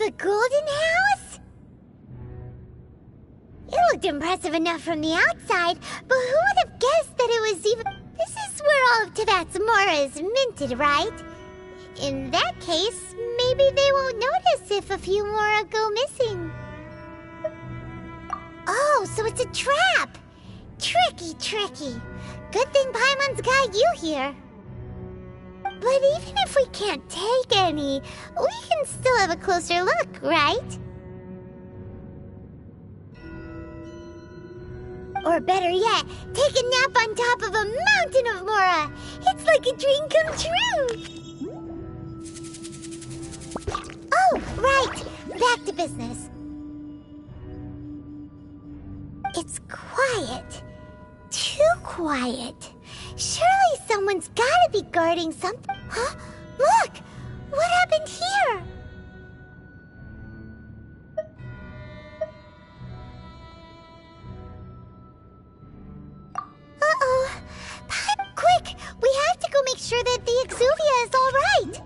The golden house? It looked impressive enough from the outside, but who would have guessed that it was even... This is where all of Tibet's mora is minted, right? In that case, maybe they won't notice if a few mora go missing. Oh, so it's a trap! Tricky, tricky. Good thing Paimon's got you here. But even if we can't take any, we can still have a closer look, right? Or better yet, take a nap on top of a mountain of mora. It's like a dream come true. Oh, right. Back to business. It's quiet. Too quiet. Surely someone's gotta be guarding something. Huh? Look! What happened here? Uh-oh. Quick! We have to go make sure that the Exuvia is all right.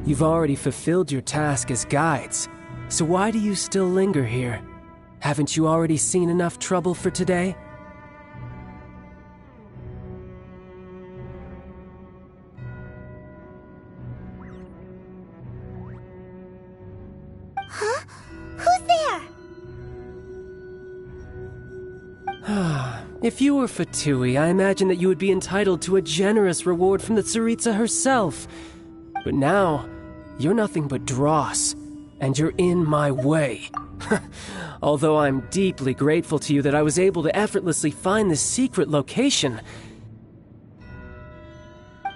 You've already fulfilled your task as guides, so why do you still linger here? Haven't you already seen enough trouble for today? Huh? Who's there? If you were Fatui, I imagine that you would be entitled to a generous reward from the Tsaritsa herself. But now, you're nothing but dross, and you're in my way. Although I'm deeply grateful to you that I was able to effortlessly find this secret location.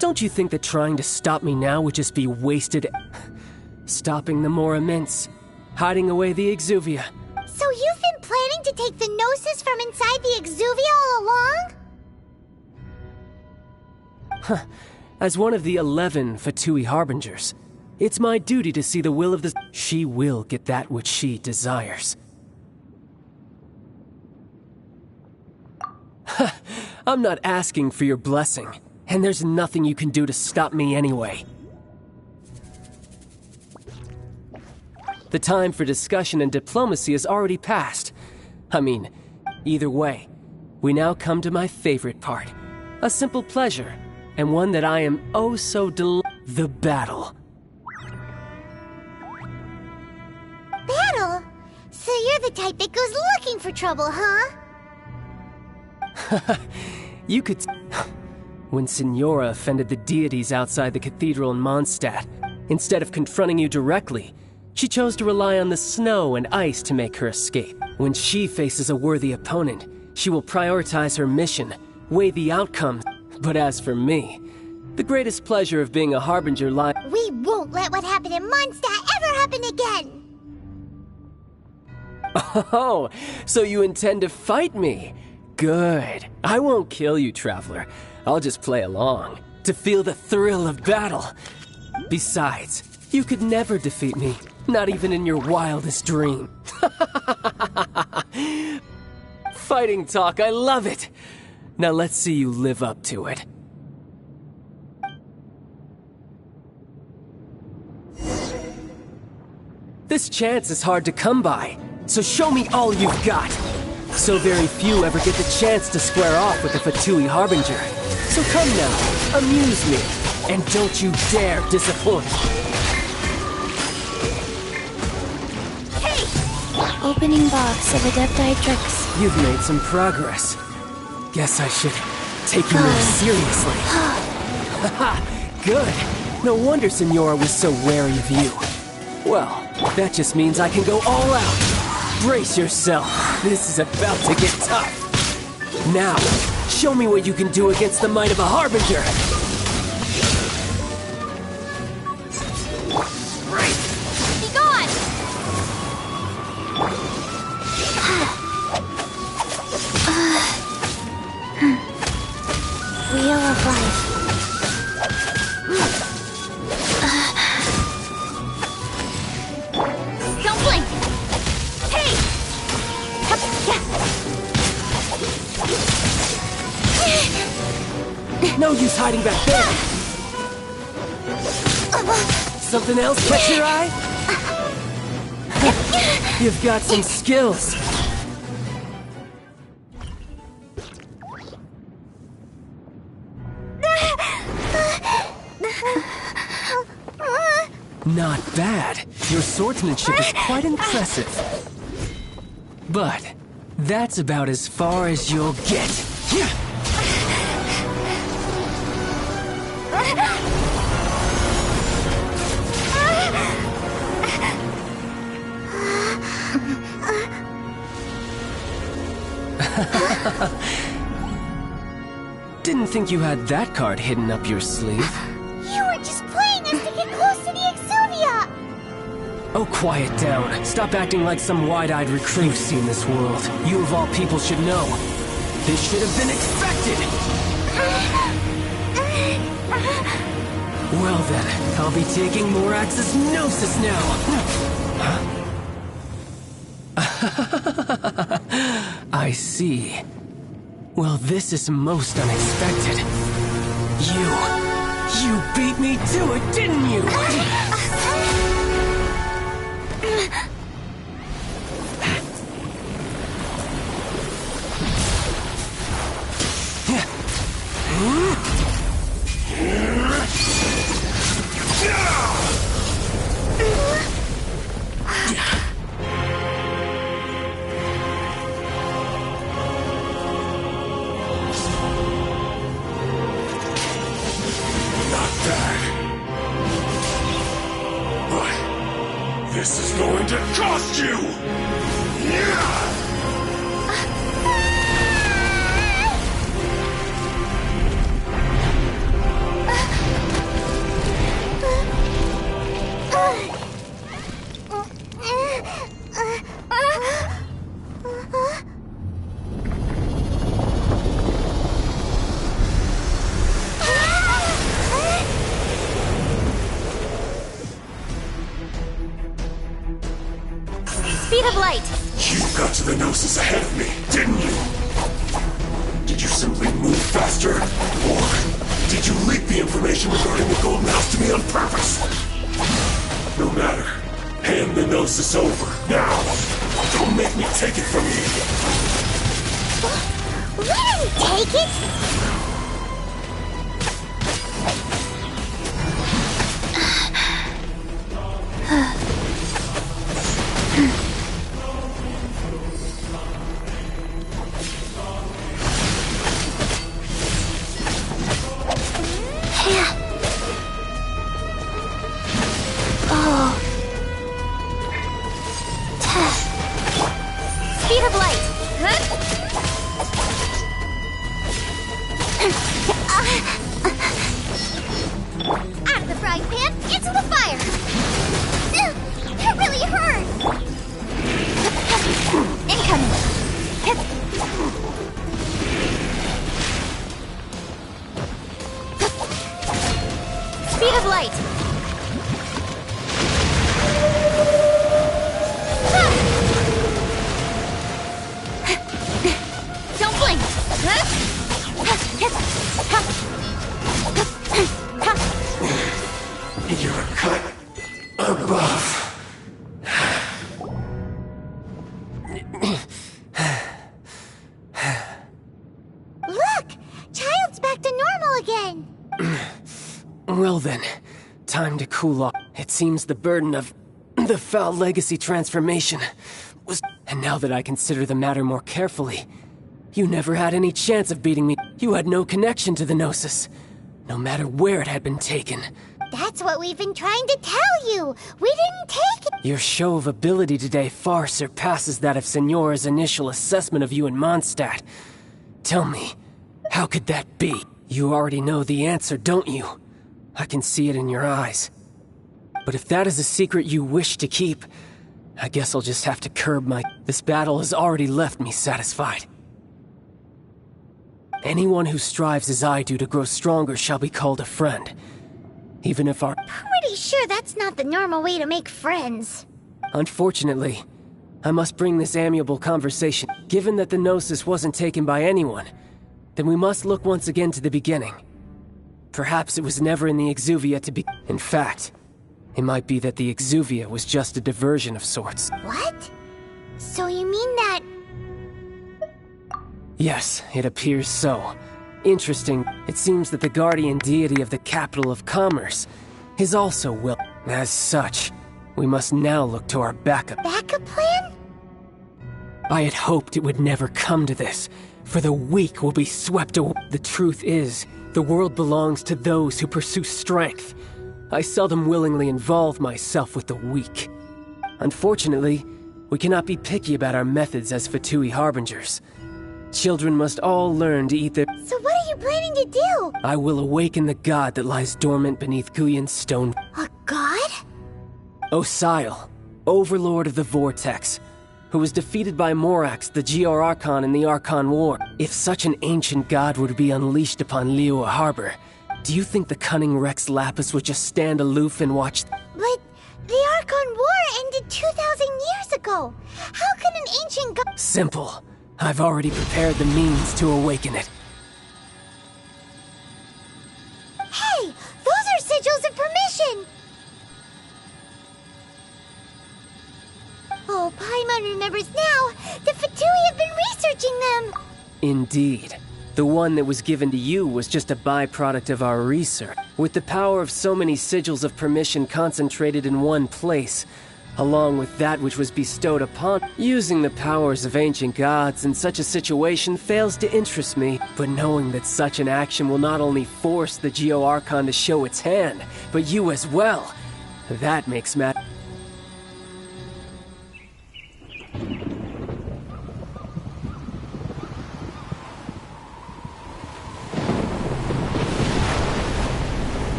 Don't you think that trying to stop me now would just be wasted? Stopping the Mora Mints, hiding away the Exuvia. So you've been planning to take the Gnosis from inside the Exuvia all along? As one of the 11 Fatui Harbingers, it's my duty to see the will of the... She will get that which she desires. I'm not asking for your blessing, and there's nothing you can do to stop me anyway. The time for discussion and diplomacy has already passed. I mean, either way, we now come to my favorite part. A simple pleasure, and one that I am oh so the battle. Battle? So you're the type that goes looking for trouble, huh? You could... When Signora offended the deities outside the cathedral in Mondstadt, instead of confronting you directly, she chose to rely on the snow and ice to make her escape. When she faces a worthy opponent, she will prioritize her mission, weigh the outcomes. But as for me, the greatest pleasure of being a Harbinger lies... We won't let what happened in Mondstadt ever happen again! Oh, so you intend to fight me? Good. I won't kill you, Traveler. I'll just play along, to feel the thrill of battle. Besides, you could never defeat me, not even in your wildest dream. Fighting talk, I love it! Now let's see you live up to it. This chance is hard to come by, so show me all you've got. So very few ever get the chance to square off with the Fatui Harbinger. So come now, amuse me, and don't you dare disappoint. Hey! Opening box of Adepti tricks. You've made some progress. Guess I should take you more seriously. Haha, good. No wonder Signora was so wary of you. Well, that just means I can go all out. Brace yourself. This is about to get tough. Now, show me what you can do against the might of a Harbinger. Right. hiding back there? Something else catch your eye? You've got some skills. Not bad. Your swordsmanship is quite impressive. But that's about as far as you'll get. Didn't think you had that card hidden up your sleeve. You were just playing us to get close to the Exuvia! Oh, quiet down. Stop acting like some wide-eyed recruit you've seen this world. You of all people should know. This should have been expected! Well then, I'll be taking Morax's Gnosis now! I see. Well, this is most unexpected. You beat me to it, didn't you? This is going to cost you! Speed of light! You got to the Gnosis ahead of me, didn't you? Did you simply move faster? Or did you leak the information regarding the Golden House to me on purpose? No matter. Hand the Gnosis over, now! Don't make me take it from you! Let him take it! Speed of light! Out of the frying pan, into the fire! That really hurt! Incoming! Speed of light! Don't blink! You're a cut above. Look! Child's back to normal again! Well then, time to cool off. It seems the burden of the foul legacy transformation was... And now that I consider the matter more carefully, you never had any chance of beating me. You had no connection to the Gnosis, no matter where it had been taken. That's what we've been trying to tell you! We didn't take it! Your show of ability today far surpasses that of Signora's initial assessment of you in Mondstadt. Tell me, how could that be? You already know the answer, don't you? I can see it in your eyes. But if that is a secret you wish to keep, I guess I'll just have to curb my... This battle has already left me satisfied. Anyone who strives as I do to grow stronger shall be called a friend. Even if our... Pretty sure that's not the normal way to make friends. Unfortunately, I must bring this amiable conversation. Given that the Gnosis wasn't taken by anyone, then we must look once again to the beginning. Perhaps it was never in the Exuvia to be. In fact, it might be that the Exuvia was just a diversion of sorts. What? So you mean that... Yes, it appears so. Interesting, it seems that the guardian deity of the capital of commerce is also will. As such, we must now look to our backup. Backup plan? I had hoped it would never come to this, for the weak will be swept away. The truth is, the world belongs to those who pursue strength. I seldom willingly involve myself with the weak. Unfortunately, we cannot be picky about our methods as Fatui Harbingers. Children must all learn to eat their... So what are you planning to do? I will awaken the god that lies dormant beneath Guyon's stone. A god? Osial, overlord of the Vortex, who was defeated by Morax, the GR Archon in the Archon War. If such an ancient god were to be unleashed upon Liyue Harbor, do you think the cunning Rex Lapis would just stand aloof and watch? But the Archon War ended 2,000 years ago. How can an ancient god... Simple. I've already prepared the means to awaken it. Hey! Those are sigils of permission! Oh, Paimon remembers now. The Fatui have been researching them. Indeed. The one that was given to you was just a byproduct of our research. With the power of so many sigils of permission concentrated in one place, along with that which was bestowed upon, using the powers of ancient gods in such a situation fails to interest me. But knowing that such an action will not only force the Geo Archon to show its hand, but you as well, that makes matter.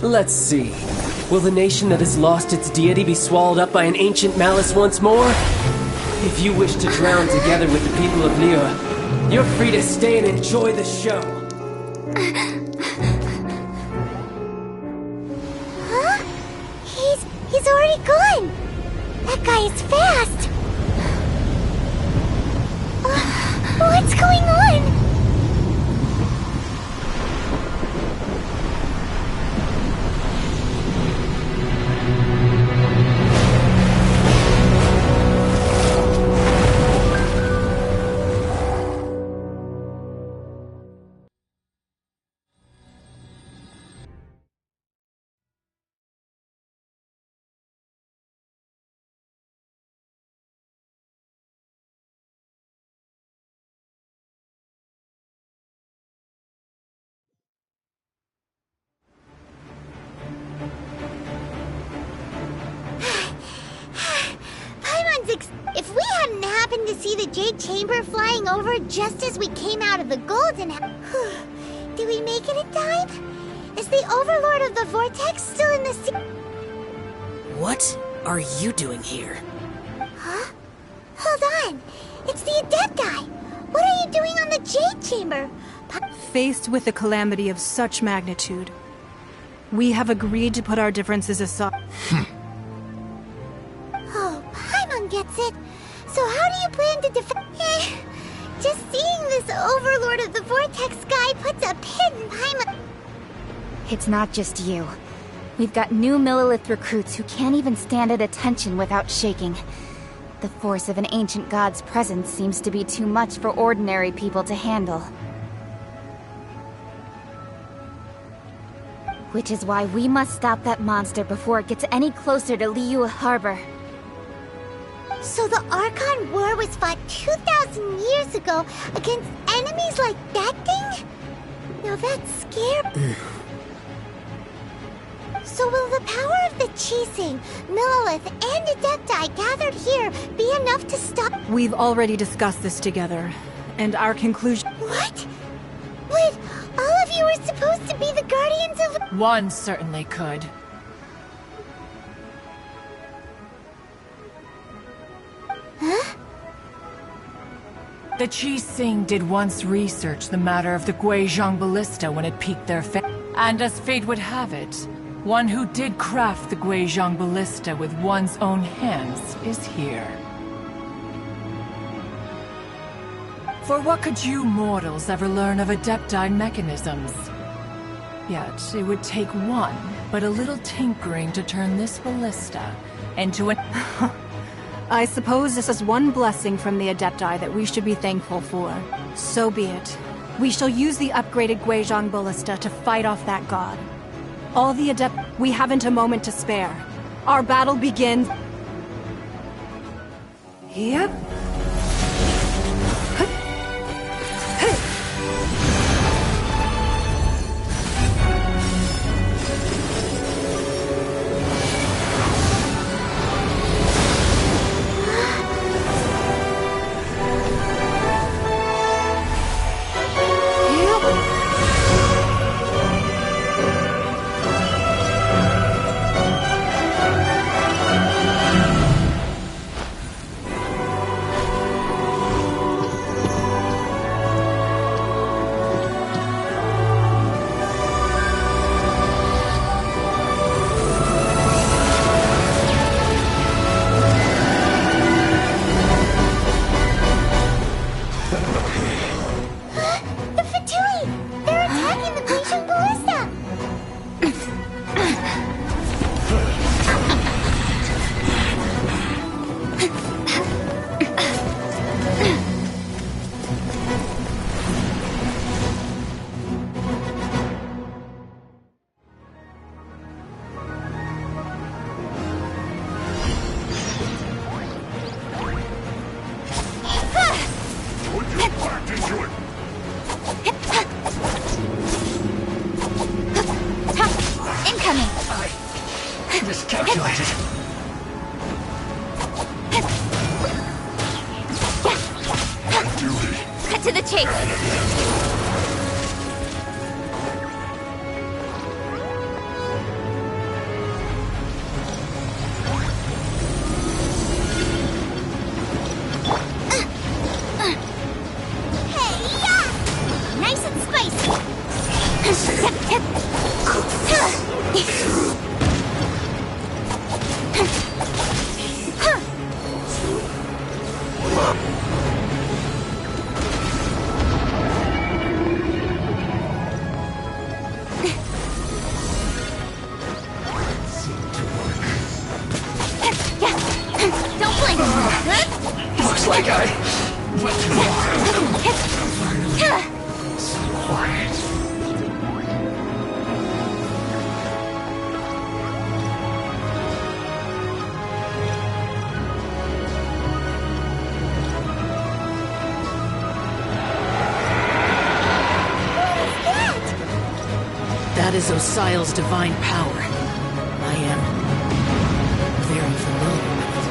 Let's see. Will the nation that has lost its deity be swallowed up by an ancient malice once more? If you wish to drown together with the people of Liyue, you're free to stay and enjoy the show. Huh? He's already gone. That guy is fast. What's going on? If we hadn't happened to see the Jade Chamber flying over just as we came out of the Golden... Did we make it in time? Is the Overlord of the Vortex still in the sea? What are you doing here? Huh? Hold on. It's the Adepti. What are you doing on the Jade Chamber? Faced with a calamity of such magnitude, we have agreed to put our differences aside. Oh, Paimon gets it. So how do you plan to defend... Just seeing this Overlord of the Vortex guy puts a pin in Paimon... It's not just you. We've got new Millilith recruits who can't even stand at attention without shaking. The force of an ancient god's presence seems to be too much for ordinary people to handle. Which is why we must stop that monster before it gets any closer to Liyue Harbor. So the Archon War was fought 2,000 years ago against enemies like that thing? Now that's scary. So will the power of the Chising, Millilith, and Adepti gathered here be enough to stop... We've already discussed this together, and our conclusion... What? Wait, all of you were supposed to be the Guardians of... One certainly could. Huh? The Qi Sing did once research the matter of the Guizhong ballista when it piqued their and as fate would have it, one who did craft the Guizhong ballista with one's own hands is here. For what could you mortals ever learn of Adepti mechanisms? Yet, it would take one, but a little tinkering to turn this ballista into an... I suppose this is one blessing from the Adepti that we should be thankful for. So be it. We shall use the upgraded Guizhong ballista to fight off that god. All the we haven't a moment to spare. Our battle begins... Yep. That is Osial's divine power. I am very familiar with it.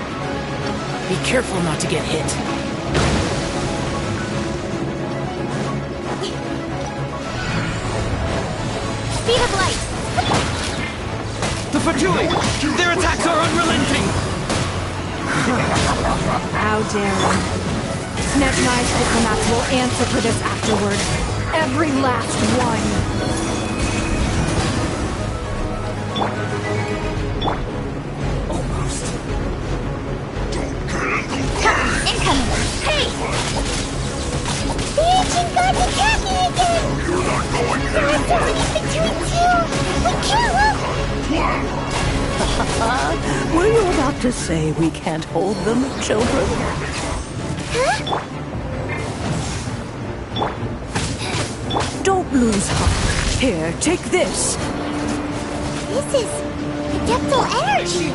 Be careful not to get hit. Speed of light! The Fatui! Their attacks are unrelenting! How dare you? Snap Knives diplomats will answer for this afterward. Every last one! Almost. Don't get in the way! Incoming! Hey! The ancient god's attacking again! You're not going There are so many between two! We can't look! Were you about to say we can't hold them, children? Huh? Don't lose heart. Here, take this. This is Adeptal energy!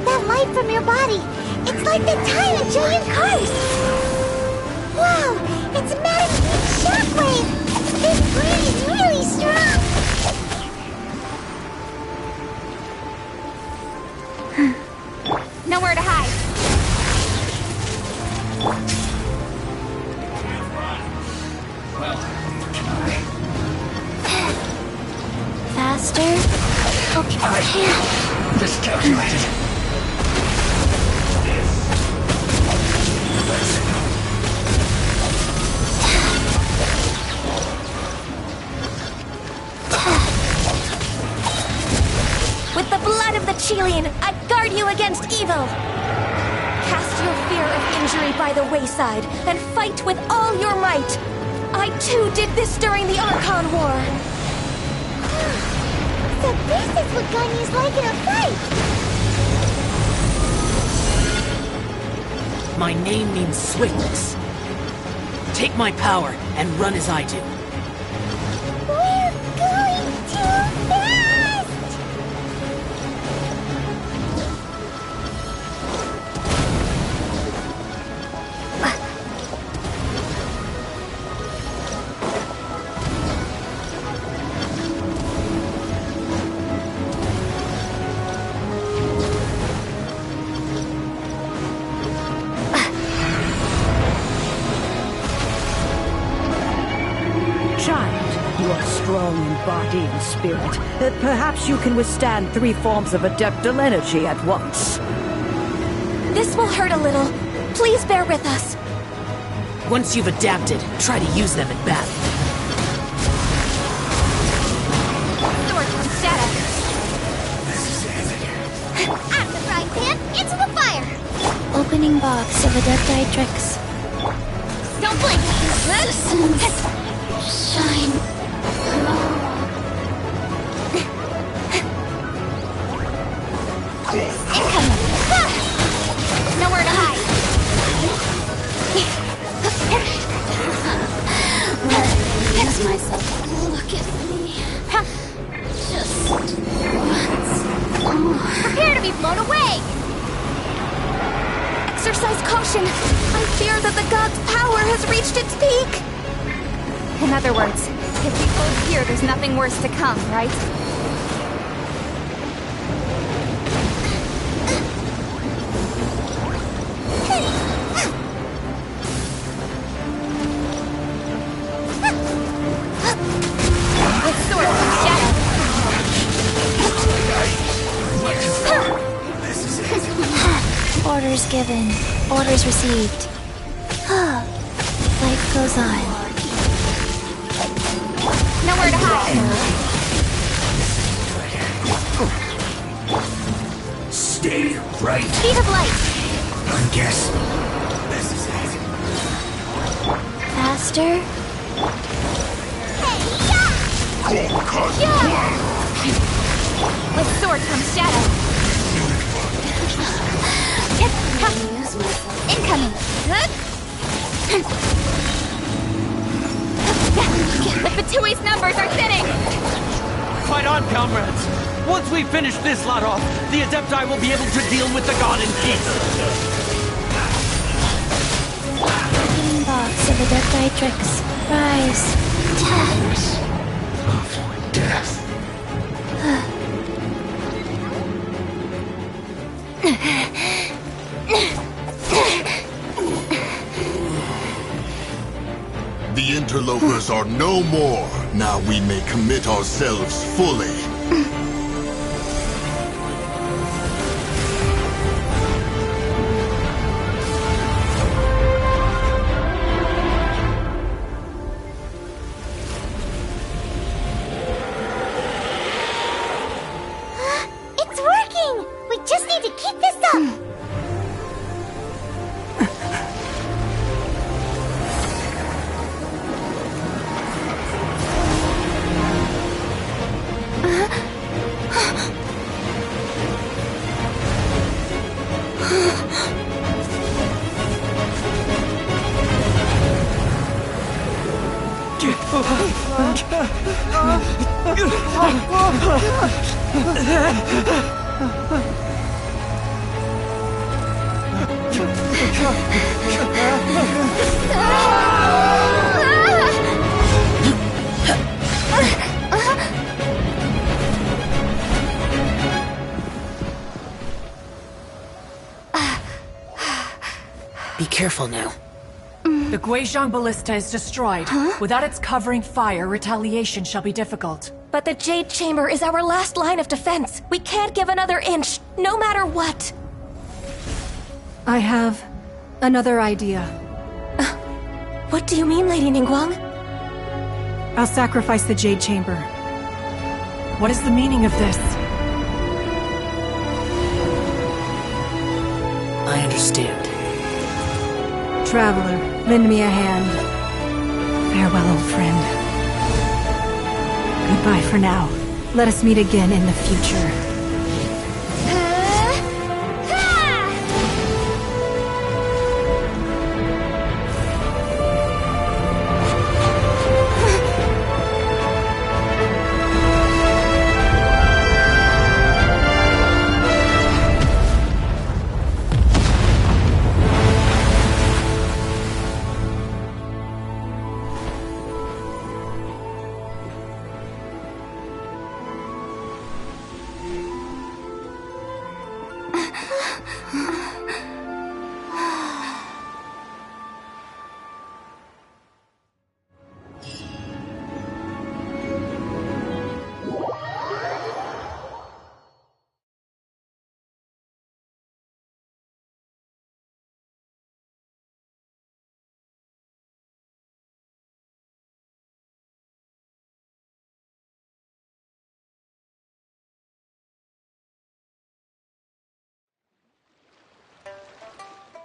That light from your body, it's like the time in Jillian Cars! Wow, it's a massive shockwave! This brain is really strong! Nowhere to hide. Faster? Okay. Miscalculated. With the blood of the Chilean, I guard you against evil! Cast your fear of injury by the wayside, and fight with all your might! I too did this during the Archon War! So this is what Ganyu's like in a fight! My name means swiftness. Take my power and run as I do. We're going too fast! Child, you are strong in body and spirit. Perhaps you can withstand 3 forms of adeptal energy at once. This will hurt a little. Please bear with us. Once you've adapted, try to use them in battle. Sword from Shadow. Out of the frying pan, into the fire! Opening box of Adepti tricks. Don't blink! Shine. Incoming! Nowhere to hide! Excuse myself. Look at me. Just once more. Prepare to be blown away! Exercise caution. I fear that the god's power has reached its peak. In other words, if we hold here, there's nothing worse to come, right? With sword from Shadow! Orders given. Orders received. Life goes on. Nowhere to hide! Stay right. Speed of light! I guess this is it. Faster. Hey, yeah! Yeah! With sword from Shadow! Incoming! The Fatui's numbers are thinning! Fight on, comrades! Once we finish this lot off, the Adepti will be able to deal with the god in peace! Opening box of Adepti tricks. Rise. Touch. Of death. The interlopers are no more. Now we may commit ourselves fully. It's working! We just need to keep this up! Be careful now. The Guizhong Ballista is destroyed. Without its covering fire, retaliation shall be difficult. But the Jade Chamber is our last line of defense. We can't give another inch, no matter what. I have another idea. What do you mean, Lady Ningguang? I'll sacrifice the Jade Chamber. What is the meaning of this? understand. Traveler, lend me a hand. Farewell, old friend. Goodbye for now. Let us meet again in the future.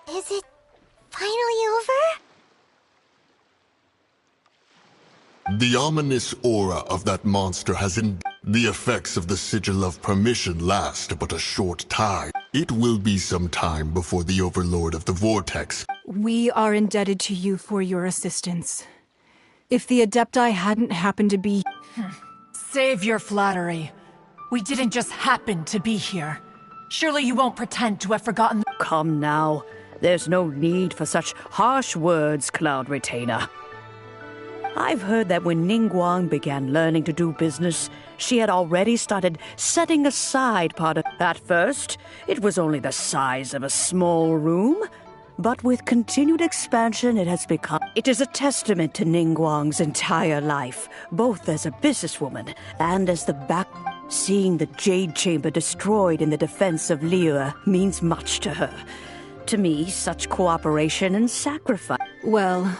Is it finally over? The ominous aura of that monster has the effects of the Sigil of Permission last but a short time. It will be some time before the Overlord of the Vortex. We are indebted to you for your assistance. If the Adepti hadn't happened to be... Save your flattery. We didn't just happen to be here. Surely you won't pretend to have forgotten... Come now. There's no need for such harsh words, Cloud Retainer. I've heard that when Ningguang began learning to do business, she had already started setting aside part of... At first, it was only the size of a small room, but with continued expansion it has become... It is a testament to Ningguang's entire life, both as a businesswoman and as the back... Seeing the Jade Chamber destroyed in the defense of Liyue means much to her. To me, such cooperation and sacrifice... Well,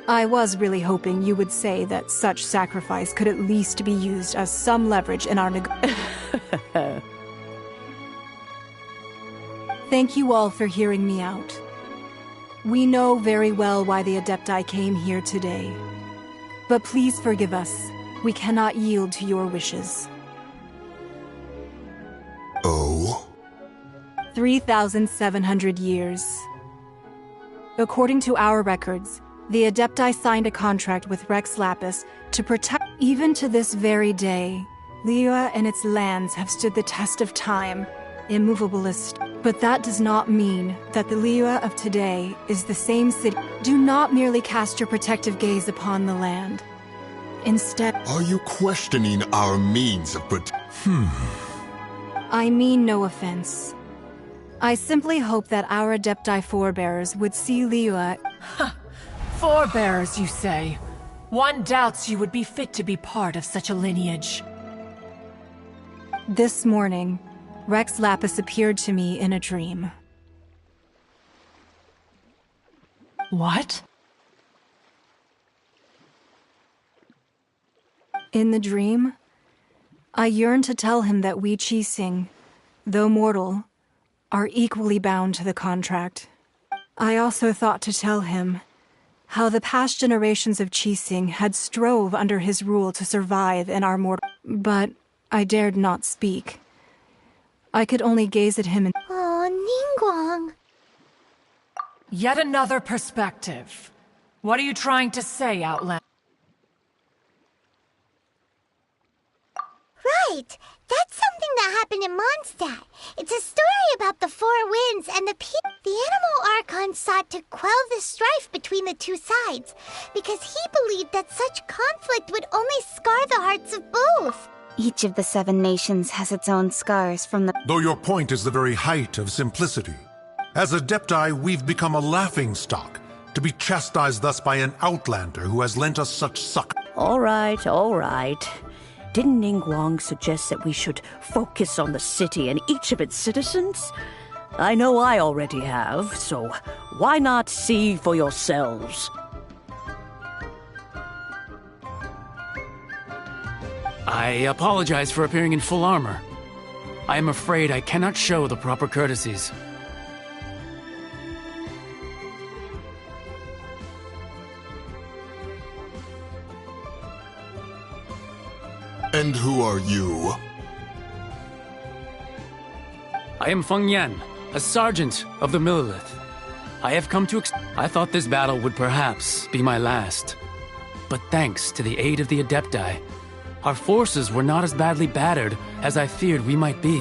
I was really hoping you would say that such sacrifice could at least be used as some leverage in our Thank you all for hearing me out. We know very well why the Adepti came here today. But please forgive us. We cannot yield to your wishes. Oh? 3,700 years. According to our records, the Adepti signed a contract with Rex Lapis to protect... Even to this very day, Liyue and its lands have stood the test of time, immovabilist. But that does not mean that the Liyue of today is the same city. Do not merely cast your protective gaze upon the land. Instead... Are you questioning our means of I mean no offense. I simply hope that our Adepti forebears would see Liyue... Forebears, you say? One doubts you would be fit to be part of such a lineage. This morning, Rex Lapis appeared to me in a dream. What? In the dream, I yearned to tell him that we Qixing, though mortal, are equally bound to the contract. I also thought to tell him how the past generations of Qixing had strove under his rule to survive in our mortal... But I dared not speak. I could only gaze at him and... Oh, Ningguang. Yet another perspective. What are you trying to say, Outland? Right! That's something that happened in Mondstadt. It's a story about the Four Winds and the Animal Archon sought to quell the strife between the two sides, because he believed that such conflict would only scar the hearts of both. Each of the 7 nations has its own scars from the... Though your point is the very height of simplicity. As Adepti, we've become a laughingstock, to be chastised thus by an outlander who has lent us such succor. All right, all right. Didn't Ningguang suggest that we should focus on the city and each of its citizens? I know I already have, so why not see for yourselves? I apologize for appearing in full armor. I am afraid I cannot show the proper courtesies. And who are you? I am Feng Yan, a sergeant of the Millilith. I have come to I thought this battle would perhaps be my last. But thanks to the aid of the Adepti, our forces were not as badly battered as I feared we might be.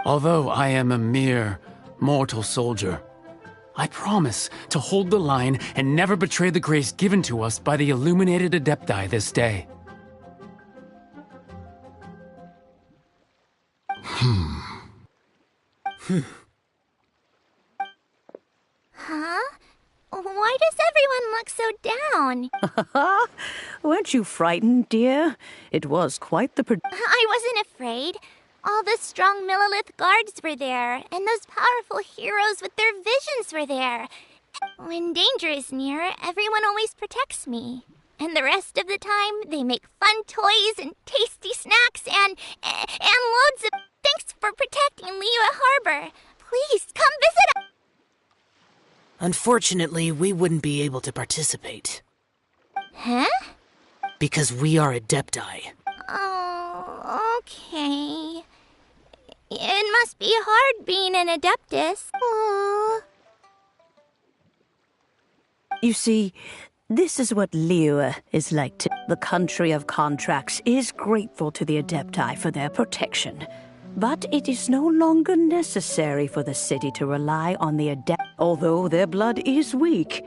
Although I am a mere mortal soldier, I promise to hold the line and never betray the grace given to us by the illuminated Adepti this day. Huh? Why does everyone look so down? Weren't you frightened, dear? It was quite the I wasn't afraid. All the strong Millilith guards were there, and those powerful heroes with their visions were there. When danger is near, everyone always protects me. And the rest of the time, they make fun toys and tasty snacks and loads of... Thanks for protecting Liyue Harbor. Please, come visit us. Unfortunately, we wouldn't be able to participate. Huh? Because we are Adepti. Oh, okay. It must be hard being an Adeptus. Aww. You see, this is what Liyue is like to... The country of contracts is grateful to the Adepti for their protection. But it is no longer necessary for the city to rely on the Adepti. Although their blood is weak,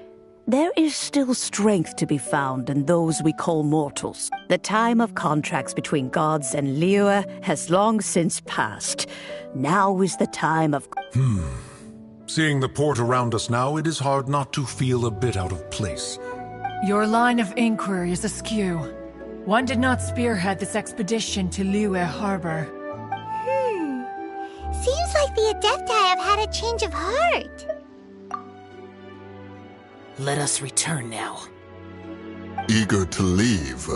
there is still strength to be found in those we call mortals. The time of contracts between gods and Liyue has long since passed. Now is the time of... Seeing the port around us now, it is hard not to feel a bit out of place. Your line of inquiry is askew. One did not spearhead this expedition to Liyue Harbor. Seems like the Adepti have had a change of heart. Let us return now. Eager to leave.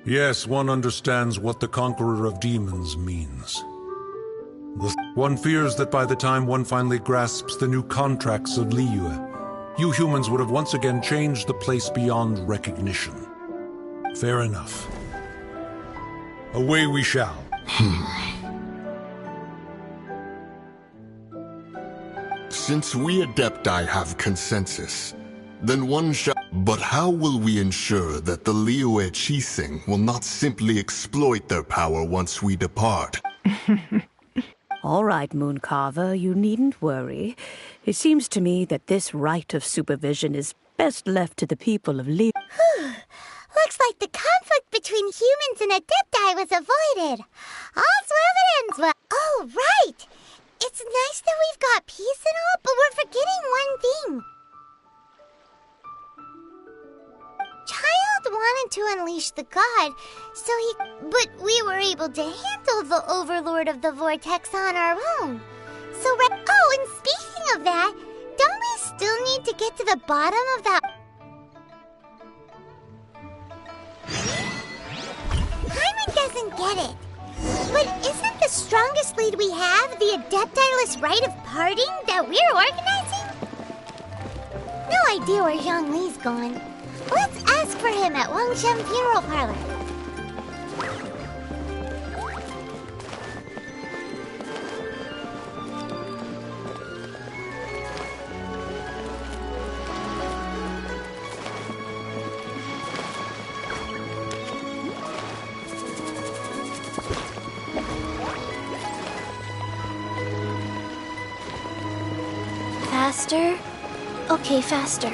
Yes, one understands what the Conqueror of Demons means. One fears that by the time one finally grasps the new contracts of Liyue, you humans would have once again changed the place beyond recognition. Fair enough. Away we shall. Since we Adepti have consensus, then one shall... But how will we ensure that the Liyue Qixing will not simply exploit their power once we depart? All right, Mooncarver, you needn't worry. It seems to me that this right of supervision is best left to the people of Liyue. Looks like the conflict between humans and Adepti was avoided. All's well that ends well. Oh, right! It's nice that we've got peace and all, but we're forgetting one thing. Child wanted to unleash the god, but we were able to handle the Overlord of the Vortex on our own. Oh, and speaking of that, don't we still need to get to the bottom of that? Hyman doesn't get it. But isn't the strongest lead we have the Adepti-less rite of parting that we're organizing? No idea where Zhongli's gone. Let's ask for him at Wangshan Funeral Parlor. Faster? Okay, faster.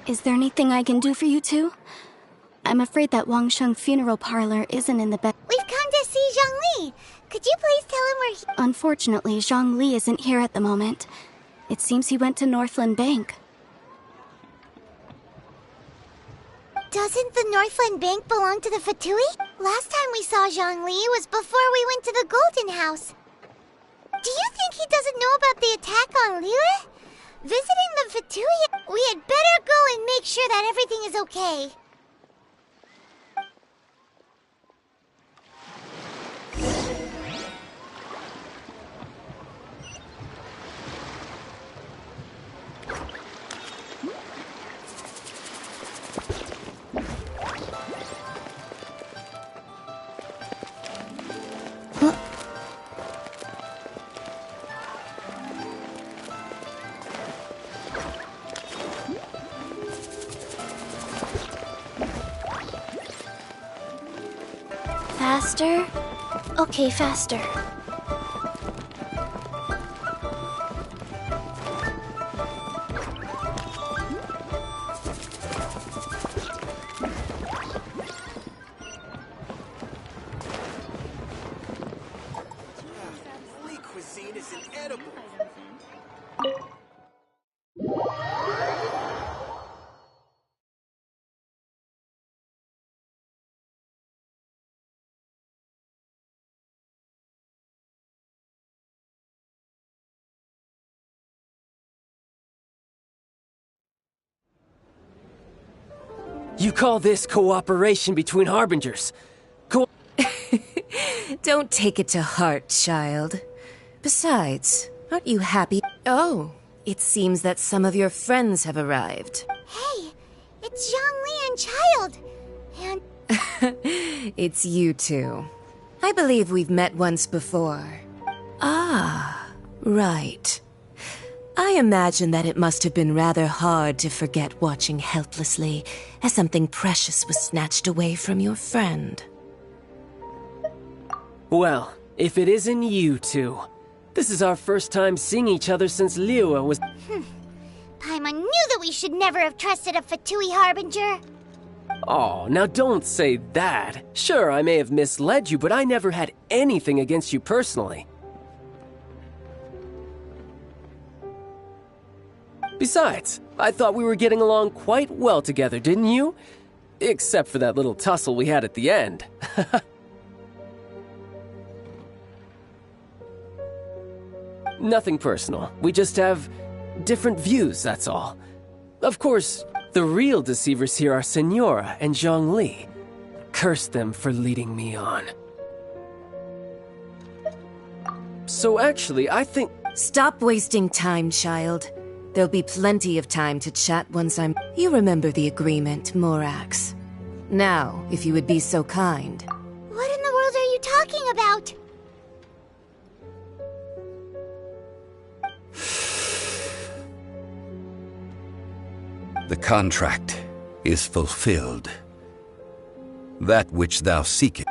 Is there anything I can do for you two? I'm afraid that Wangsheng funeral parlor isn't in the best. We've come to see Zhongli. Could you please tell him we're here? Unfortunately, Zhongli isn't here at the moment. It seems he went to Northland Bank. Doesn't the Northland Bank belong to the Fatui? Last time we saw Zhongli was before we went to the Golden House. Do you think he doesn't know about the attack on Liyue? Visiting the Fatui, we had better go and make sure that everything is okay. Faster? Okay, faster. Cuisine is inedible. You call this cooperation between Harbingers? Don't take it to heart, child. Besides, aren't you happy? Oh, it seems that some of your friends have arrived. Hey, it's Zhongli and Child. And... It's you two. I believe we've met once before. Ah, right. I imagine that it must have been rather hard to forget watching helplessly as something precious was snatched away from your friend. Well, if it isn't you two. This is our first time seeing each other since Liyue was... Paimon knew that we should never have trusted a Fatui Harbinger. Oh, now don't say that. Sure, I may have misled you, but I never had anything against you personally. Besides, I thought we were getting along quite well together, didn't you? Except for that little tussle we had at the end. Nothing personal. We just have different views, that's all. Of course, the real deceivers here are Senora and Zhongli. Curse them for leading me on. So actually, I think... Stop wasting time, child. There'll be plenty of time to chat once I'm... You remember the agreement, Morax. Now, if you would be so kind. What in the world are you talking about? The contract is fulfilled. That which thou seekest.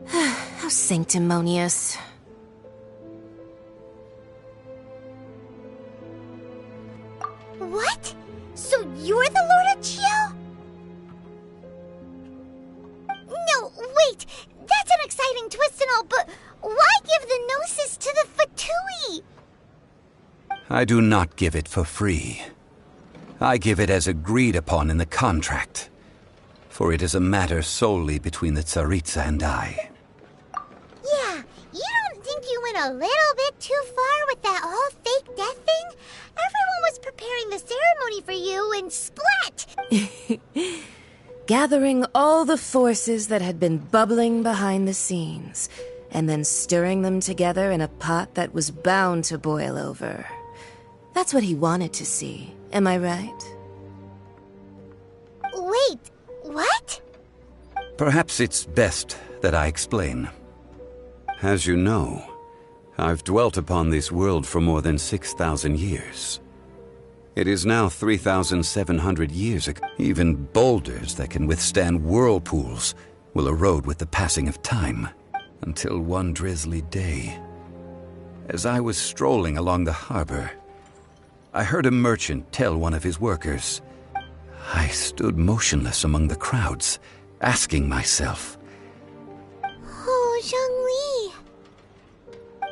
How sanctimonious. What? So you're the Lord of Chiao? No, wait! That's an exciting twist and all, but why give the Gnosis to the Fatui? I do not give it for free. I give it as agreed upon in the contract. For it is a matter solely between the Tsaritsa and I. Yeah, you don't think you went a little bit too far with that whole fake death thing? Everyone was preparing the ceremony for you and splat! Gathering all the forces that had been bubbling behind the scenes, and then stirring them together in a pot that was bound to boil over. That's what he wanted to see, am I right? Wait, what? Perhaps it's best that I explain. As you know, I've dwelt upon this world for more than 6,000 years. It is now 3,700 years ago. Even boulders that can withstand whirlpools will erode with the passing of time, until one drizzly day, as I was strolling along the harbor, I heard a merchant tell one of his workers. I stood motionless among the crowds, asking myself, Oh, Zhongli.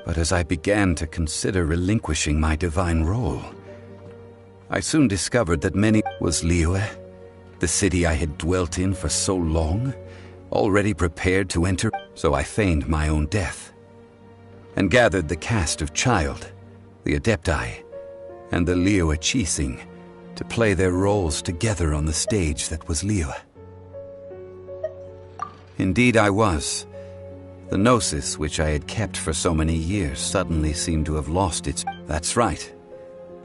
but as I began to consider relinquishing my divine role, I soon discovered that many was Liyue, the city I had dwelt in for so long, already prepared to enter. So I feigned my own death, and gathered the cast of Child, the Adepti, and the Liyue Qixing to play their roles together on the stage that was Liyue. Indeed I was. The Gnosis, which I had kept for so many years, suddenly seemed to have lost its... That's right.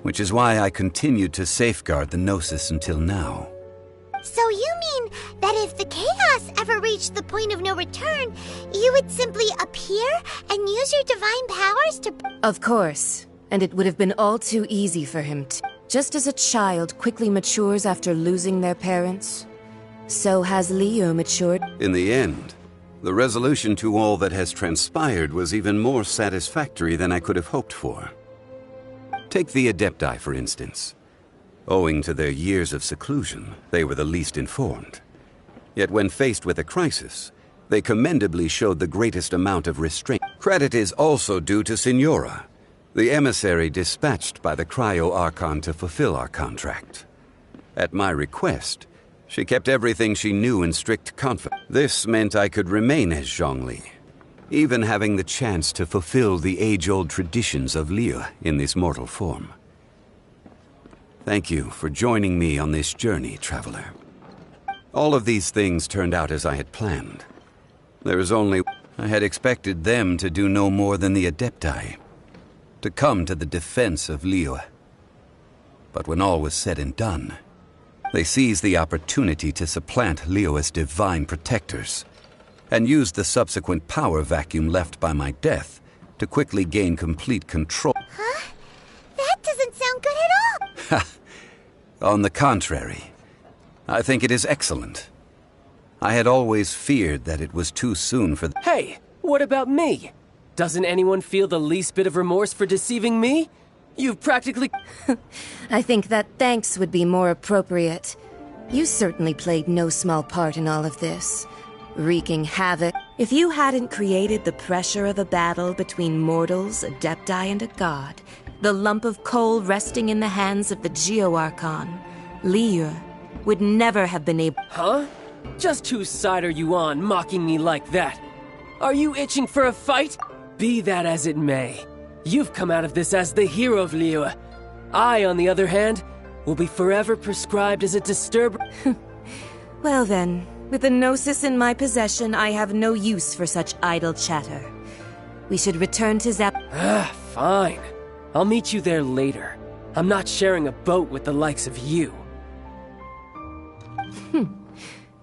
Which is why I continued to safeguard the Gnosis until now. So you mean that if the chaos ever reached the point of no return, you would simply appear and use your divine powers to... Of course. And it would have been all too easy for him to... Just as a child quickly matures after losing their parents, so has Liyue matured. In the end, the resolution to all that has transpired was even more satisfactory than I could have hoped for. Take the Adepti, for instance. Owing to their years of seclusion, they were the least informed. Yet when faced with a crisis, they commendably showed the greatest amount of restraint. Credit is also due to Signora, the emissary dispatched by the Cryo-Archon to fulfill our contract. At my request, she kept everything she knew in strict confidence. This meant I could remain as Zhongli, even having the chance to fulfill the age-old traditions of Liyue in this mortal form. Thank you for joining me on this journey, traveler. All of these things turned out as I had planned. There is only... I had expected them to do no more than the Adepti, to come to the defense of Liyue. But when all was said and done, they seized the opportunity to supplant Liyue's divine protectors, and used the subsequent power vacuum left by my death to quickly gain complete control. Huh? That doesn't sound good at all! On the contrary, I think it is excellent. I had always feared that it was too soon for... Hey, what about me? Doesn't anyone feel the least bit of remorse for deceiving me? You've practically... I think that thanks would be more appropriate. You certainly played no small part in all of this, wreaking havoc. If you hadn't created the pressure of a battle between mortals, Adepti, and a god, the lump of coal resting in the hands of the Geo-Archon, Liyue, would never have been able... Huh? Just whose side are you on, mocking me like that? Are you itching for a fight? Be that as it may, you've come out of this as the hero of Liyue. I, on the other hand, will be forever prescribed as a disturber... Well then, with the Gnosis in my possession, I have no use for such idle chatter. We should return to Zap... Fine. I'll meet you there later. I'm not sharing a boat with the likes of you.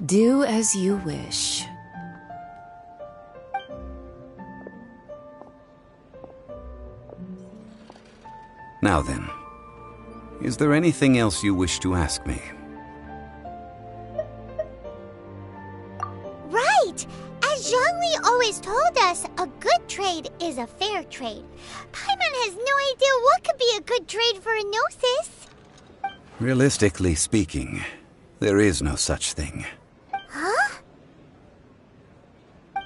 Do as you wish. Now then, is there anything else you wish to ask me? Right! As Zhongli always told us, a good trade is a fair trade. Paimon has no idea what could be a good trade for a Gnosis. Realistically speaking, there is no such thing. Huh?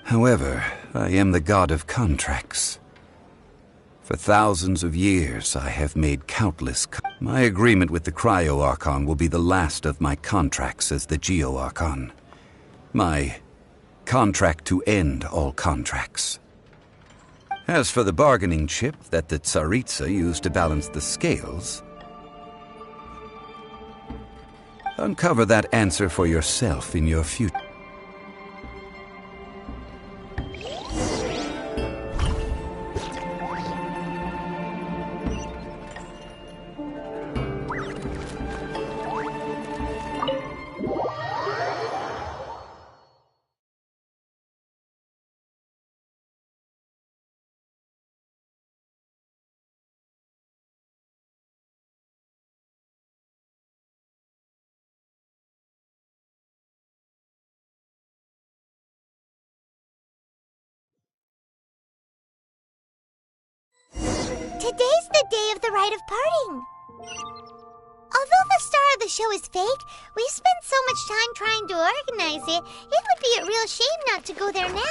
However, I am the god of contracts. For thousands of years, I have made countless... My agreement with the Cryo-Archon will be the last of my contracts as the Geo-Archon. My contract to end all contracts. As for the bargaining chip that the Tsaritsa used to balance the scales... Uncover that answer for yourself in your future. Today's the day of the rite of parting. Although the star of the show is fake, we spent so much time trying to organize it, it would be a real shame not to go there now.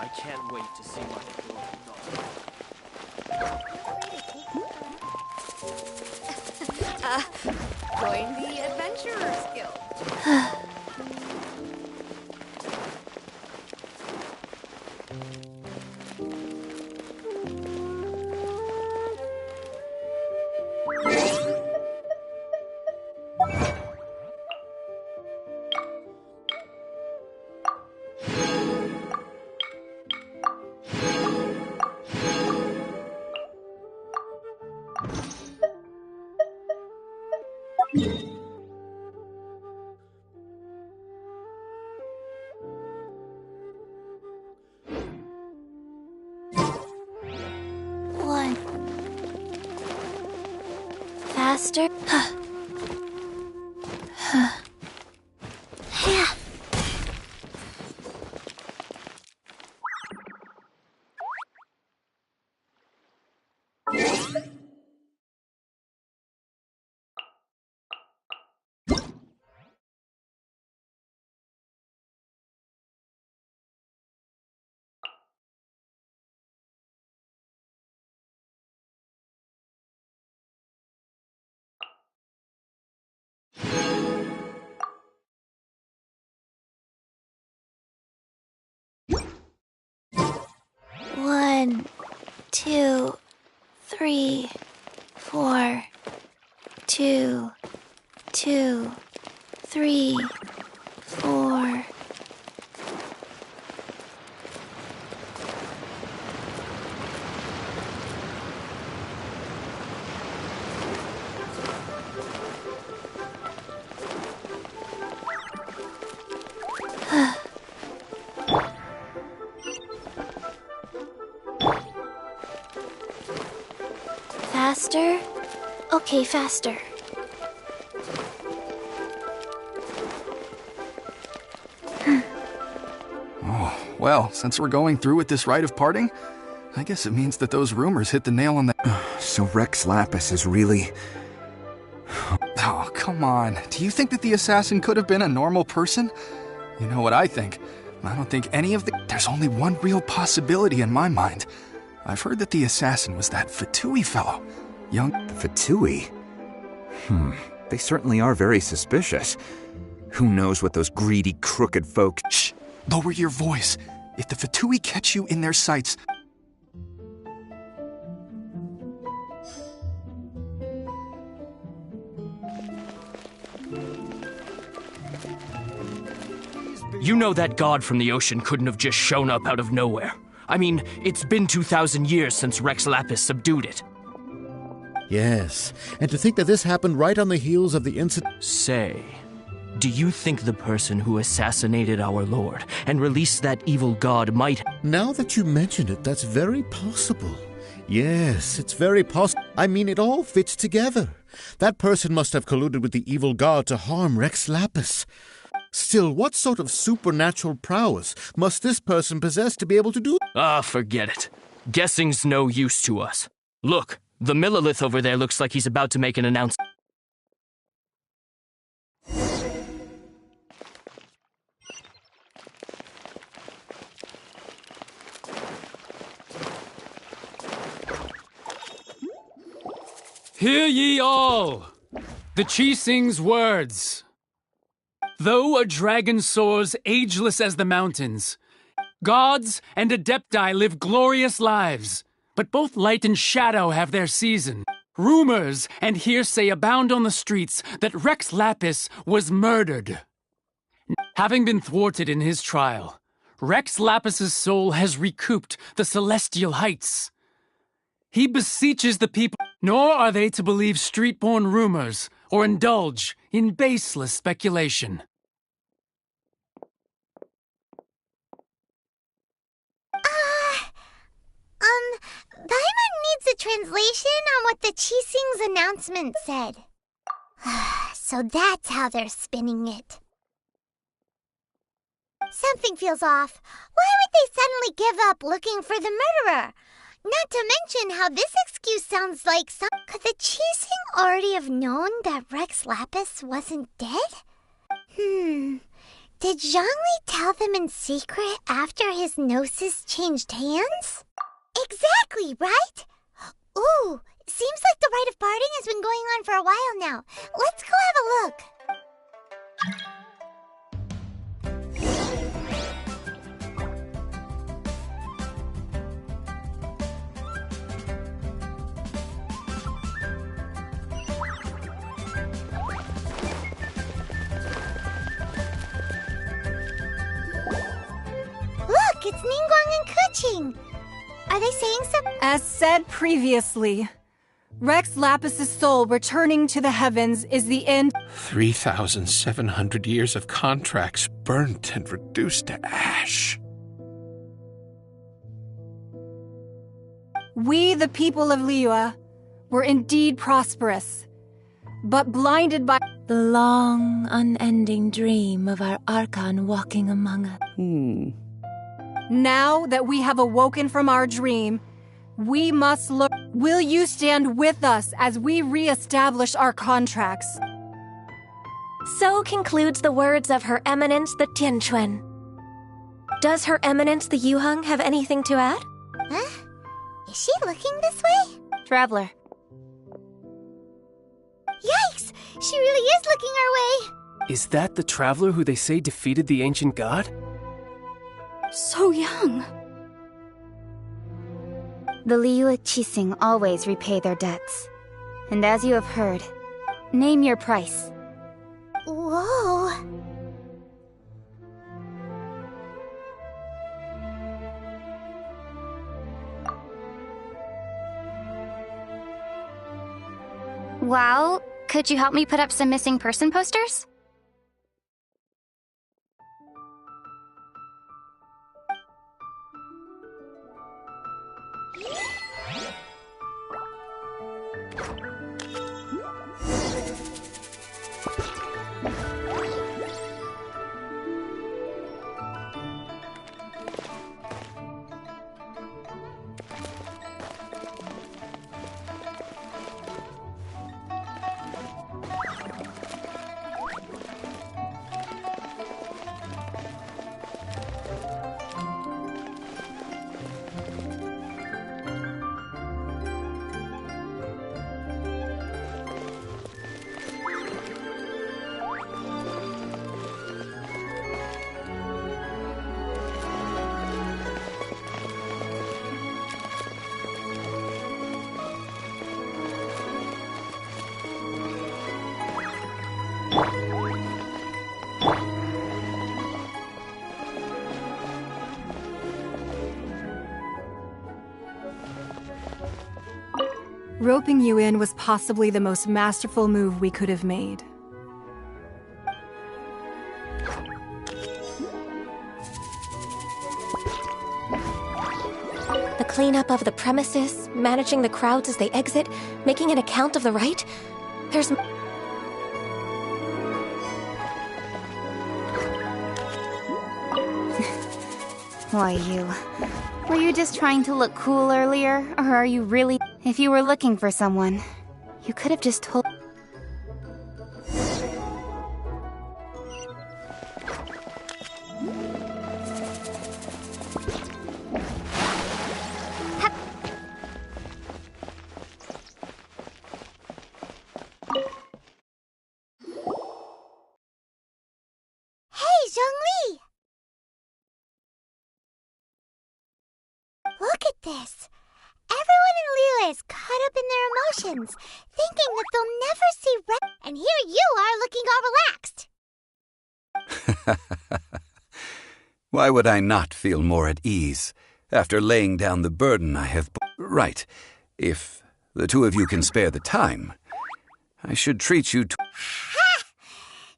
I can't wait to see what it will Join the Adventurers Guild. One. Faster. Yeah. One, 2, 3, 4. 2, 2, 3, 4. Faster? Okay, faster. Oh, well, since we're going through with this rite of parting, I guess it means that those rumors hit the nail on the... So Rex Lapis is really... Oh, come on. Do you think that the assassin could have been a normal person? You know what I think. I don't think any of the... There's only one real possibility in my mind. I've heard that the assassin was that Fatui fellow. Young... Fatui? They certainly are very suspicious. Who knows what those greedy, crooked folk... Shh! Lower your voice. If the Fatui catch you in their sights... You know that god from the ocean couldn't have just shown up out of nowhere. I mean, it's been 2,000 years since Rex Lapis subdued it. Yes, and to think that this happened right on the heels of the incident... Say, do you think the person who assassinated our lord and released that evil god might... Now that you mention it, that's very possible. Yes, it's very possible. I mean, it all fits together. That person must have colluded with the evil god to harm Rex Lapis. Still, what sort of supernatural prowess must this person possess to be able to do... Ah, forget it. Guessing's no use to us. Look, the Millilith over there looks like he's about to make an announcement. Hear ye all! The Chi Sing's words. Though a dragon soars ageless as the mountains, gods and Adepti live glorious lives, but both light and shadow have their season. Rumors and hearsay abound on the streets that Rex Lapis was murdered. Having been thwarted in his trial, Rex Lapis's soul has recouped the celestial heights. He beseeches the people, nor are they to believe street-born rumors or indulge in baseless speculation. Paimon needs a translation on what the Chi Sing's announcement said. So So that's how they're spinning it. Something feels off. Why would they suddenly give up looking for the murderer? Not to mention how this excuse sounds like some... Could the Chising already have known that Rex Lapis wasn't dead? Did Zhongli tell them in secret after his gnosis changed hands? Exactly, right? Ooh, seems like the rite of parting has been going on for a while now. Let's go have a look. Look, it's Ningguang and Kuching. Are they saying something? As said previously, Rex Lapis's soul returning to the heavens is the end. 3,700 years of contracts burnt and reduced to ash. We, the people of Liyue, were indeed prosperous, but blinded by the long, unending dream of our Archon walking among us. Now that we have awoken from our dream, we must look. Will you stand with us as we re-establish our contracts? So concludes the words of Her Eminence the Tianquan. Does Her Eminence the Yuheng have anything to add? Huh? Is she looking this way? Traveler. Yikes! She really is looking our way! Is that the traveler who they say defeated the ancient god? So young. The Liyue Qixing always repay their debts. And as you have heard, name your price. Whoa! Well, could you help me put up some missing person posters? Roping you in was possibly the most masterful move we could have made. The cleanup of the premises, managing the crowds as they exit, making an account of the rite? There's... Why, you... Were you just trying to look cool earlier, or are you really... If you were looking for someone, you could have just told... Hey, Zhongli! Look at this! Everyone in Liyue is caught up in their emotions, thinking that they'll never see Rex. And here you are looking all relaxed. Why would I not feel more at ease after laying down the burden I have... Right. If the two of you can spare the time, I should treat you to... Ha!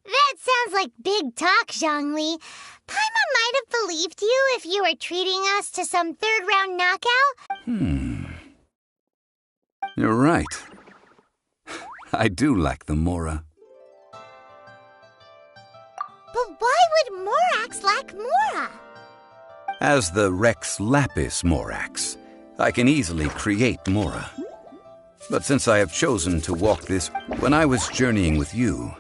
That sounds like big talk, Zhongli. Paimon might have believed you if you were treating us to some third-round knockout. You're right. I do lack the Mora. But why would Morax lack Mora? As the Rex Lapis Morax, I can easily create Mora. But since I have chosen to walk this, when I was journeying with you,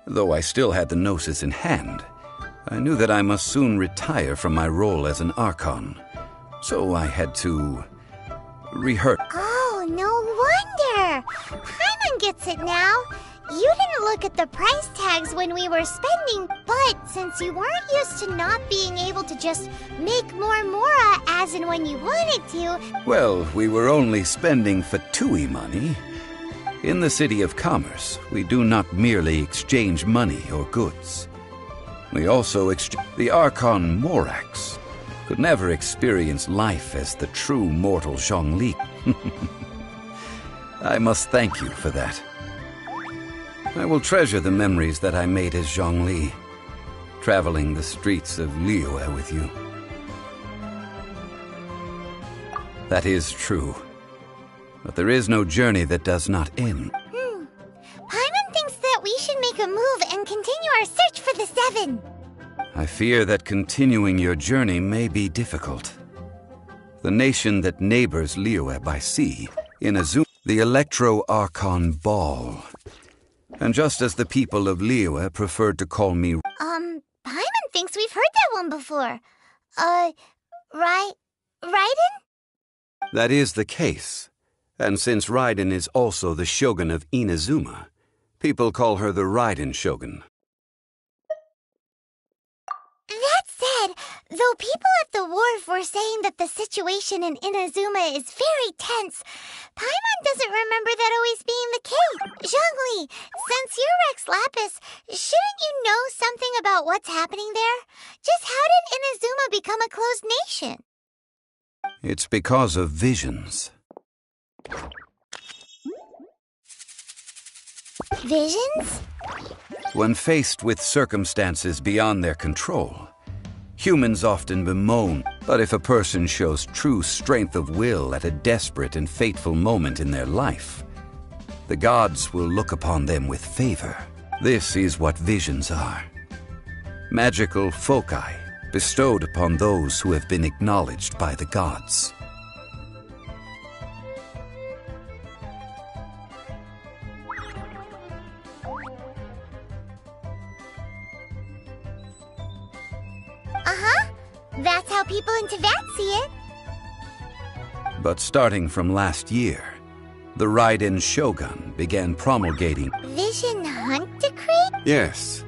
though I still had the Gnosis in hand, I knew that I must soon retire from my role as an Archon. So I had to rehearse. Oh, no wonder! Paimon gets it now. You didn't look at the price tags when we were spending, but since you weren't used to not being able to just make more Mora as and when you wanted to... Well, we were only spending Fatui money. In the City of Commerce, we do not merely exchange money or goods. We also exchange... The Archon Morax could never experience life as the true mortal Zhongli. I must thank you for that. I will treasure the memories that I made as Zhongli, traveling the streets of Liyue with you. That is true. But there is no journey that does not end. Paimon thinks that we should make a move and continue our search for the Seven. I fear that continuing your journey may be difficult. The nation that neighbors Liyue by sea, Inazuma, the Electro-Archon Ball. And just as the people of Liyue preferred to call me... Paimon thinks we've heard that one before. Raiden? That is the case. And since Raiden is also the Shogun of Inazuma, people call her the Raiden Shogun. That said, though people at the wharf were saying that the situation in Inazuma is very tense, Paimon doesn't remember that always being the case. Zhongli, since you're Rex Lapis, shouldn't you know something about what's happening there? Just how did Inazuma become a closed nation? It's because of visions. Visions? When faced with circumstances beyond their control, humans often bemoan. But if a person shows true strength of will at a desperate and fateful moment in their life, the gods will look upon them with favor. This is what visions are. Magical foci bestowed upon those who have been acknowledged by the gods. That's how people in Teyvat see it. But starting from last year, the Raiden Shogun began promulgating... Vision Hunt Decree? Yes.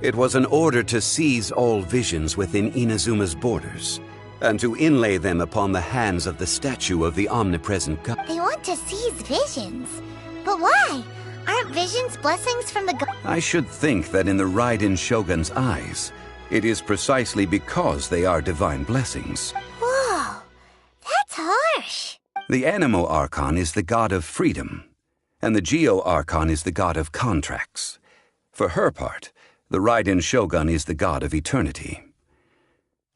It was an order to seize all visions within Inazuma's borders, and to inlay them upon the hands of the statue of the omnipresent god. They want to seize visions. But why? Aren't visions blessings from the god? I should think that in the Raiden Shogun's eyes, it is precisely because they are divine blessings. Whoa, that's harsh. The Animo Archon is the god of freedom, and the Geo Archon is the god of contracts. For her part, the Raiden Shogun is the god of eternity.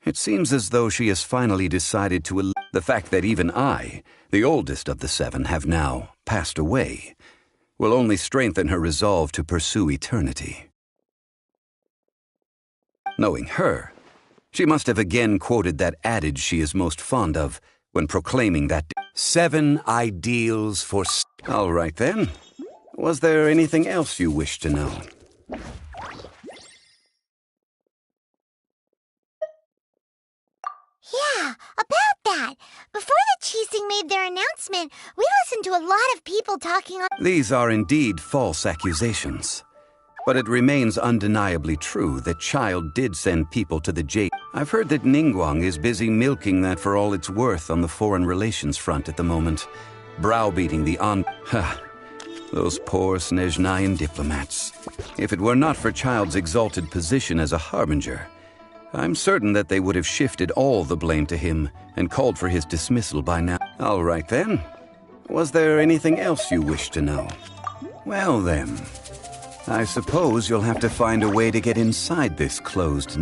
It seems as though she has finally decided to... The fact that even I, the oldest of the seven, have now passed away, will only strengthen her resolve to pursue eternity. Knowing her, she must have again quoted that adage she is most fond of when proclaiming that 7 ideals for... All right then. Was there anything else you wish to know? Yeah, about that. Before the Qixing made their announcement, we listened to a lot of people talking on... These are indeed false accusations. But it remains undeniably true that Child did send people to the Jade. I've heard that Ningguang is busy milking that for all it's worth on the foreign relations front at the moment, browbeating the those poor Snezhnayan diplomats. If it were not for Child's exalted position as a harbinger, I'm certain that they would have shifted all the blame to him and called for his dismissal by now. All right then. Was there anything else you wish to know? Well then, I suppose you'll have to find a way to get inside this closed...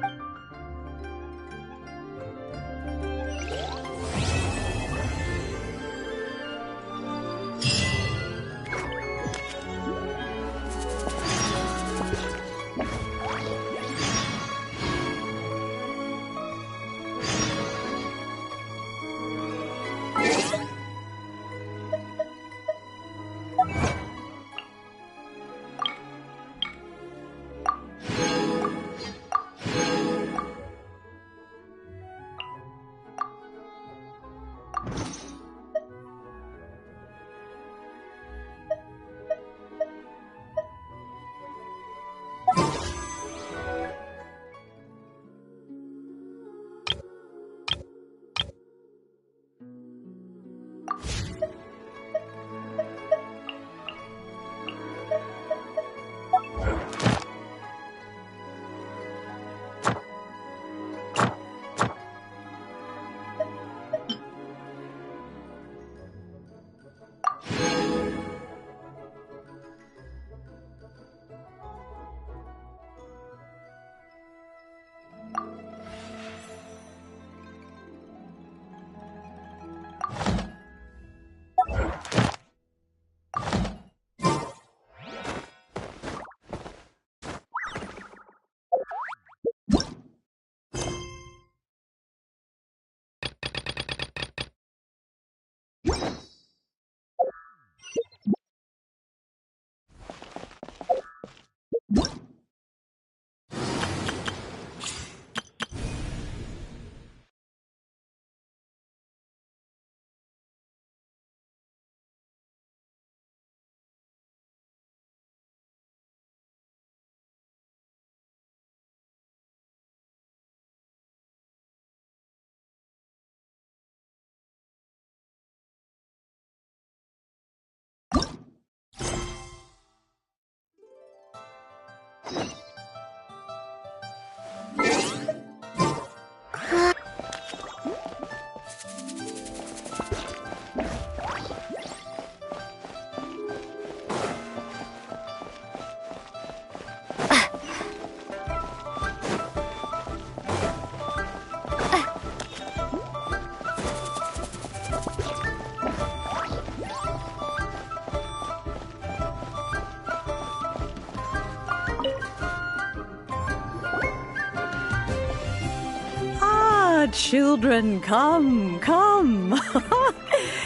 Children, come, come.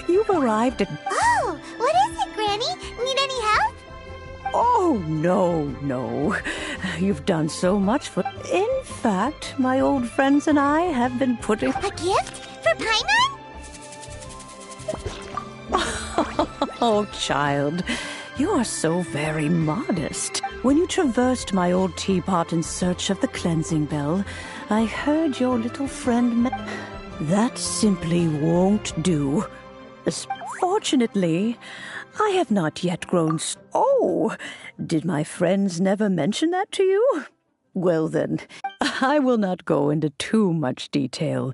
You've arrived at... Oh, what is it, Granny? Need any help? Oh, no. You've done so much for... In fact, my old friends and I have been putting... A gift? For Paimon? Oh, child, you are so very modest. When you traversed my old teapot in search of the cleansing bell, I heard your little friend... That simply won't do. Fortunately, I have not yet grown... Oh, did my friends never mention that to you? Well then, I will not go into too much detail,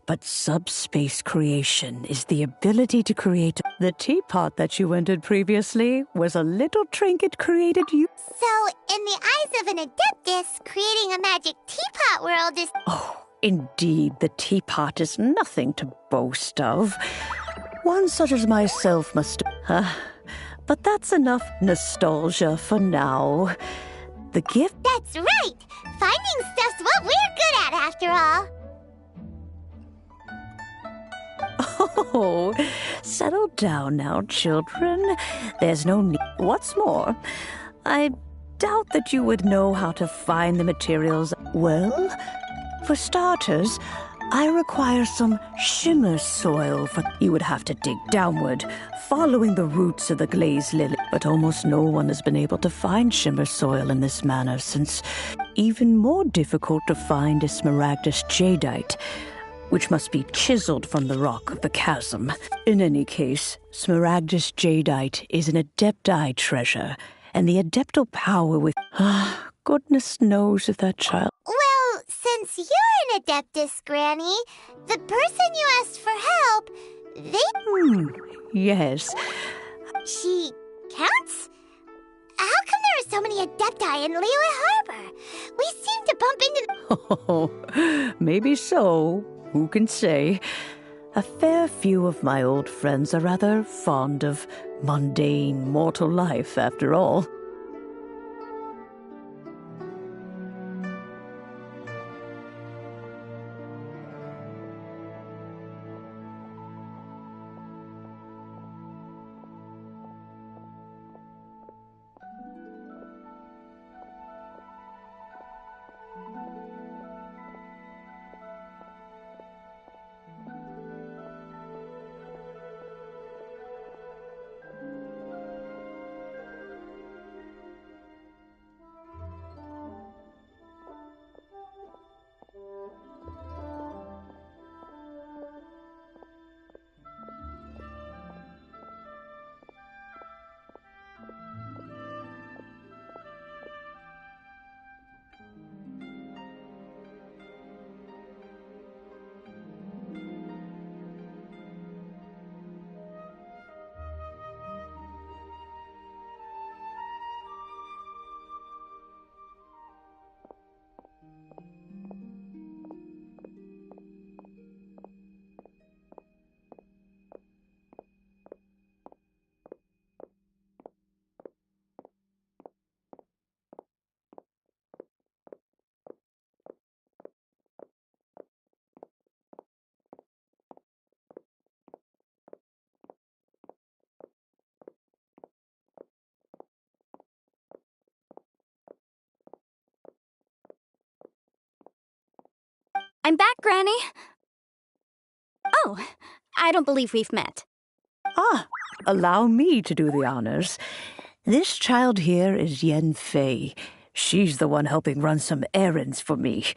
but subspace creation is the ability to create... The teapot that you entered previously was a little trinket created you... So, in the eyes of an Adeptus, creating a magic teapot world is... Oh, indeed, the teapot is nothing to boast of. One such as myself must... but that's enough nostalgia for now. The gift... That's right! Finding stuff's what we're good at, after all. Oh, settle down now, children. There's no need... What's more, I doubt that you would know how to find the materials. Well, for starters, I require some shimmer soil for... You would have to dig downward, following the roots of the glazed lily. But almost no one has been able to find shimmer soil in this manner, since even more difficult to find is smaragdus jadeite, which must be chiseled from the rock of the chasm. In any case, smaragdus jadeite is an Adepti treasure, and the adeptal power with... goodness knows if that child... Well, since you're an Adeptus, Granny, the person you asked for help, they... Yes. She counts? How come there are so many Adepti in Liyue Harbor? We seem to bump into... Oh, maybe so. Who can say? A fair few of my old friends are rather fond of mundane mortal life, after all. I'm back, Granny. Oh, I don't believe we've met. Allow me to do the honors. This child here is Yen Fei. She's the one helping run some errands for me.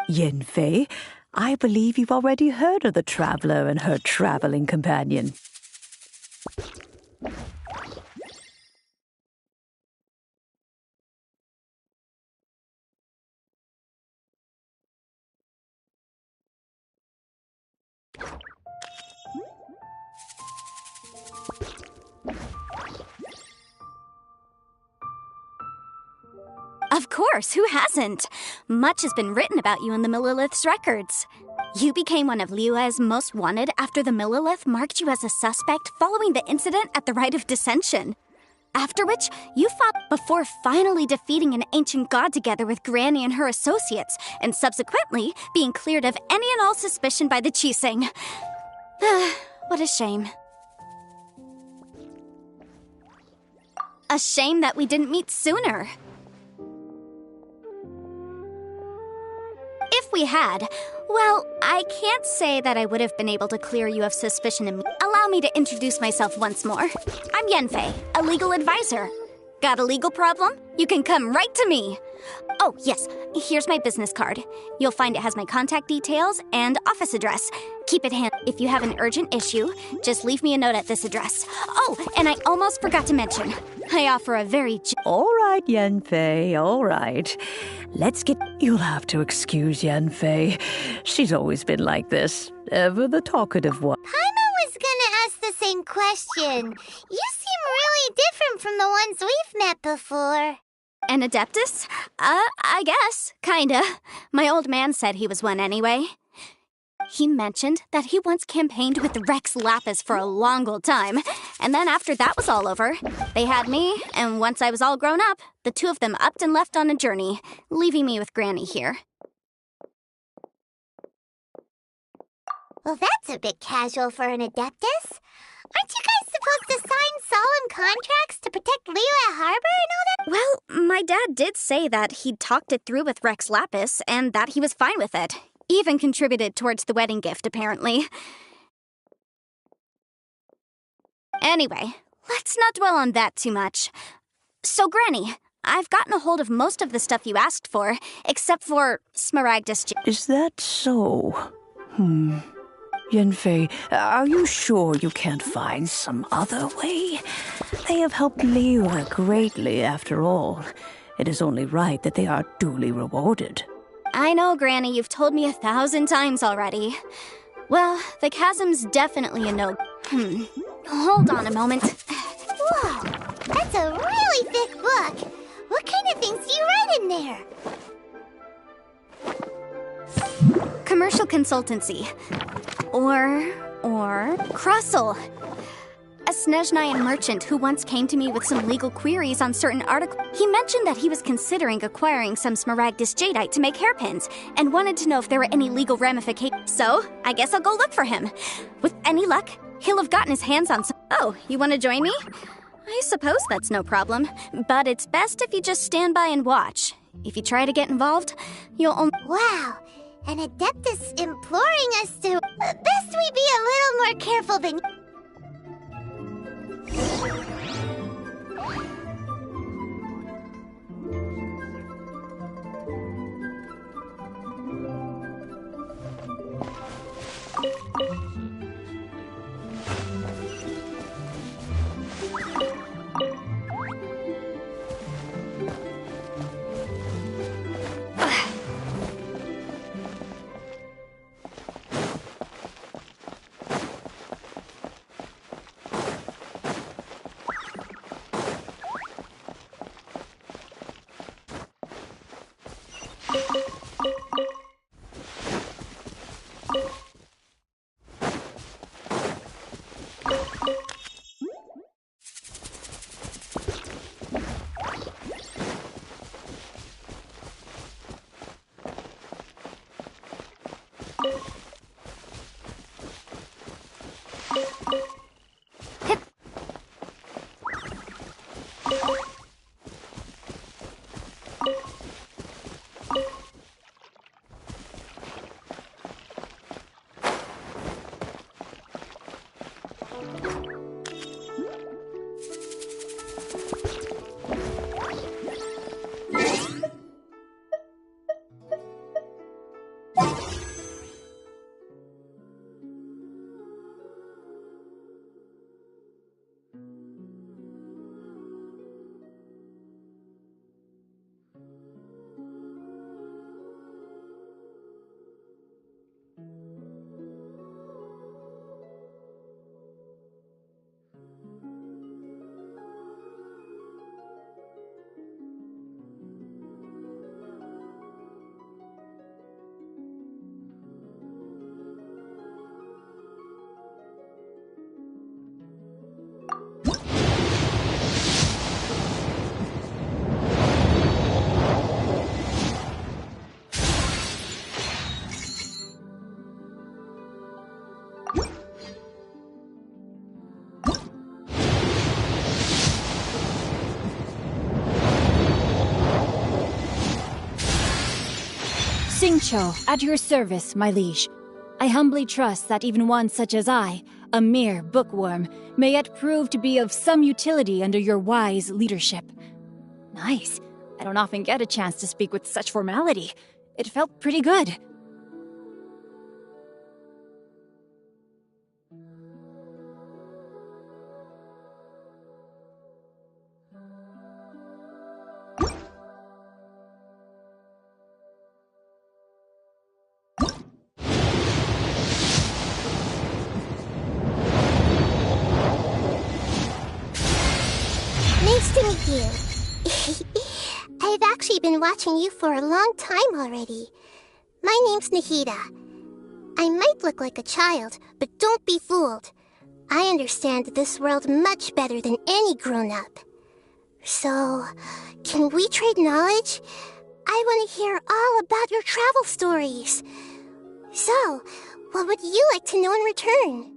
Yen Fei, I believe you've already heard of the traveler and her traveling companion. Of course, who hasn't? Much has been written about you in the Millilith's records. You became one of Liyue's most wanted after the Millilith marked you as a suspect following the incident at the Rite of Dissension. After which, you fought before finally defeating an ancient god together with Granny and her associates, and subsequently being cleared of any and all suspicion by the Qixing. What a shame. A shame that we didn't meet sooner. If we had, well, I can't say that I would have been able to clear you of suspicion immediately. Allow me to introduce myself once more. I'm Yanfei, a legal advisor. Got a legal problem? You can come right to me. Oh, yes, here's my business card. You'll find it has my contact details and office address. Keep it handy. If you have an urgent issue, just leave me a note at this address. Oh, and I almost forgot to mention, I offer a very... All right, Yanfei, all right. Let's get... You'll have to excuse Yanfei. She's always been like this. Ever the talkative one. Paimon was gonna ask the same question. You seem really different from the ones we've met before. An Adeptus? I guess. Kinda. My old man said he was one anyway. He mentioned that he once campaigned with Rex Lapis for a long old time, and then after that was all over, they had me, and once I was all grown up, the two of them upped and left on a journey, leaving me with Granny here. Well, that's a bit casual for an Adeptus. Aren't you guys supposed to sign solemn contracts to protect Liyue Harbor and all that? Well, my dad did say that he'd talked it through with Rex Lapis, and that he was fine with it. Even contributed towards the wedding gift, apparently. Anyway, let's not dwell on that too much. So, Granny, I've gotten a hold of most of the stuff you asked for, except for Smaragdus. Is that so? Yanfei, are you sure you can't find some other way? They have helped Liyue greatly, after all. It is only right that they are duly rewarded. I know, Granny, you've told me 1,000 times already. Well, the chasm's definitely a no... Hold on a moment. Whoa, that's a really thick book. What kind of things do you write in there? Commercial consultancy. Or Krustle. A Snezhnayan merchant who once came to me with some legal queries on certain articles. He mentioned that he was considering acquiring some Smaragdus jadeite to make hairpins, and wanted to know if there were any legal ramifications. So, I guess I'll go look for him. With any luck, he'll have gotten his hands on some... Oh, you want to join me? I suppose that's no problem, but it's best if you just stand by and watch. If you try to get involved, you'll only... Wow, an Adeptus imploring us to... Best we be a little more careful than... Xingqiu, at your service, my liege. I humbly trust that even one such as I, a mere bookworm, may yet prove to be of some utility under your wise leadership. Nice. I don't often get a chance to speak with such formality. It felt pretty good. Nice to meet you. I've actually been watching you for a long time already. My name's Nahida. I might look like a child, but don't be fooled. I understand this world much better than any grown-up. So, can we trade knowledge? I want to hear all about your travel stories. So, what would you like to know in return?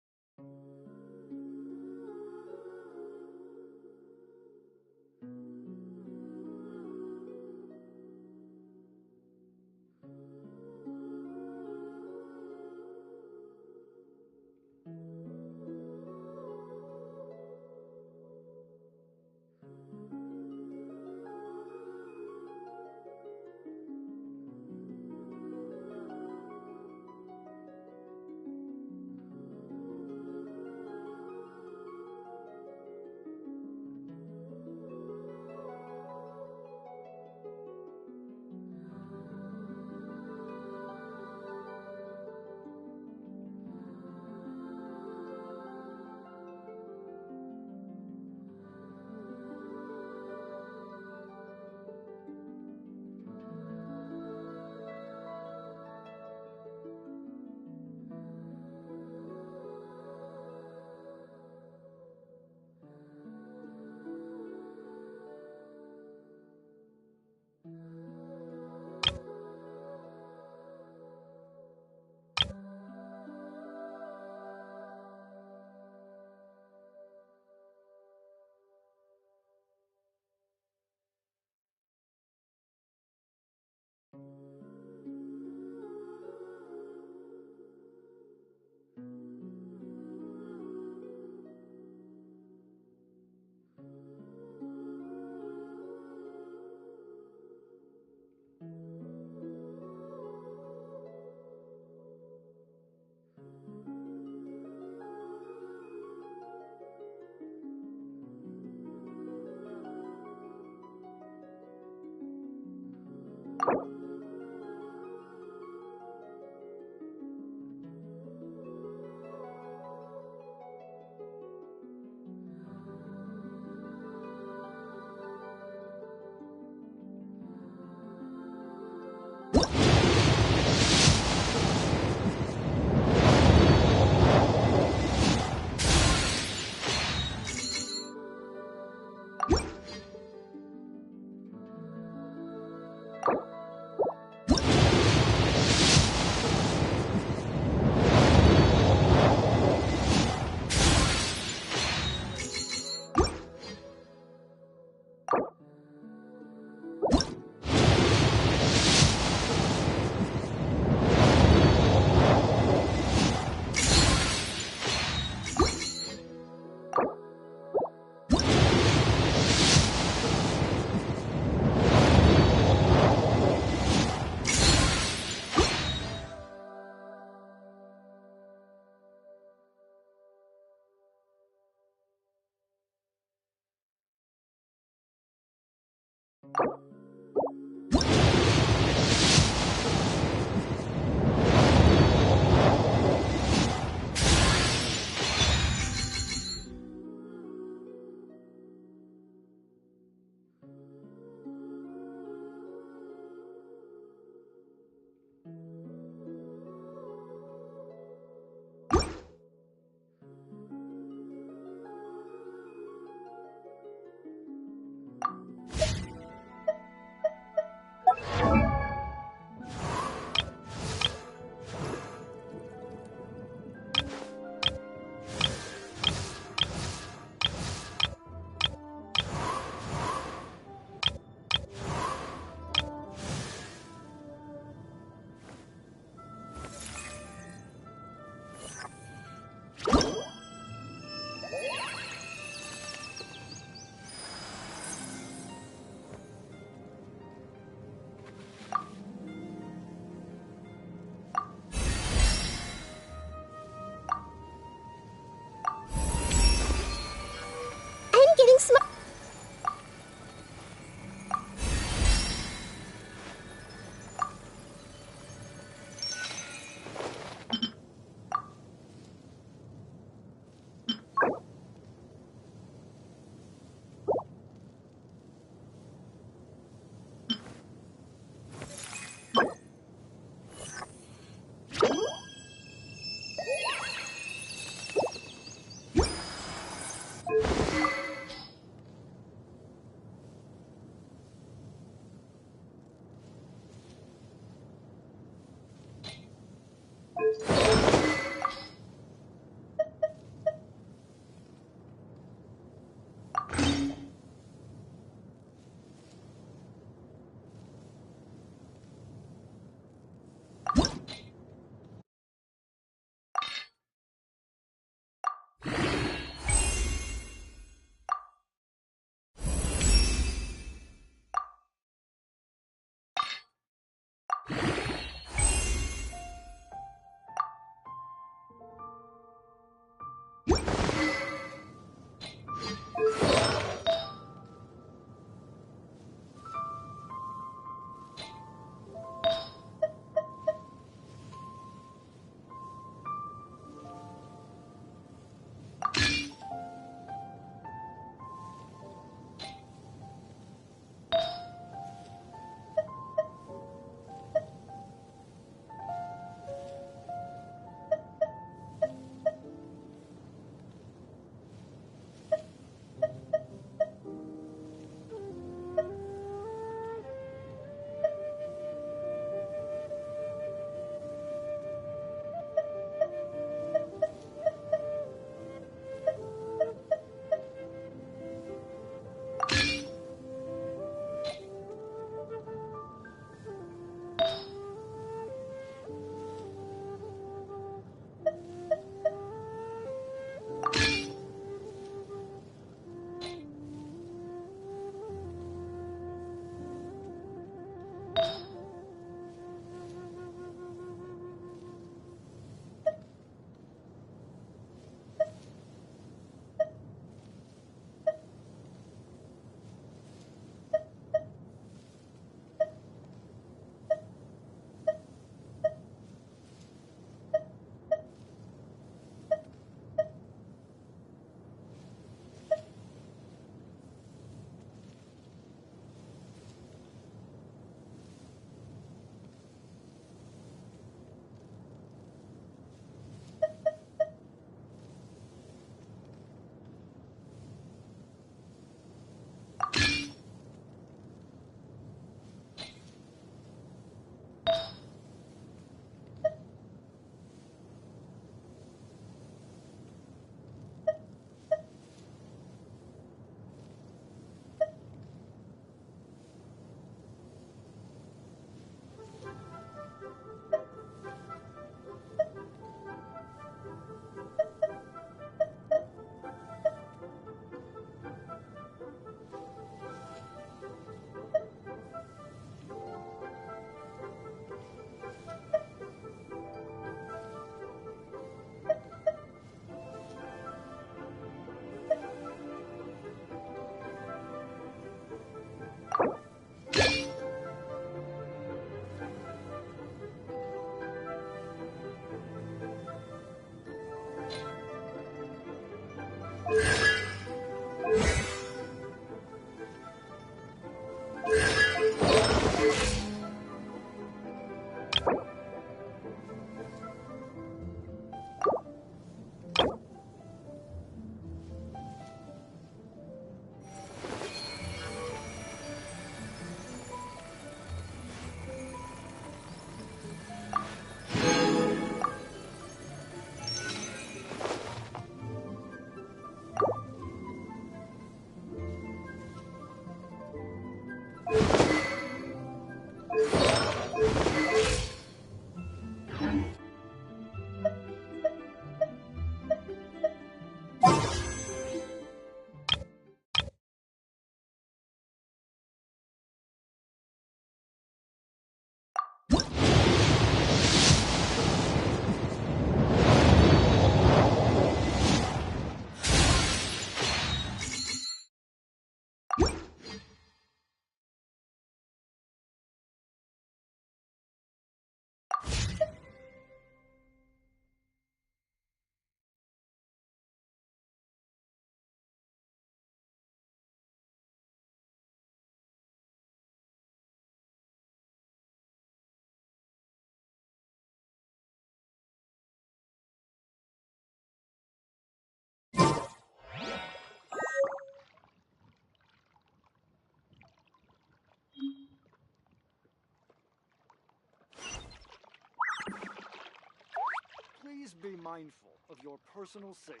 be mindful of your personal safety.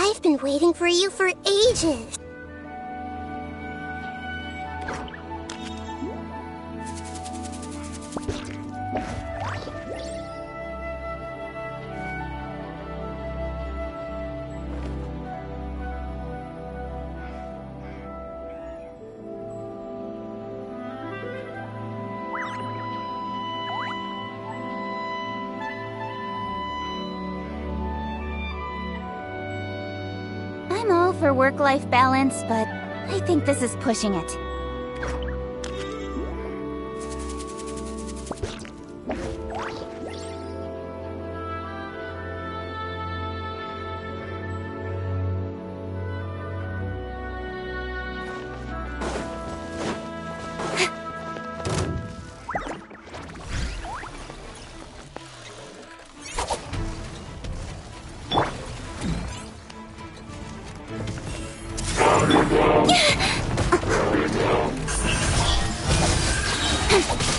I've been waiting for you for ages. I'm all for work-life balance, but I think this is pushing it.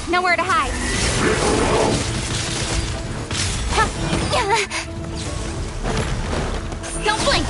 Nowhere to hide. Don't blink.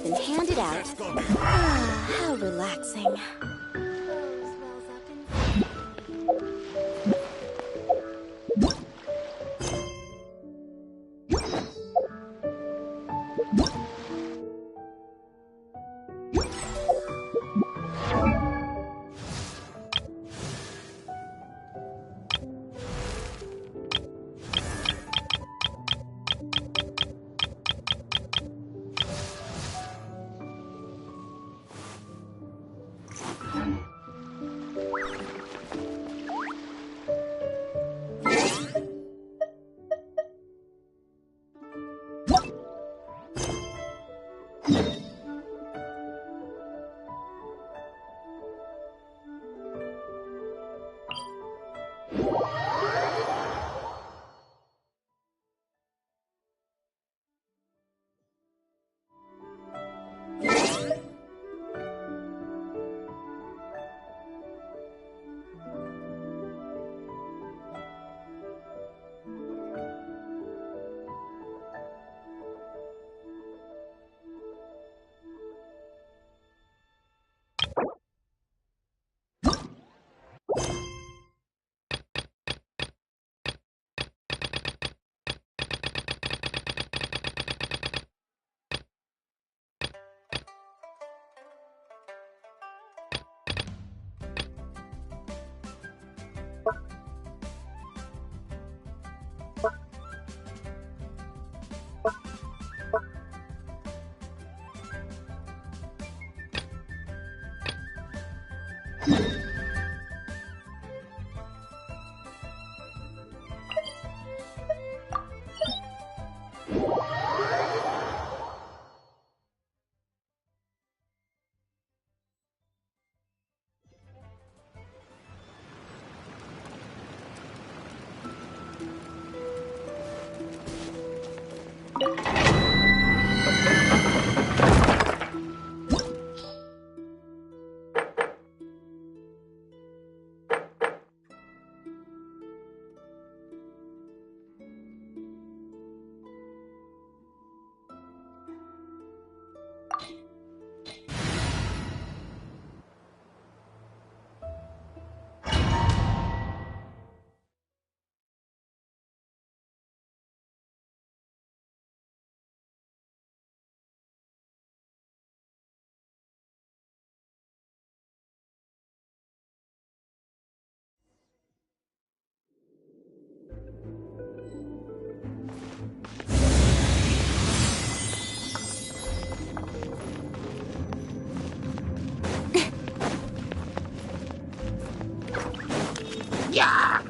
been handed out. Ah, how relaxing.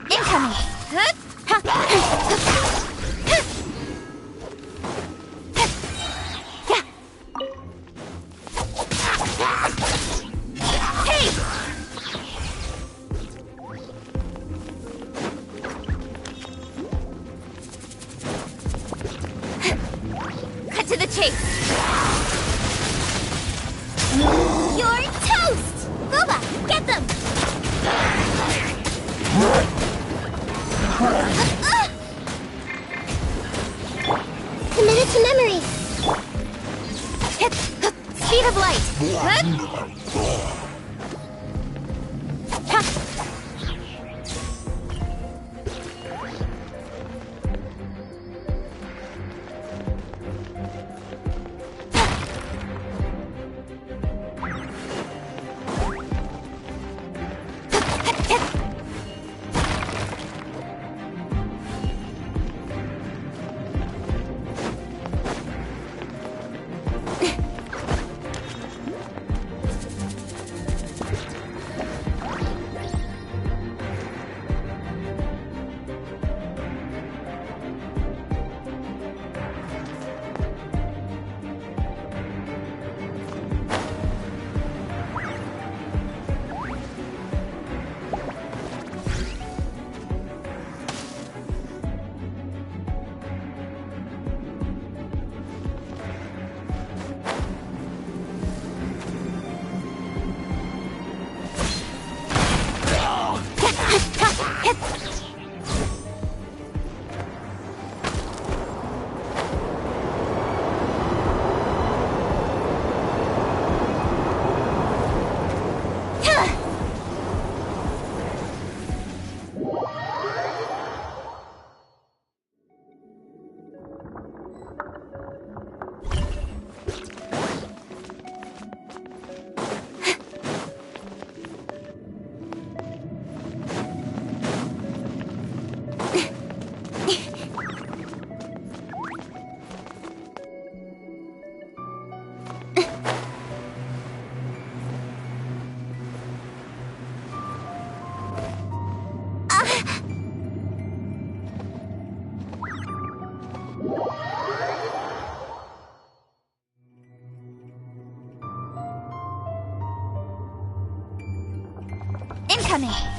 Incoming! Hey! Cut to the chase! You're toast! Boba, get them! Committed to memory. Speed of light. Incoming!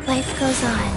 Life goes on.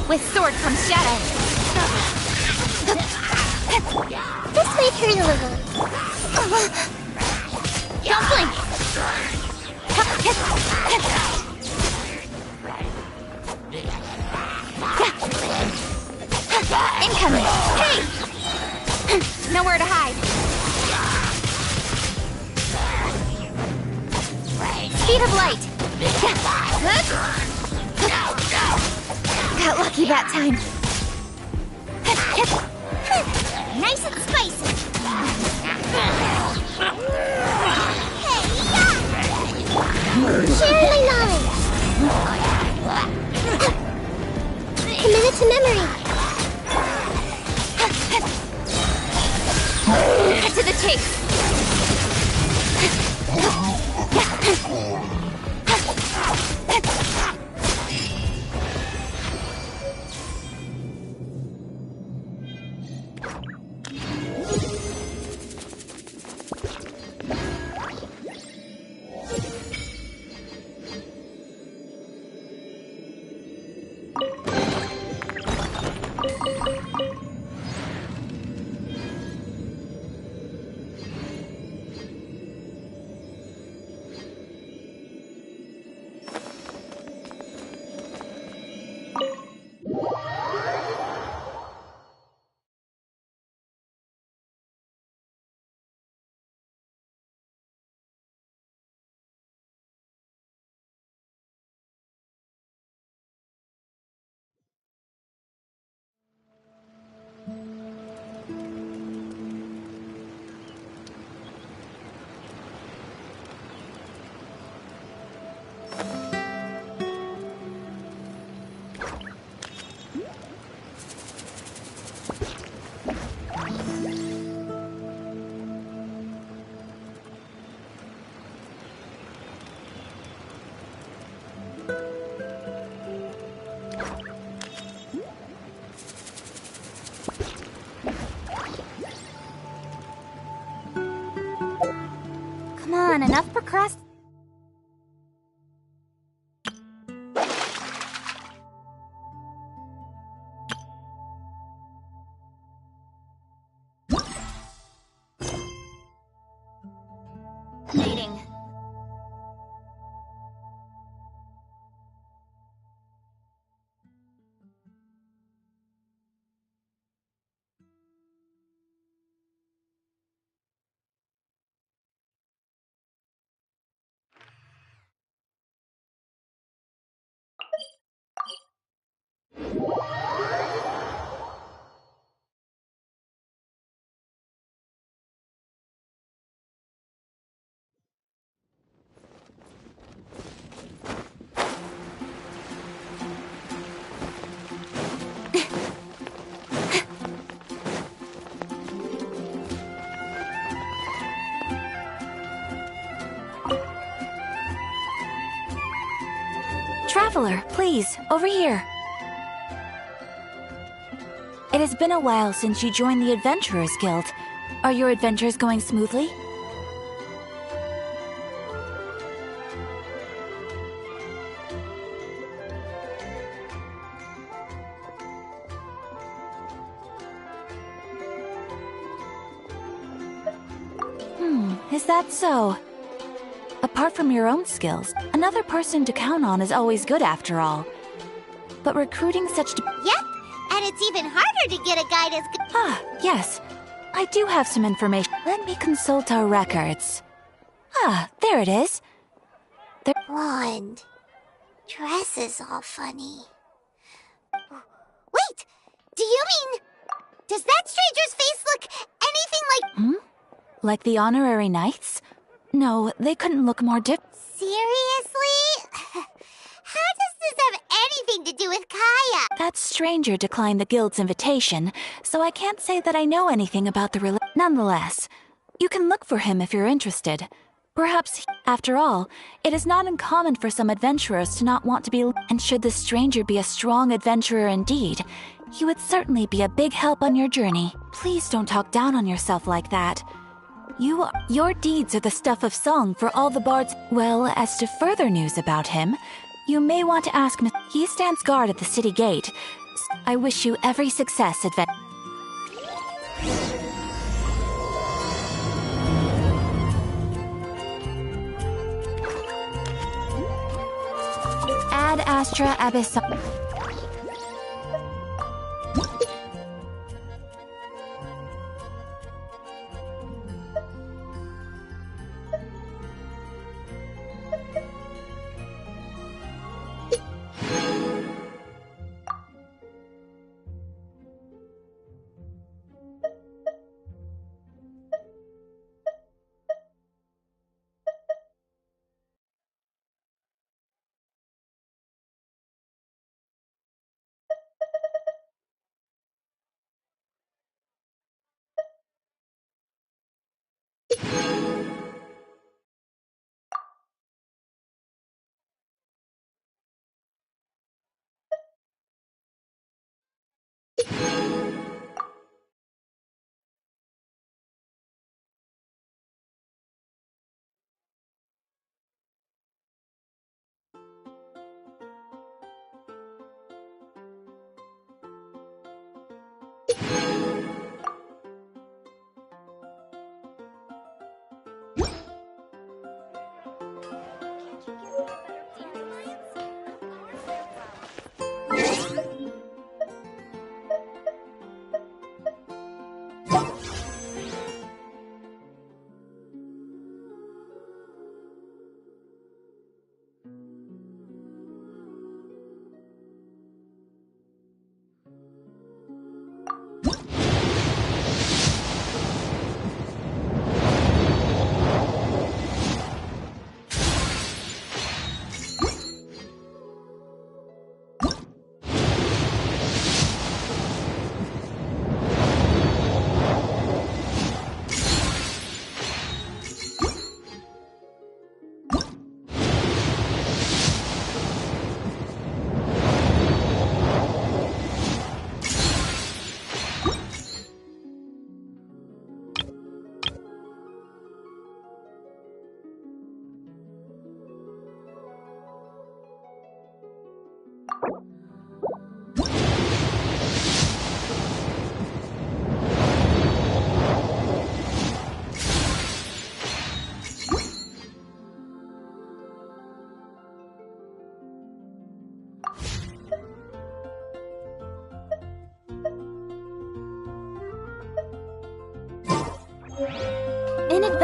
With sword from shadow. This might hurt a little. Don't blink. Incoming. Hey! Nowhere to hide. Speed of light. Got lucky that time. Nice and spicy. Share my knowledge. Commit it to memory. Cut to the chase. Come on, enough procrastination. Traveler, please, over here. It has been a while since you joined the Adventurers Guild. Are your adventures going smoothly? Is that so? Apart from your own skills, another person to count on is always good after all. But recruiting such... Yep, and it's even harder to get a guide as good... Ah, yes. I do have some information. Let me consult our records. Ah, there it is. Blonde. Dress is all funny. Wait! Do you mean... Does that stranger's face look anything like... Like the honorary knights? No, they couldn't look more Seriously? How does this have anything to do with Kaya? That stranger declined the guild's invitation, so I can't say that I know anything about the Nonetheless, you can look for him if you're interested. Perhaps, after all, it is not uncommon for some adventurers to not want to be... And should the stranger be a strong adventurer indeed, he would certainly be a big help on your journey. Please don't talk down on yourself like that. Your deeds are the stuff of song for all the bards. Well, as to further news about him, you may want to ask him. He stands guard at the city gate. I wish you every success, Ad Astra Abyssal.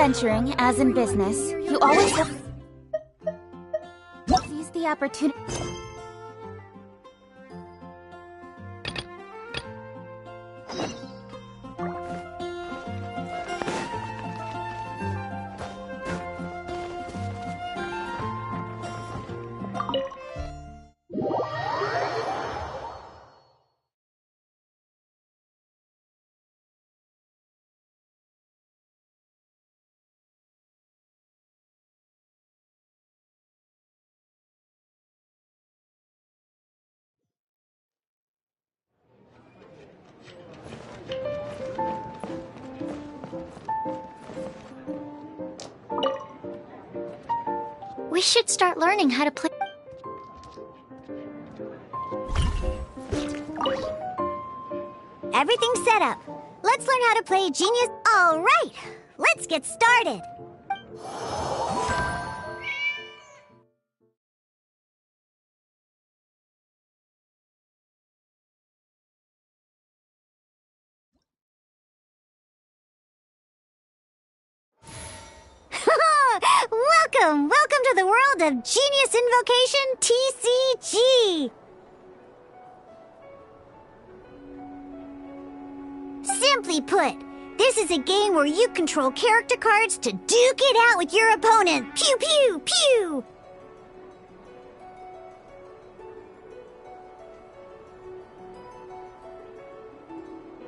adventuring, as in business, you always have to seize the opportunity. We should start learning how to play. Everything's set up. Let's learn how to play Genius. All right, let's get started. Welcome to the world of Genius Invocation TCG. Simply put, this is a game where you control character cards to duke it out with your opponent. Pew, pew, pew!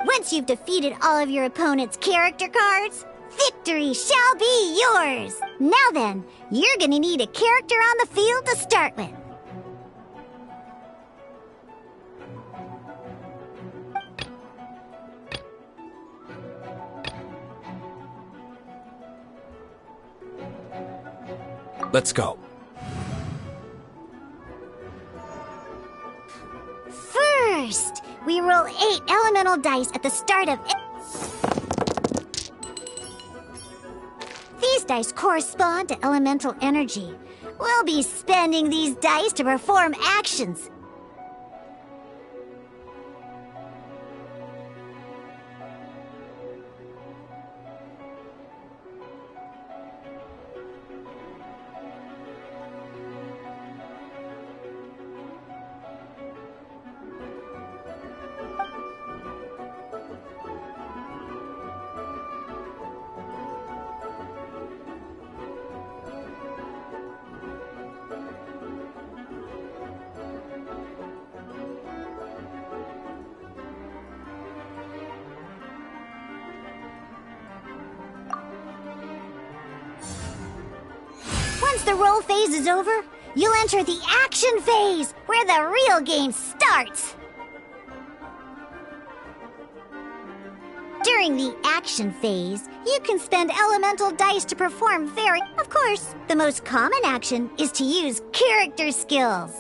Once you've defeated all of your opponent's character cards, victory shall be yours! Now then, you're gonna need a character on the field to start with. Let's go. First, we roll 8 elemental dice at the start of it. These dice correspond to elemental energy. We'll be spending these dice to perform actions. Once the roll phase is over, you'll enter the action phase, where the real game starts. During the action phase, you can spend elemental dice to perform Of course, the most common action is to use character skills.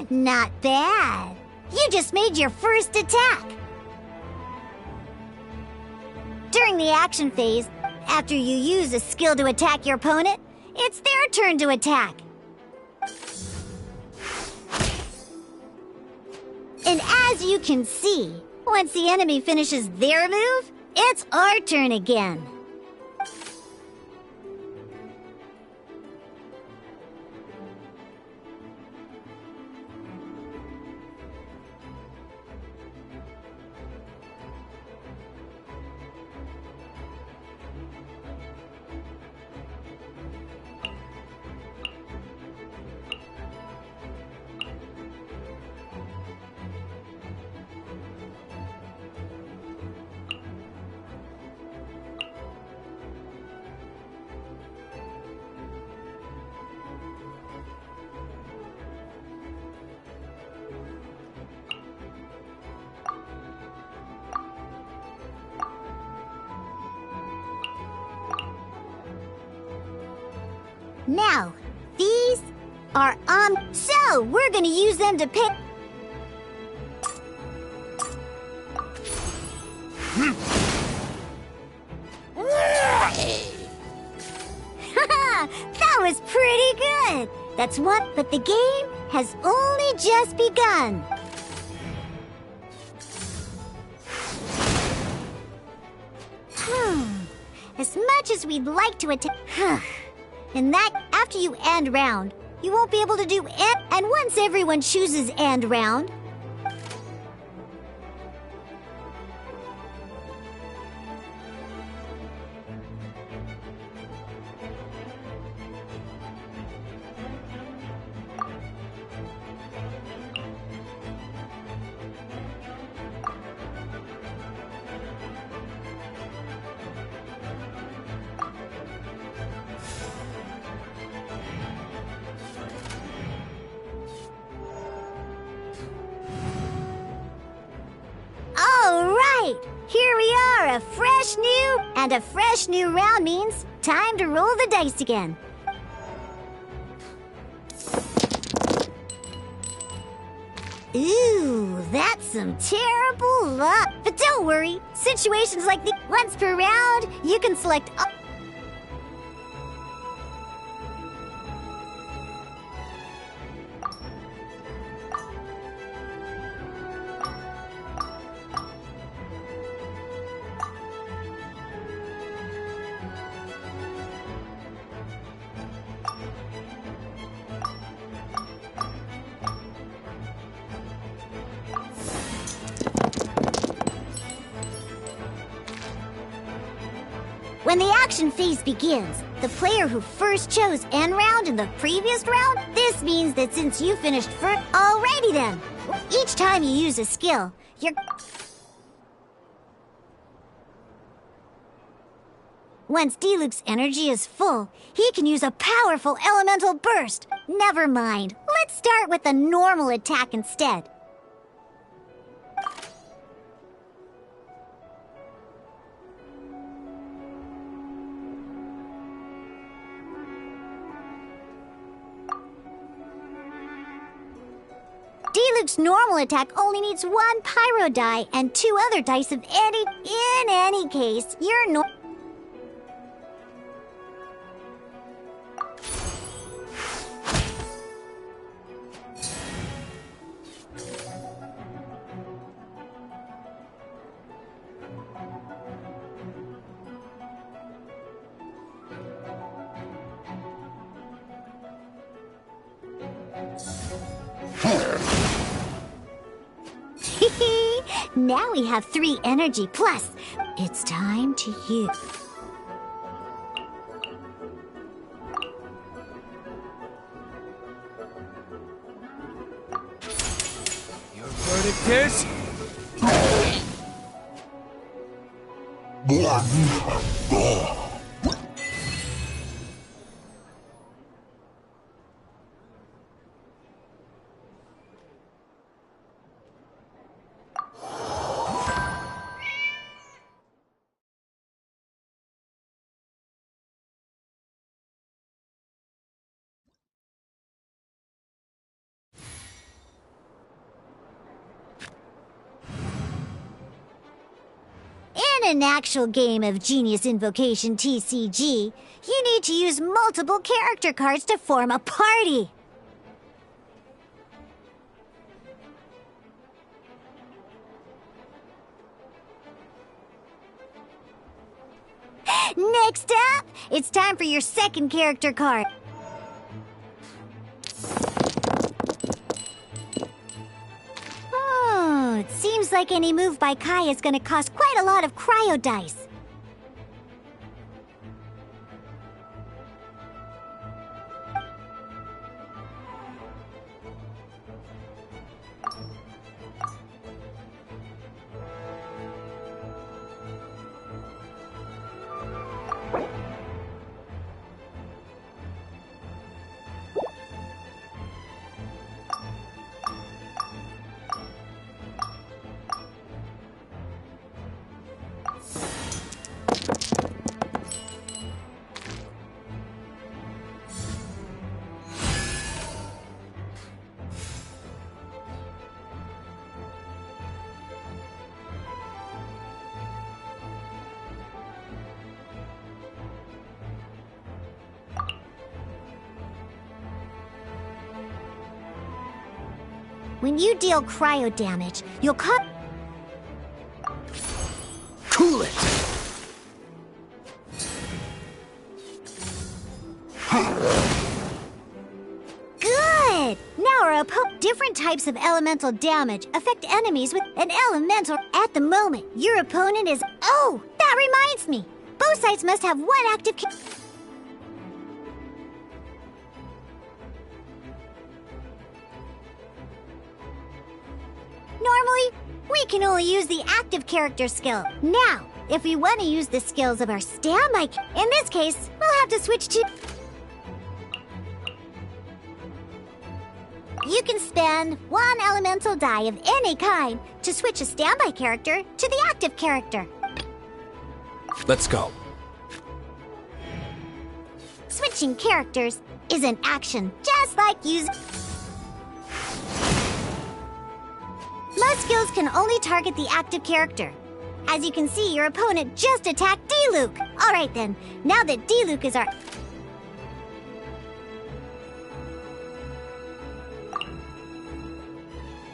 Not bad. You just made your first attack. During the action phase, after you use a skill to attack your opponent, it's their turn to attack. And as you can see, once the enemy finishes their move, it's our turn again. Now, these are so we're gonna use them to pick. That was pretty good. That's one, but the game has only just begun. As much as we'd like to attack. And that, after you end round, you won't be able to do it. And once everyone chooses end round, here we are, a fresh new round means time to roll the dice again. Ooh, that's some terrible luck. But don't worry, situations like these, once per round, you can select all. When the action phase begins, the player who first chose end round in the previous round, this means that since you finished first, alrighty then. Each time you use a skill, Once D-Luke's energy is full, he can use a powerful elemental burst. Never mind, let's start with a normal attack instead. D-Luke's normal attack only needs one pyro die and 2 other dice of any. In any case, your Now we have 3 energy plus. It's time to use. Your verdict is? In an actual game of Genius Invocation TCG, you need to use multiple character cards to form a party. Next up, it's time for your second character card. It seems like any move by Kai is going to cost quite a lot of cryo dice. When you deal cryo damage, you'll cut... Cool it! Good! Now our different types of elemental damage affect enemies with an elemental. At the moment, your opponent is... Oh! That reminds me! Both sides must have one active... Normally, we can only use the active character skill. Now, if we want to use the skills of our standby, in this case, we'll have to switch to... You can spend one elemental die of any kind to switch a standby character to the active character. Let's go. Switching characters is an action, just like using... Most skills can only target the active character. As you can see, your opponent just attacked D-Luke. Alright then, now that D-Luke is our...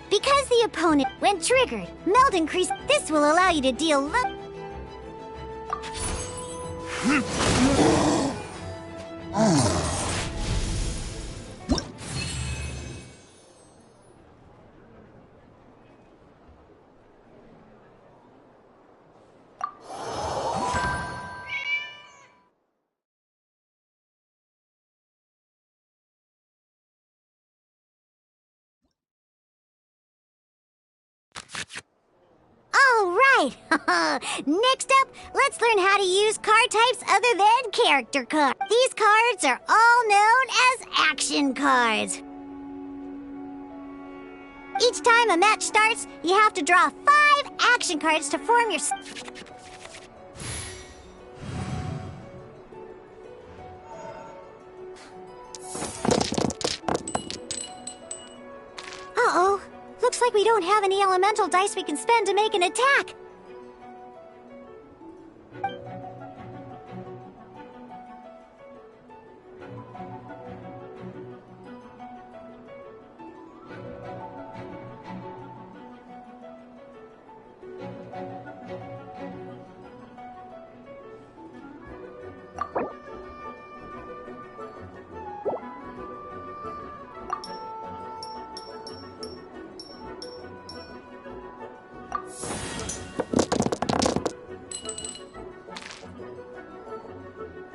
Because the opponent, when triggered, meld increase, this will allow you to deal... Alright! Next up, let's learn how to use card types other than character cards. These cards are all known as action cards. Each time a match starts, you have to draw 5 action cards to form your... Uh-oh. Looks like we don't have any elemental dice we can spend to make an attack.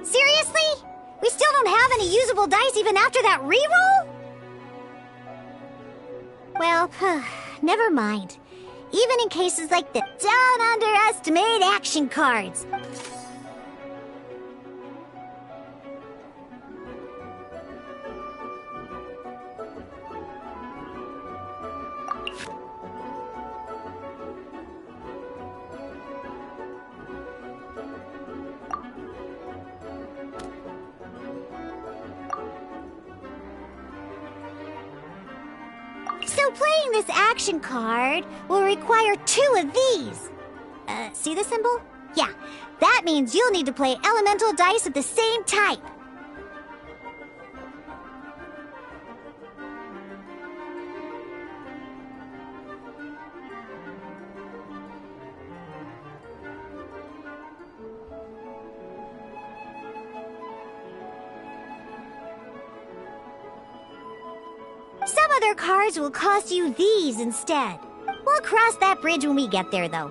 Seriously? We still don't have any usable dice even after that reroll? Well, never mind. Even in cases like this, don't underestimate action cards. So playing this action card will require 2 of these. See the symbol? Yeah, that means you'll need to play elemental dice of the same type. Some other cards will cost you these instead. We'll cross that bridge when we get there, though.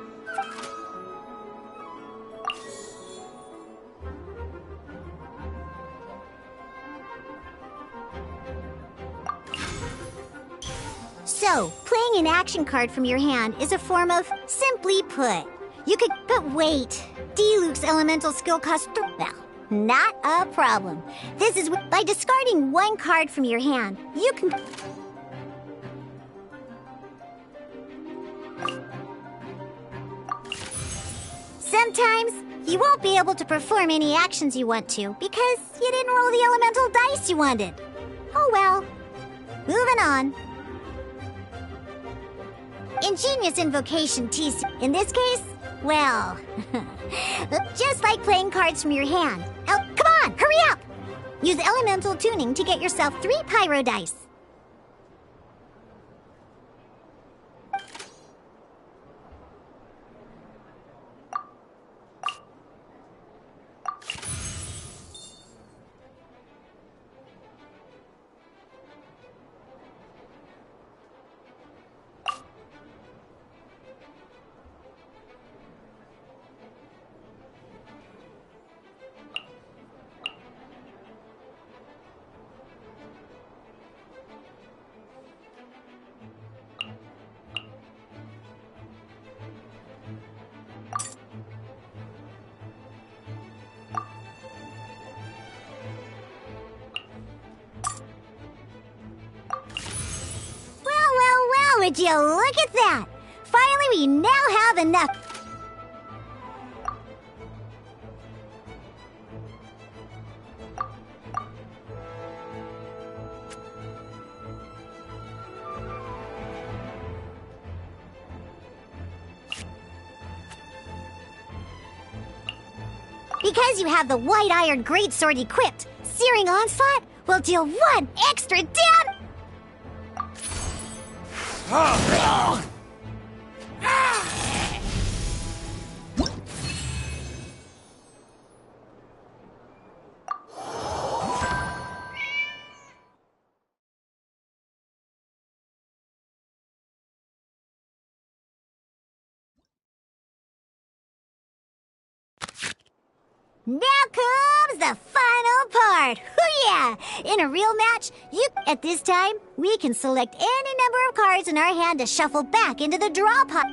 So, playing an action card from your hand is a form of simply put. You could, but wait. Diluc's elemental skill costs well, not a problem. This is by discarding one card from your hand, you can. Sometimes you won't be able to perform any actions you want to because you didn't roll the elemental dice you wanted. Oh well. Moving on. Ingenious invocation TC. In this case, well, just like playing cards from your hand. Oh, come on, hurry up! Use elemental tuning to get yourself 3 pyro dice. Would you look at that? Finally, we now have enough. Because you have the white iron greatsword equipped, Searing Onslaught will deal 1 extra damage. Now comes the final part! Hoo-yeah! In a real match, at this time, we can select any number of cards in our hand to shuffle back into the draw pot.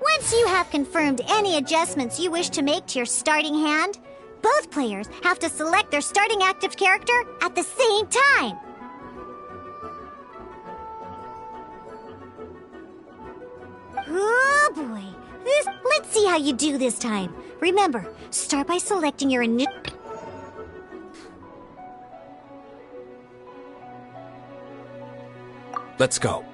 Once you have confirmed any adjustments you wish to make to your starting hand, both players have to select their starting active character at the same time. Oh boy, let's see how you do this time. Remember, start by selecting your initial... Let's go.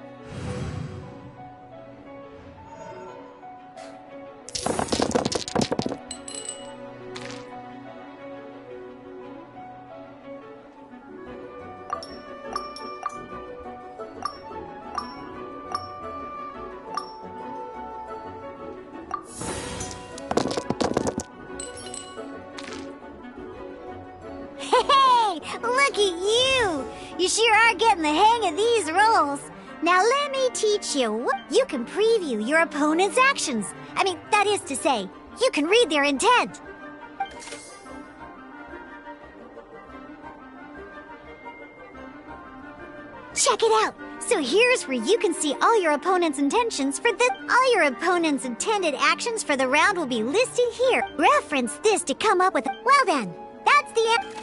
Look at you! You sure are getting the hang of these rolls. Now let me teach you. You can preview your opponent's actions. I mean, that is to say, you can read their intent. Check it out! So here's where you can see all your opponent's intentions for the... All your opponent's intended actions for the round will be listed here. Reference this to come up with... Well then, that's the end.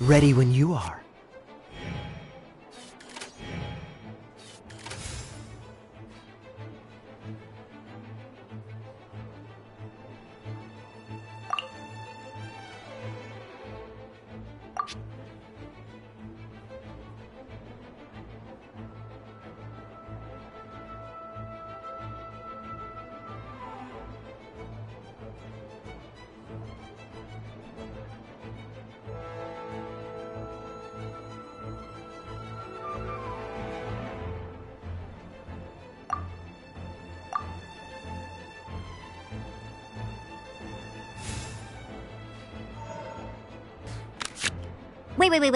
Ready when you are.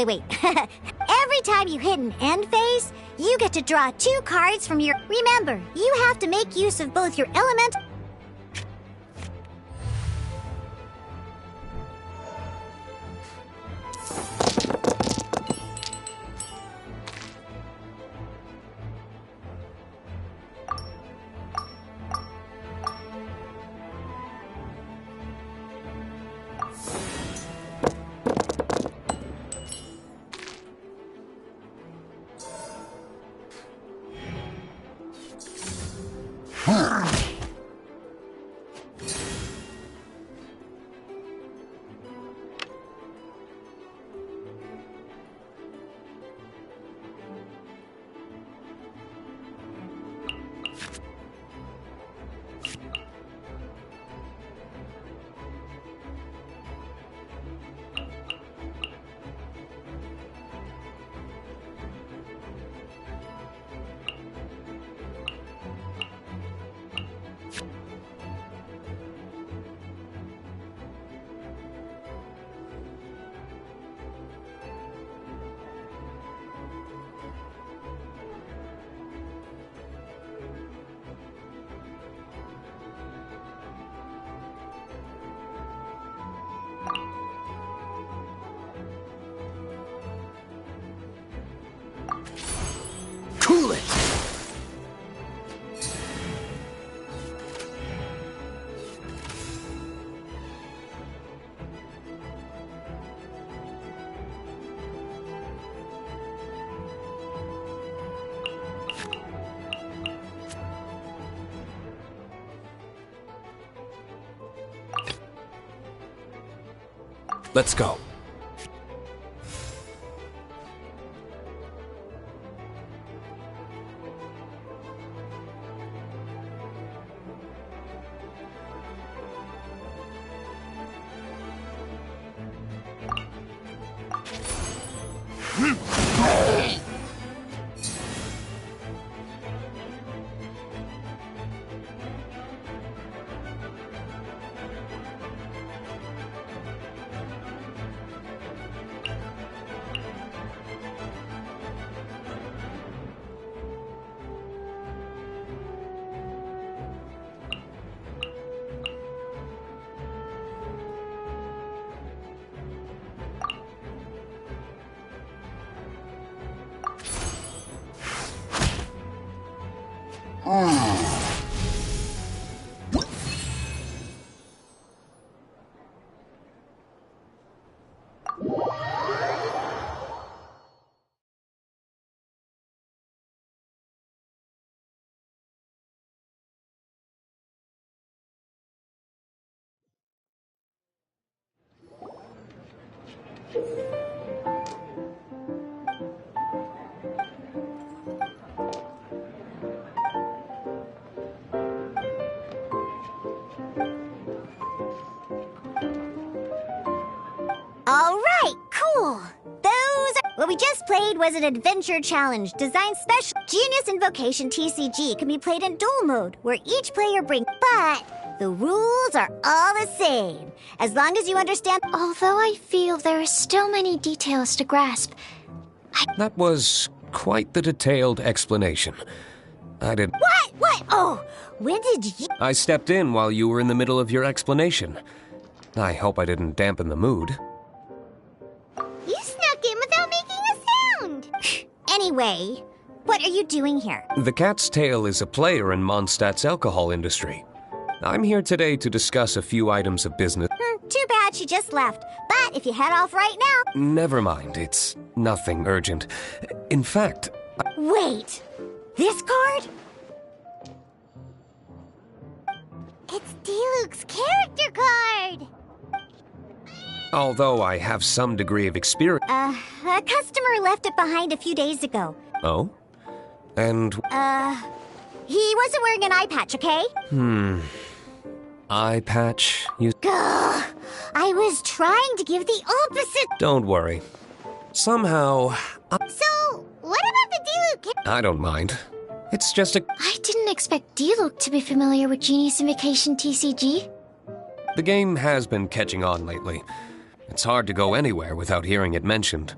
Wait. Every time you hit an end phase, you get to draw 2 cards from your... Remember, you have to make use of both your element... Cool it! Let's go. Alright, cool. What we just played was an adventure challenge designed special. Genius Invocation TCG can be played in duel mode, where each player brings... But the rules are all the same, as long as you understand... Although I feel there are still many details to grasp. That was quite the detailed explanation. I did... What? Oh, when did you... I stepped in while you were in the middle of your explanation. I hope I didn't dampen the mood. You snuck in without making a sound! Anyway, what are you doing here? The Cat's Tail is a player in Mondstadt's alcohol industry. I'm here today to discuss a few items of business. Too bad she just left. But if you head off right now... Never mind, it's nothing urgent. In fact... Wait! This card? It's Diluc's character card! Although I have some degree of experience... A customer left it behind a few days ago. Oh? And... He wasn't wearing an eye patch, okay? Eye patch? Gah! I was trying to give the opposite... Don't worry. Somehow... So, what about the Diluc? I don't mind. It's just a... I didn't expect Diluc to be familiar with Genius Invocation TCG. The game has been catching on lately. It's hard to go anywhere without hearing it mentioned.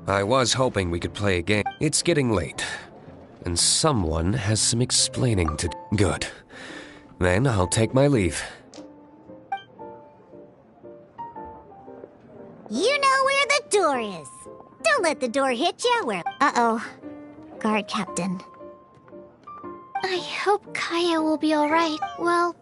I was hoping we could play a game. It's getting late, and someone has some explaining to do. Good. Then I'll take my leave. You know where the door is. Don't let the door hit you where... Uh-oh. Guard captain. I hope Kaya will be alright. Well,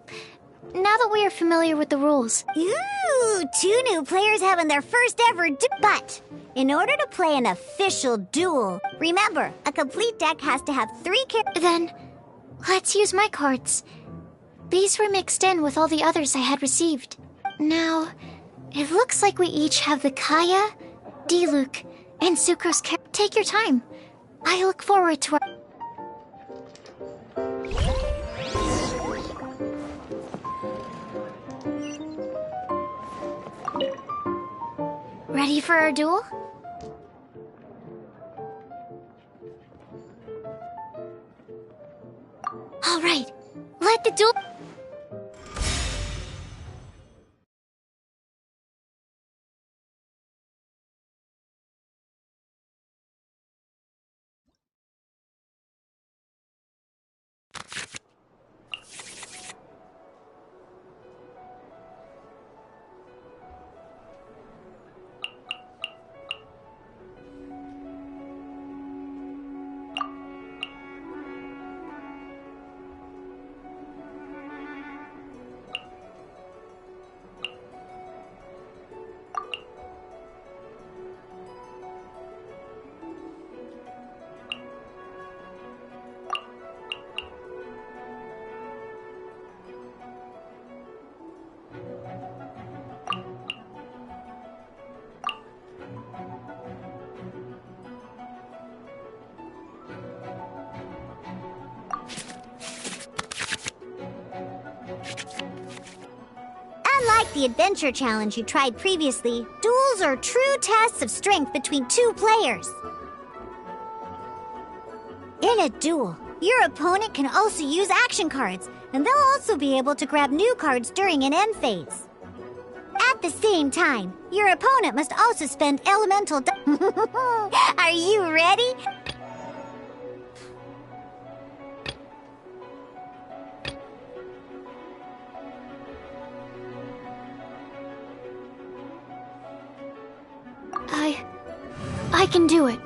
now that we are familiar with the rules. Ooh, 2 new players having their first ever But, in order to play an official duel, remember, a complete deck has to have 3 characters. Then, let's use my cards. These were mixed in with all the others I had received. Now, it looks like we each have the Kaya, Diluc, and Sucro's character. Take your time. I look forward to our... Ready for our duel? All right, let the duel... Unlike the adventure challenge you tried previously, duels are true tests of strength between 2 players. In a duel, your opponent can also use action cards, and they'll also be able to grab new cards during an end phase. At the same time, your opponent must also spend elemental... Are you ready? I can do it.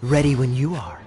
Ready when you are.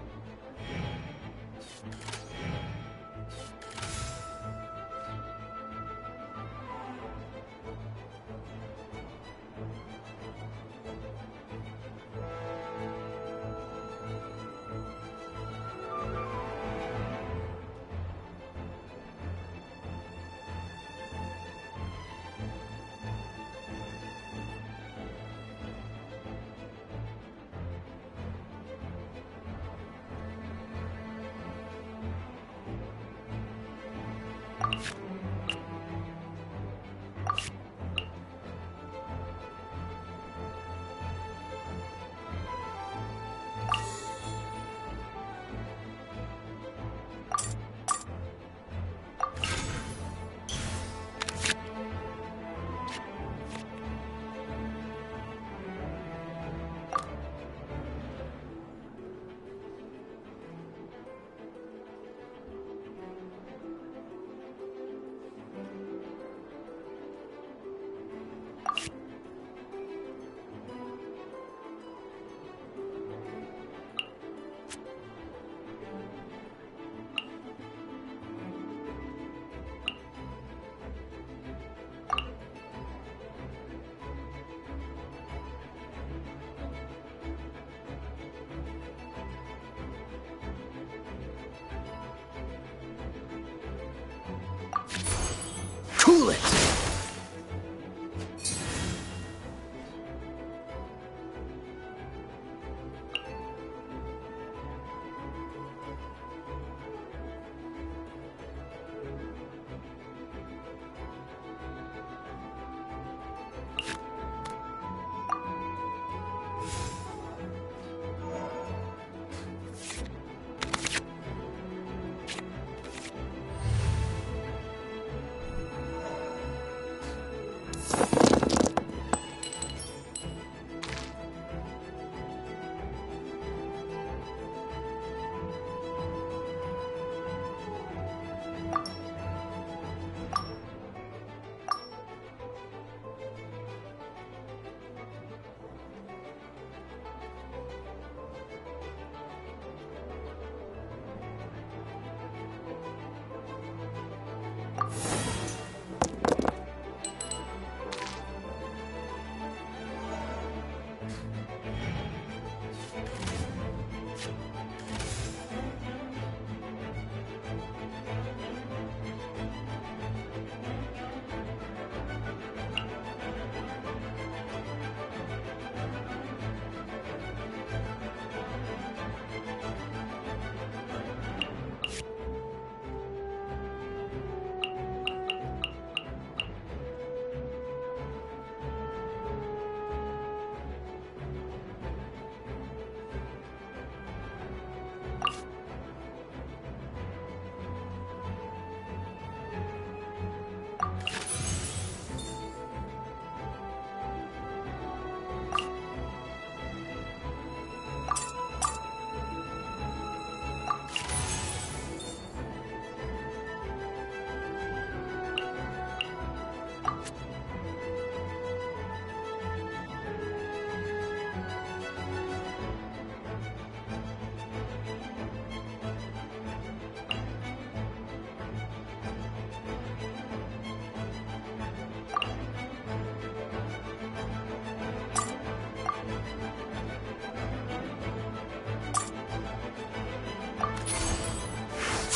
Cool it!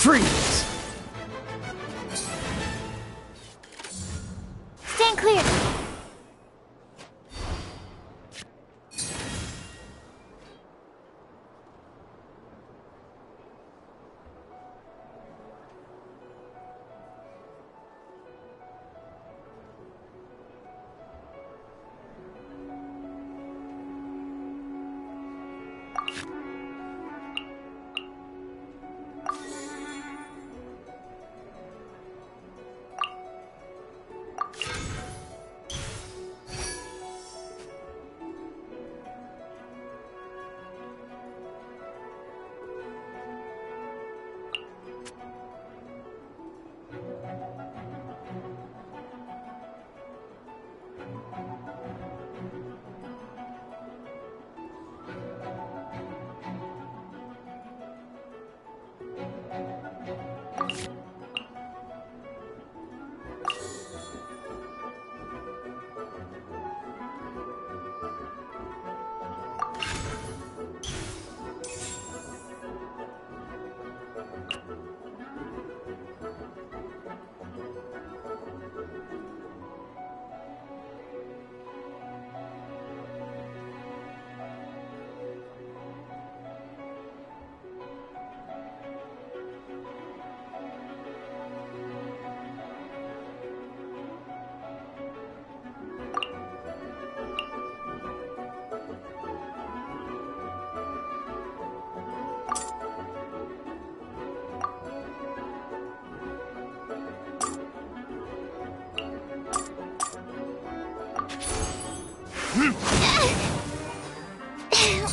Freeze! Stand clear.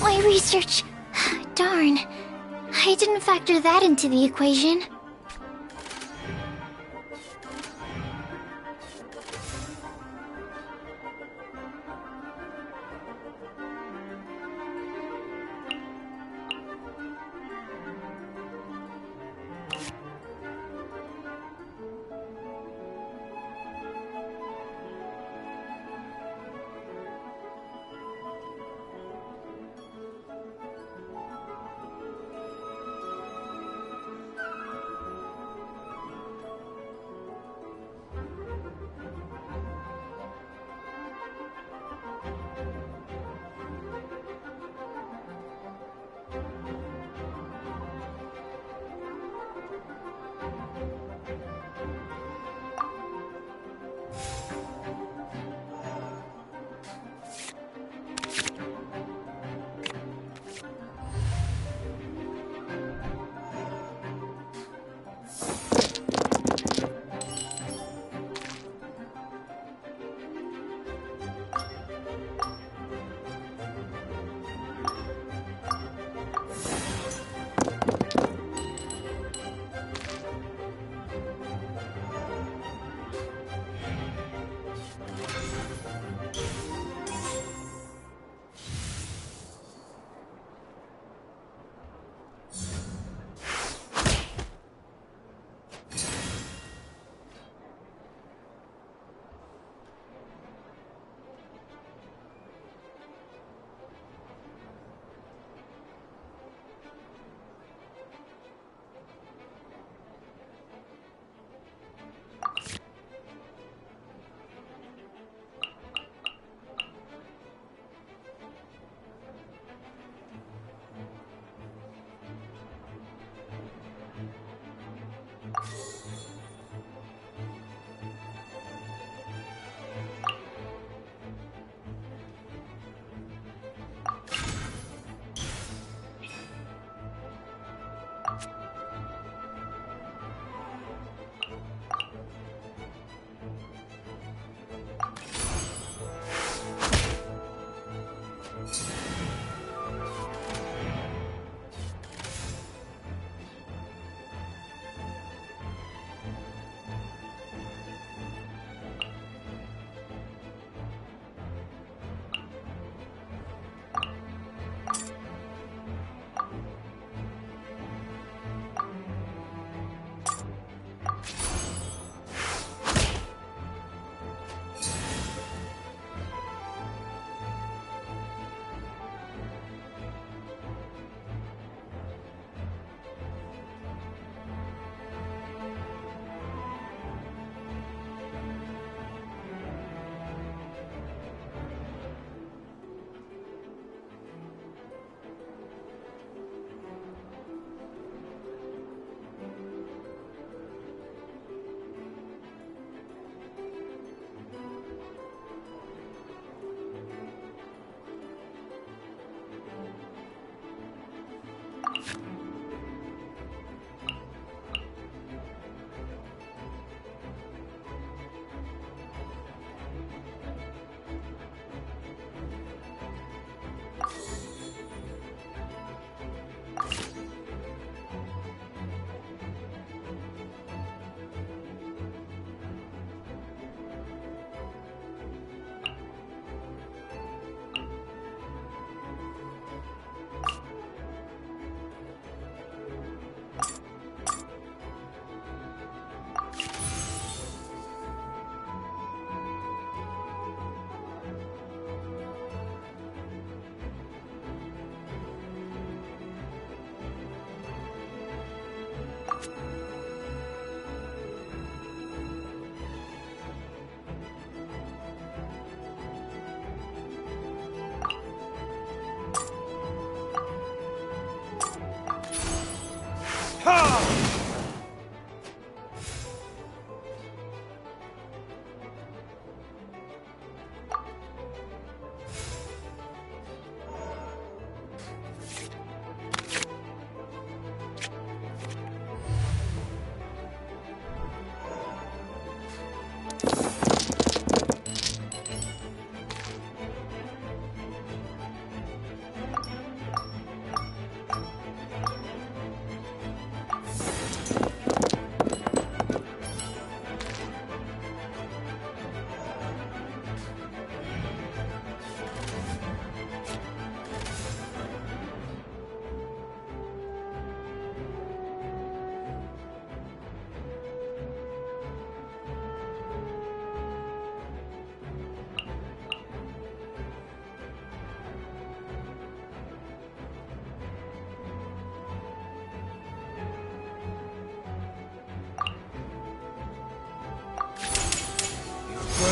My research... Darn. I didn't factor that into the equation.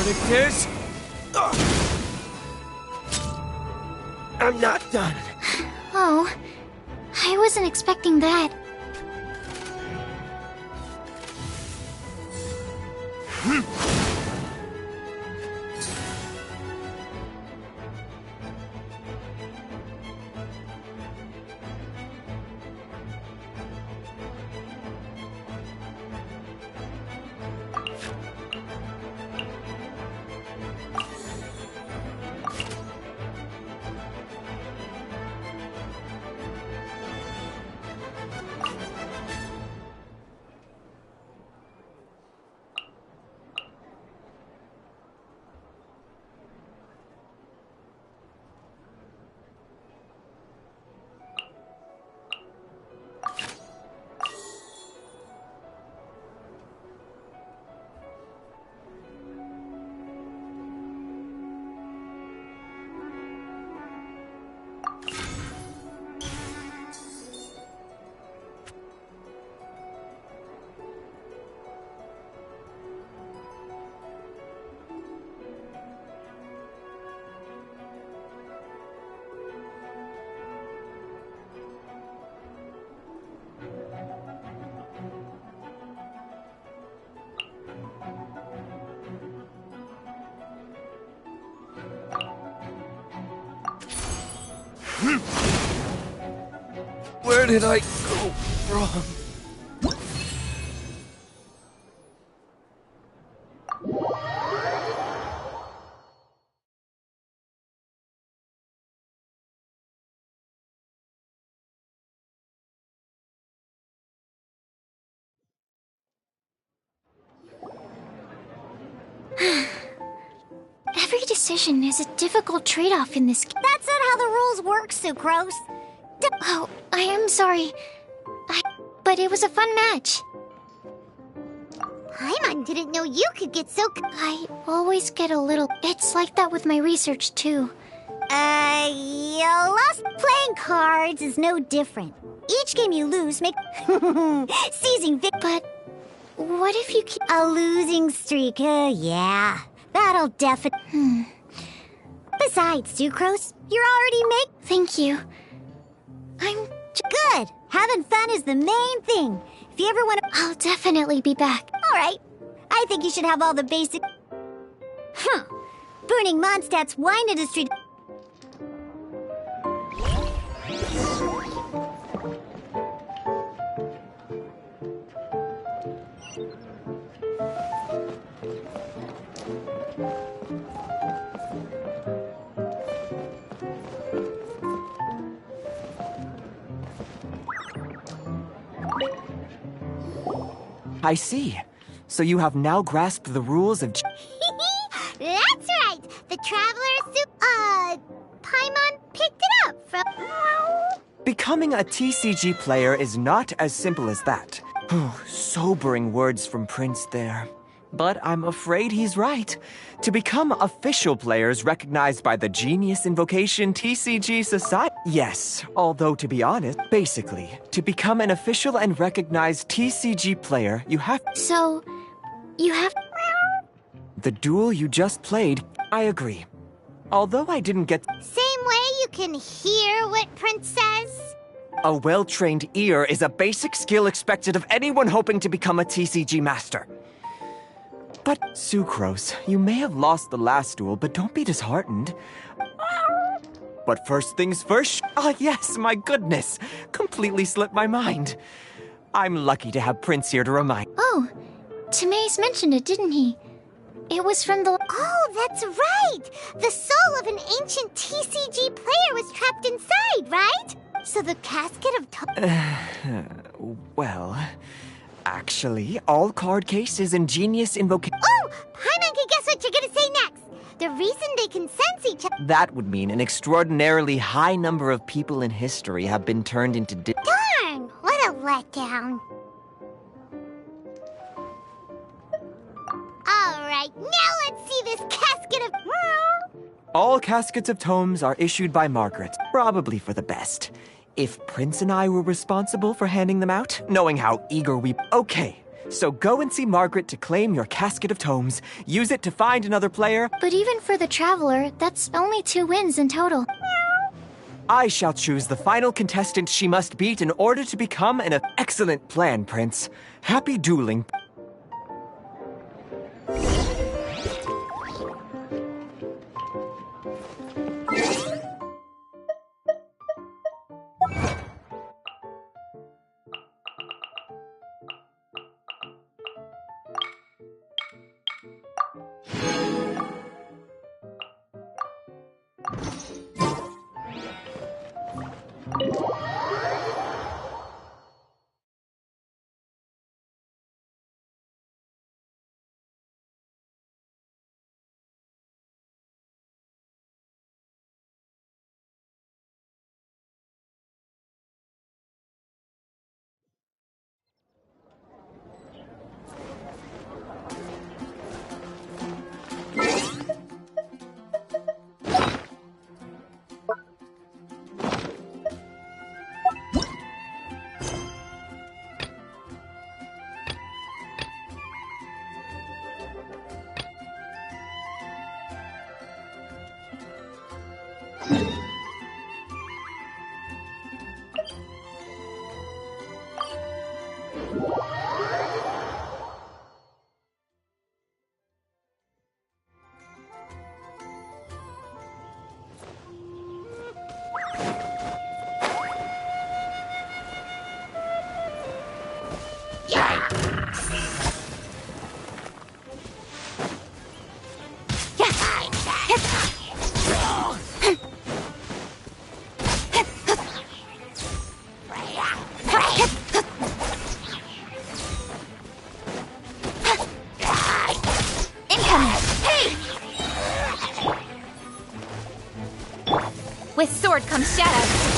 Victors! I'm not done. Oh, I wasn't expecting that. Where did I go wrong? Every decision is a difficult trade-off in this game. That's not how the rules work, Sucrose. Oh, I am sorry. But it was a fun match. Paimon didn't know you could get so... I always get a little... It's like that with my research, too. You lost. Playing cards is no different. Each game you lose make... Seizing But what if you keep... A losing streak, yeah. That'll definitely... Besides, Sucrose, you're already Thank you. I'm... Good! Having fun is the main thing. If you ever want to... I'll definitely be back. Alright. I think you should have all the basic... Burning Mondstadt's wine industry... I see. So you have now grasped the rules of... That's right! The Traveler Paimon picked it up from... Becoming a TCG player is not as simple as that. Sobering words from Prince there. But I'm afraid he's right. To become official players recognized by the Genius Invocation TCG Society... Yes, although to be honest, basically, to become an official and recognized TCG player, you have... So, you have... The duel you just played, I agree. Although I didn't get... Same way you can hear what Prince says? A well-trained ear is a basic skill expected of anyone hoping to become a TCG master. But, Sucrose, you may have lost the last duel, but don't be disheartened. But first things first... Ah, yes, my goodness! Completely slipped my mind. I'm lucky to have Prince here to remind... Oh, Timaeus mentioned it, didn't he? It was from the... Oh, that's right! The soul of an ancient TCG player was trapped inside, right? So the casket of... Well... Actually, all card cases and Genius Invocation... Oh! Paimon can guess what you're gonna say next! The reason they can sense each other... That would mean an extraordinarily high number of people in history have been turned into... Darn! What a letdown. Alright, now let's see this casket of... All caskets of tomes are issued by Margaret, probably for the best. If Prince and I were responsible for handing them out, knowing how eager we... Okay, So go and see Margaret to claim your casket of tomes. Use it to find another player. But even for the Traveler, that's only 2 wins in total. I shall choose the final contestant she must beat in order to become an excellent plan, Prince. Happy dueling. With sword comes shadow.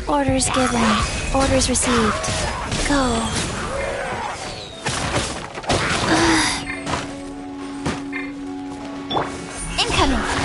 Orders given. Orders received. Go. Incoming.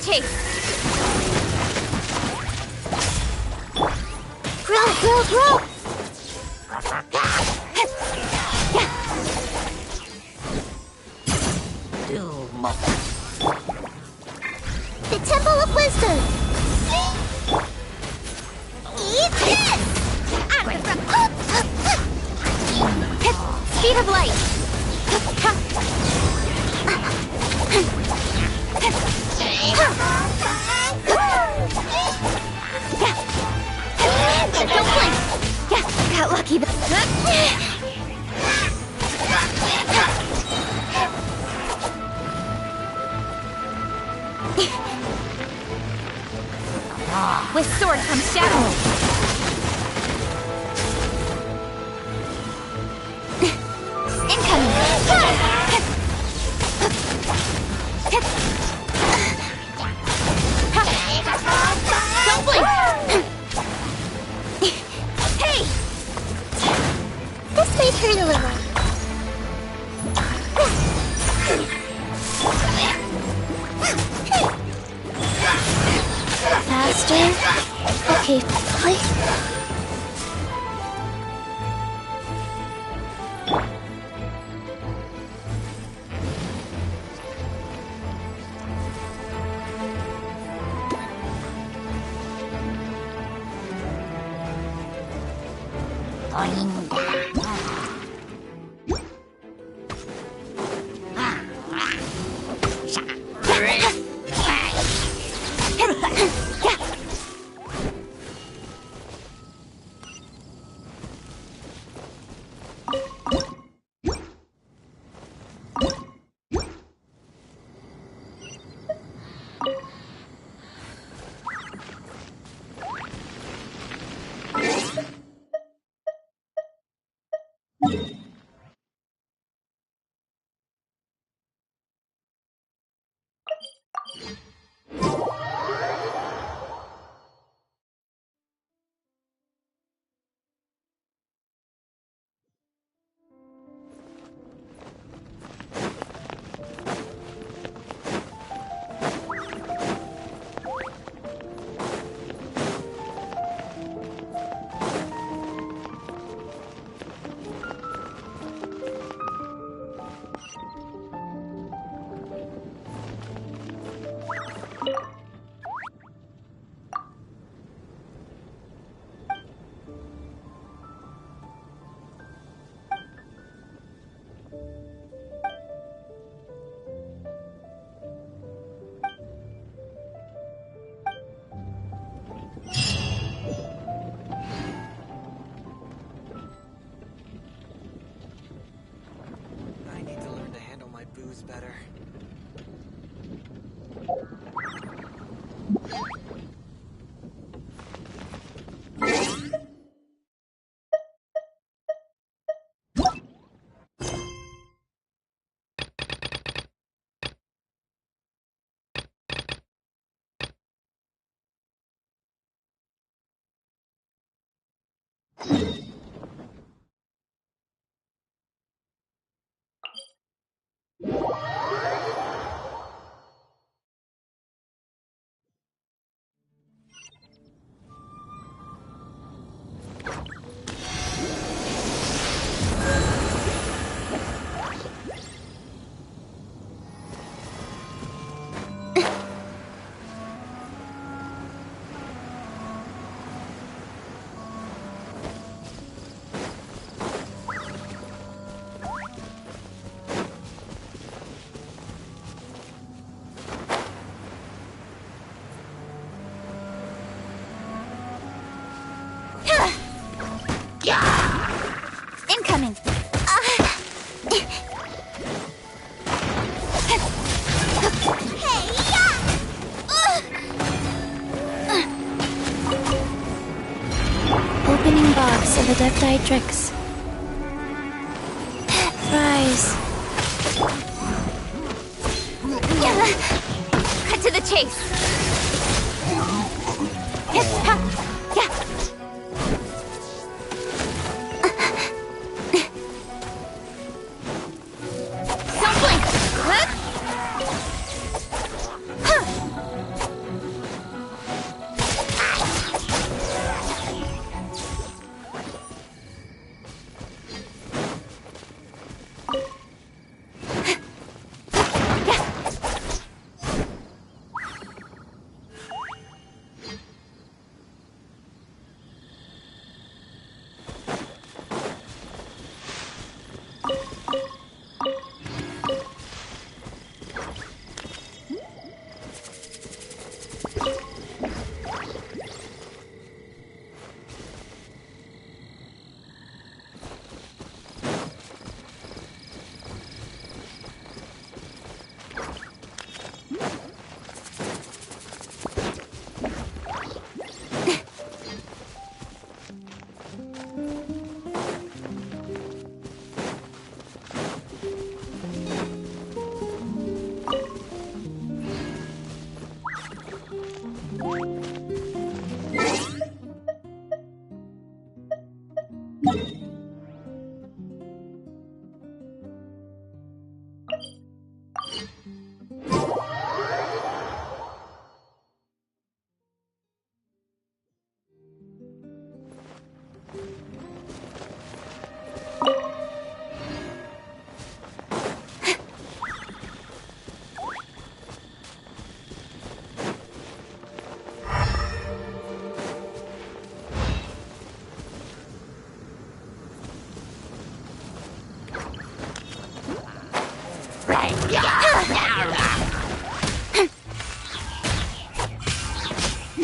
chase! Grow! The Temple of Wisdom! Eat this! Speed of light! Don't blink! Got lucky. With sword comes shadow. Incoming. Don't blink. Hey! This might hurt a little. Faster? Okay, play. Better. Incoming. Opening box of Adepti tricks. Prize. Cut to the chase. Don't blink.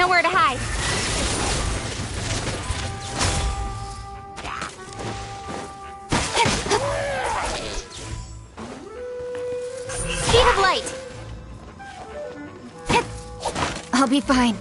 Nowhere to hide. Speed of light. I'll be fine.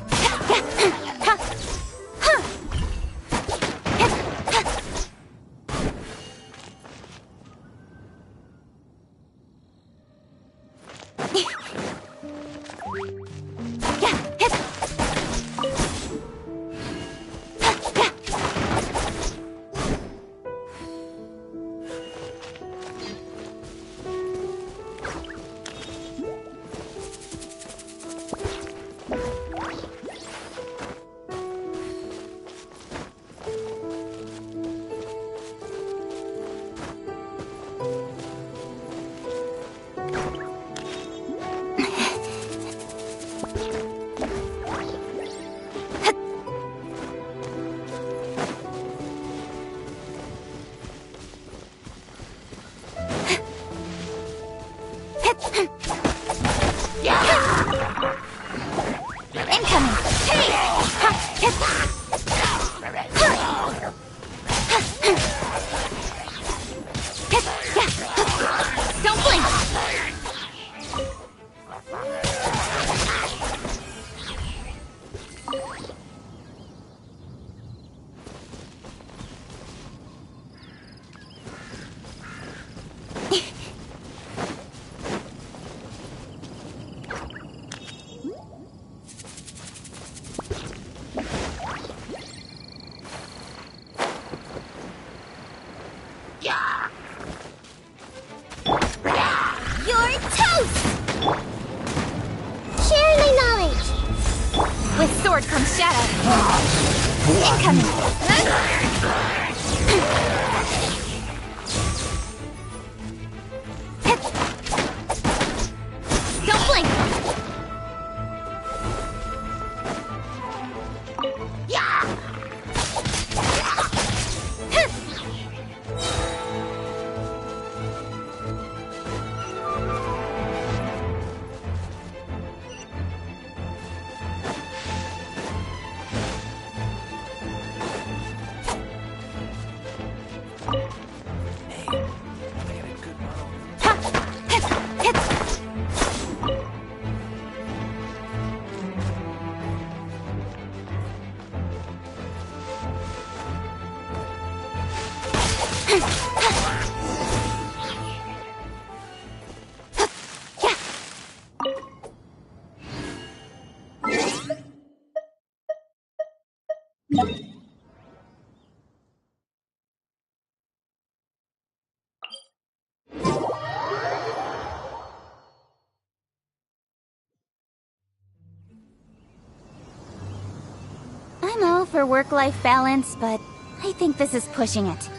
I'm all for work-life balance, but I think this is pushing it.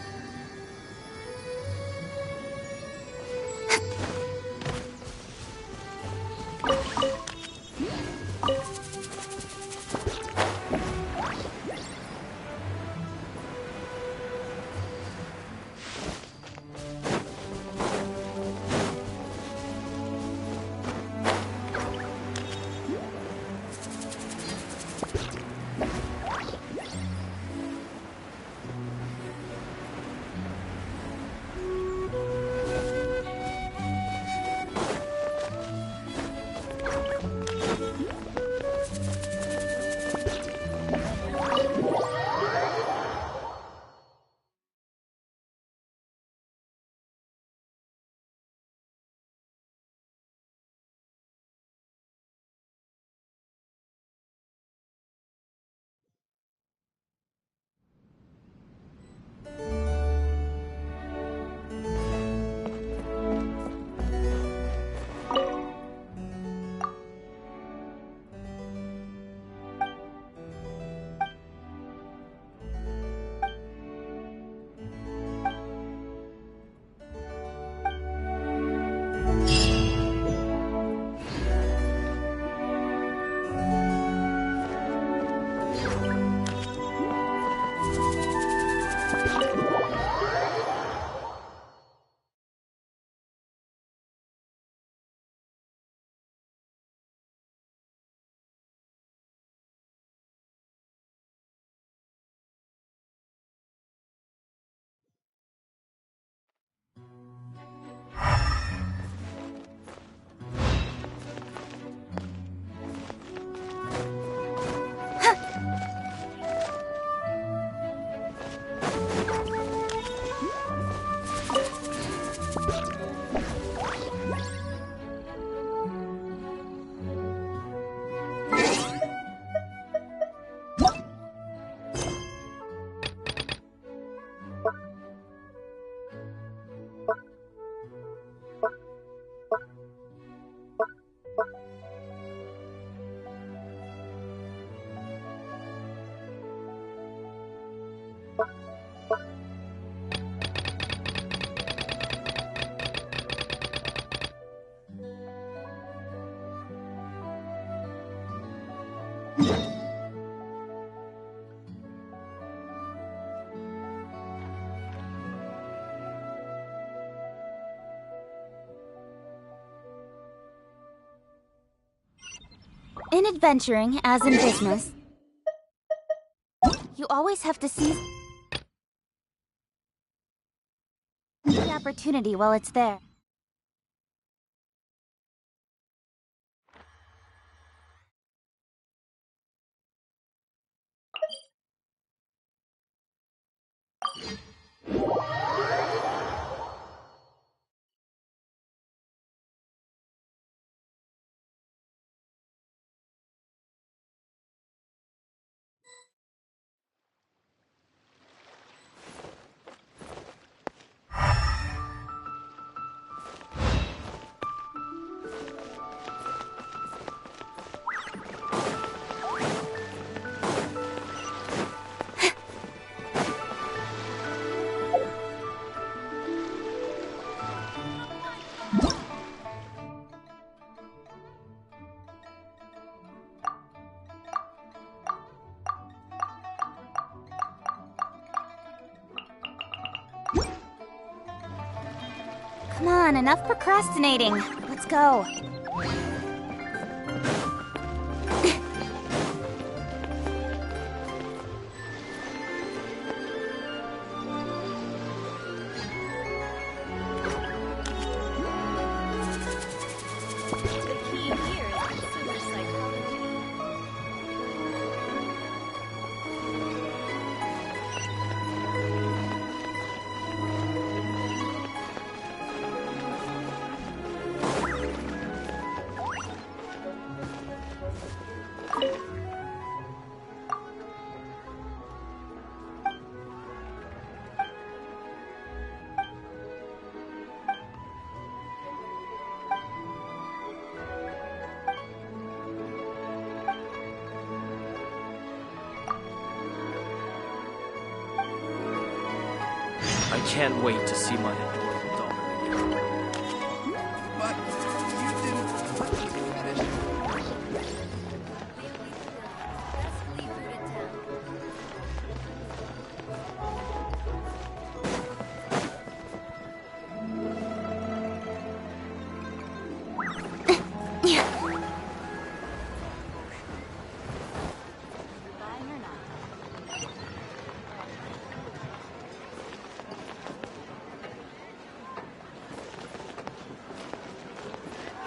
In adventuring, as in business, you always have to seize the opportunity while it's there. Come on, enough procrastinating. Let's go. I can't wait to see my adorable daughter again. But you didn't let me finish.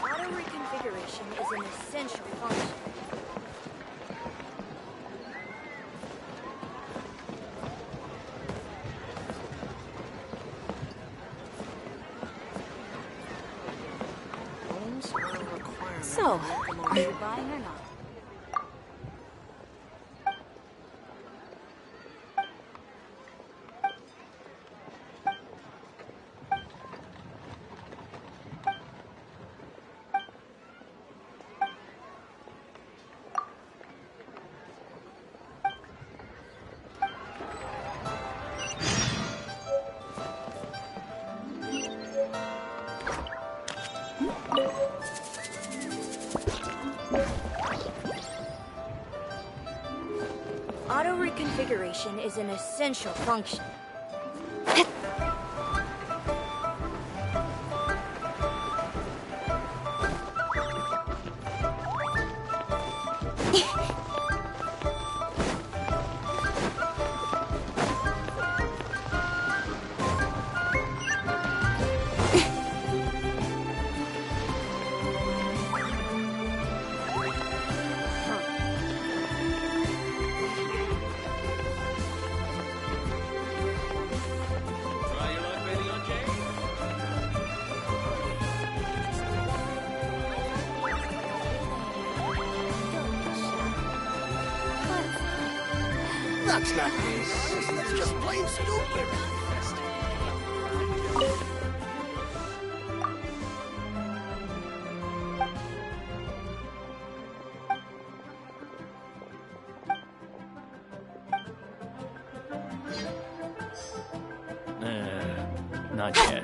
Auto-reconfiguration is an essential function. So, are you buying or not? Auto-reconfiguration is an essential function. That's not nice. That's just plain stupid. Not yet.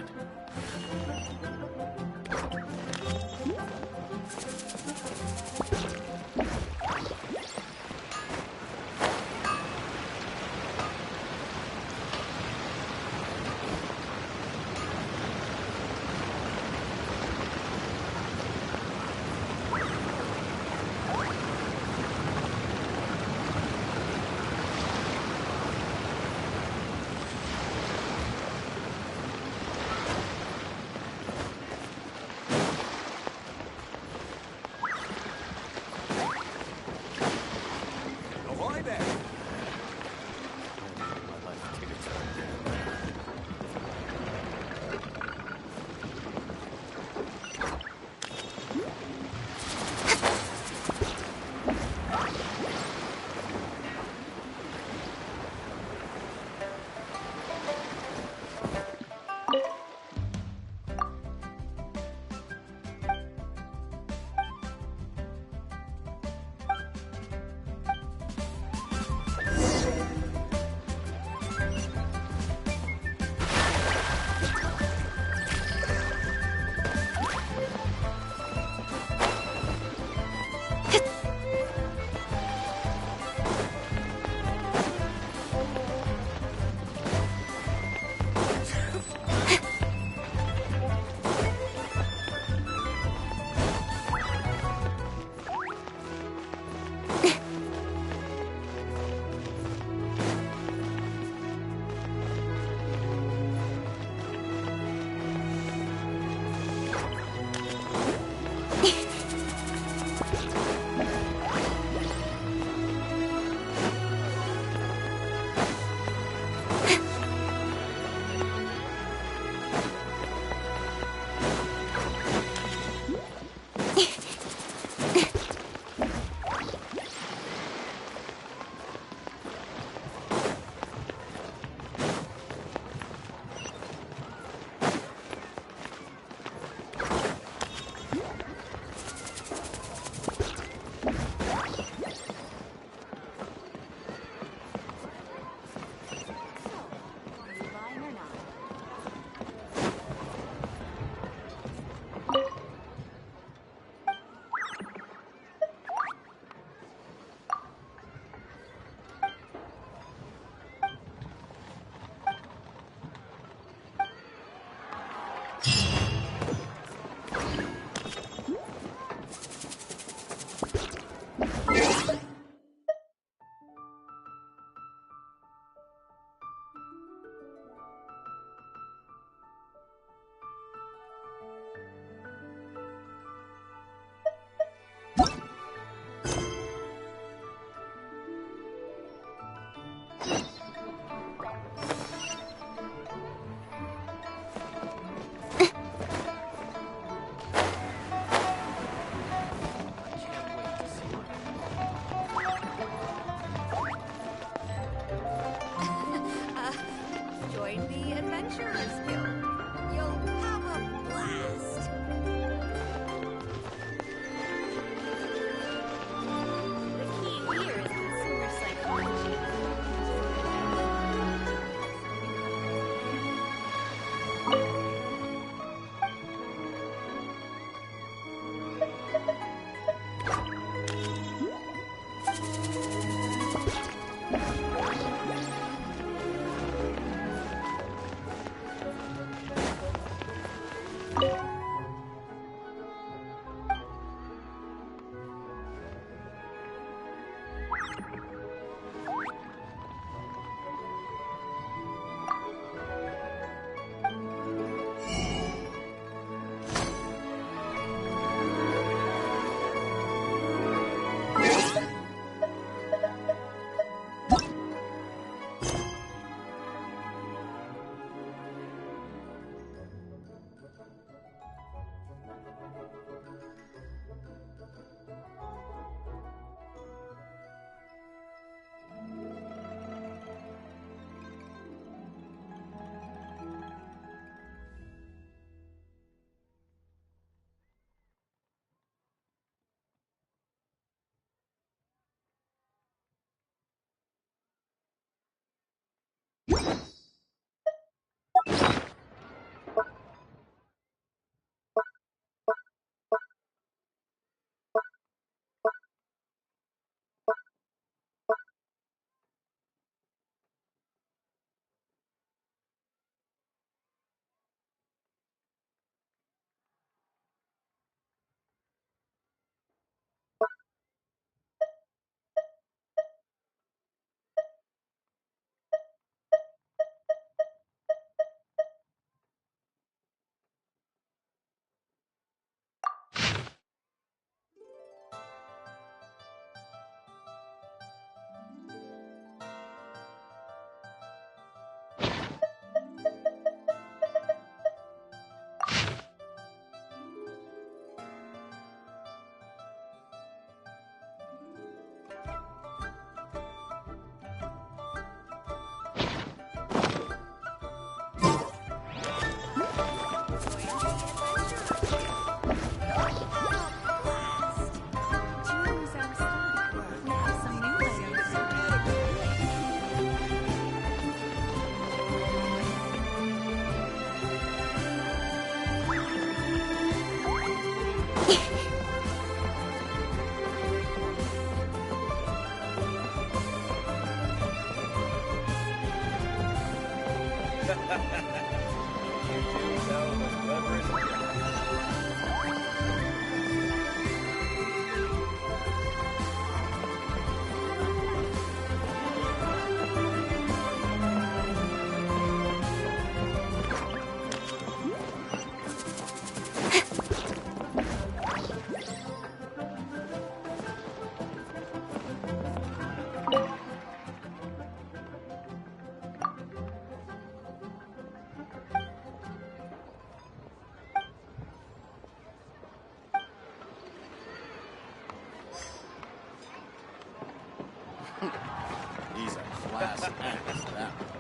He's a class act, that one.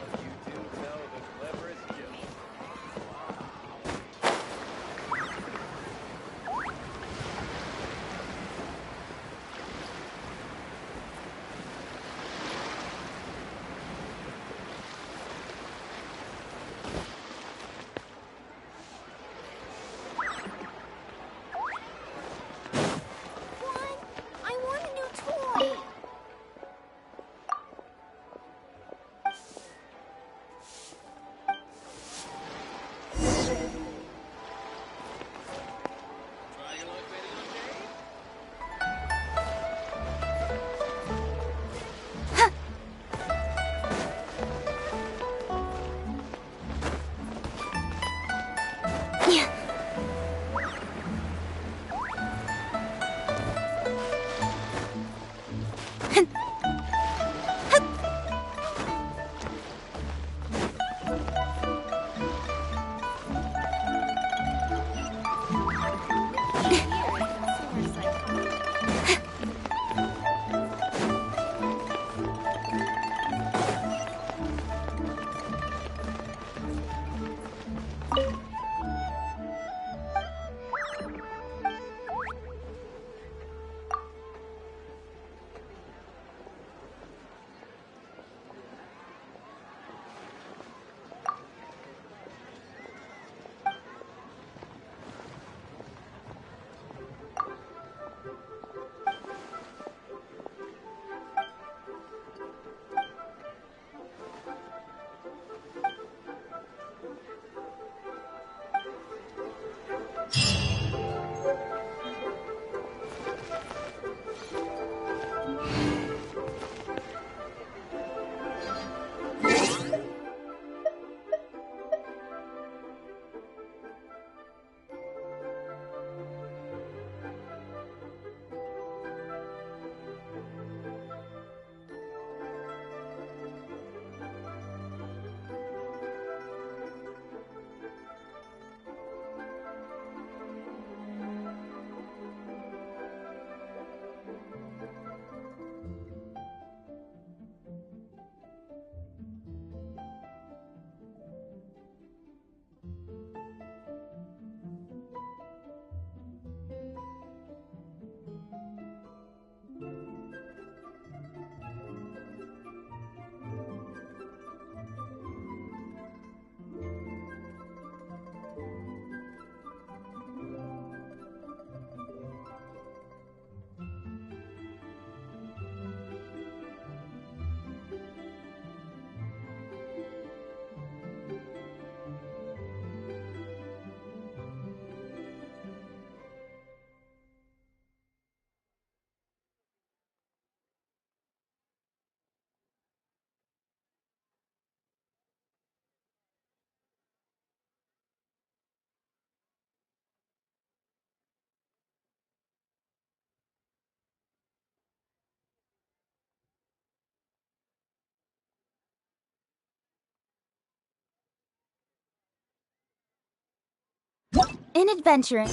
in adventuring.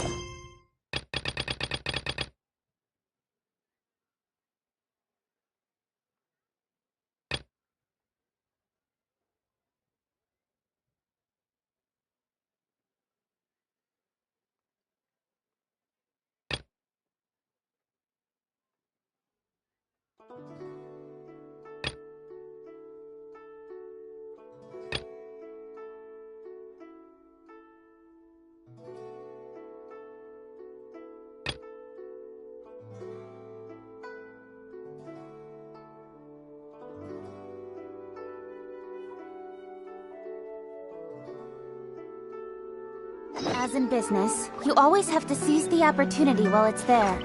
As in business, you always have to seize the opportunity while it's there.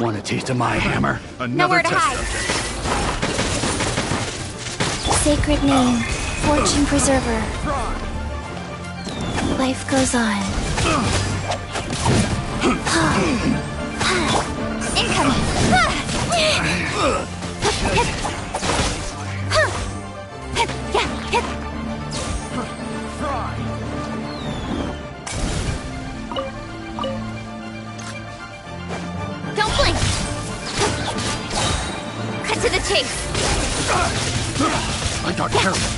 Want a taste of my hammer? Nowhere to hide. Sacred name, fortune preserver. Life goes on. Don't blink! Cut to the chase! I got careful.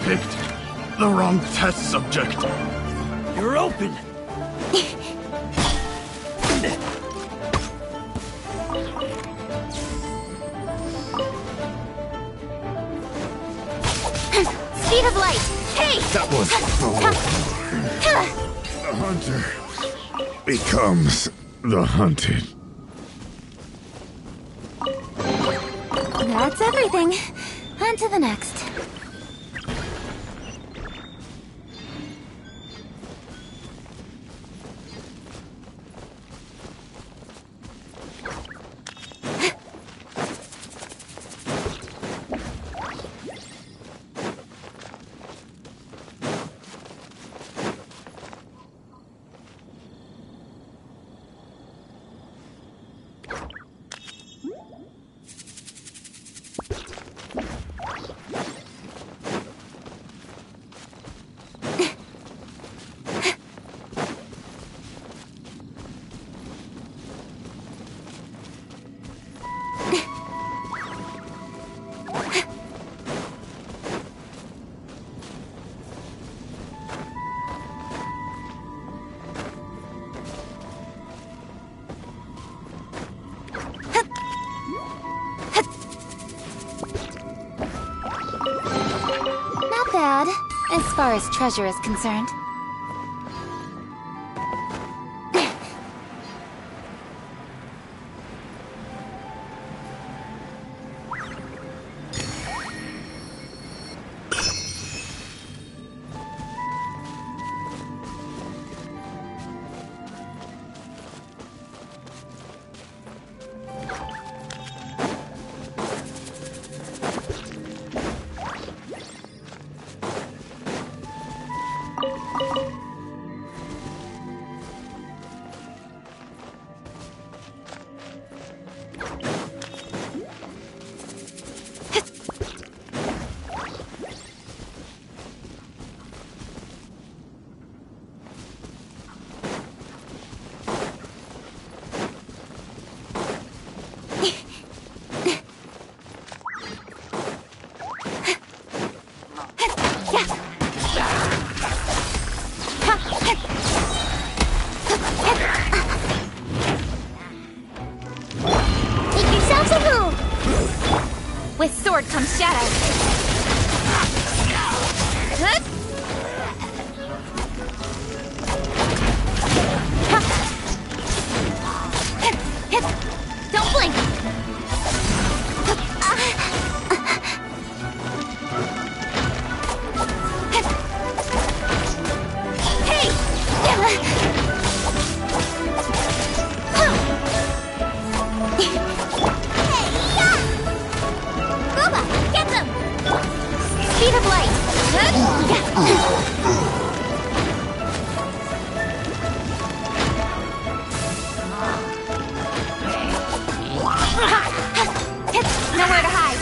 Picked the wrong test subject. You're open! Speed of light! Hey! That was the hunter becomes the hunted. That's everything. On to the next. Not bad, as far as treasure is concerned. comes Shadow. Huh? Don't blink! Hey! Booba, get them! Speed of light! Nowhere to hide.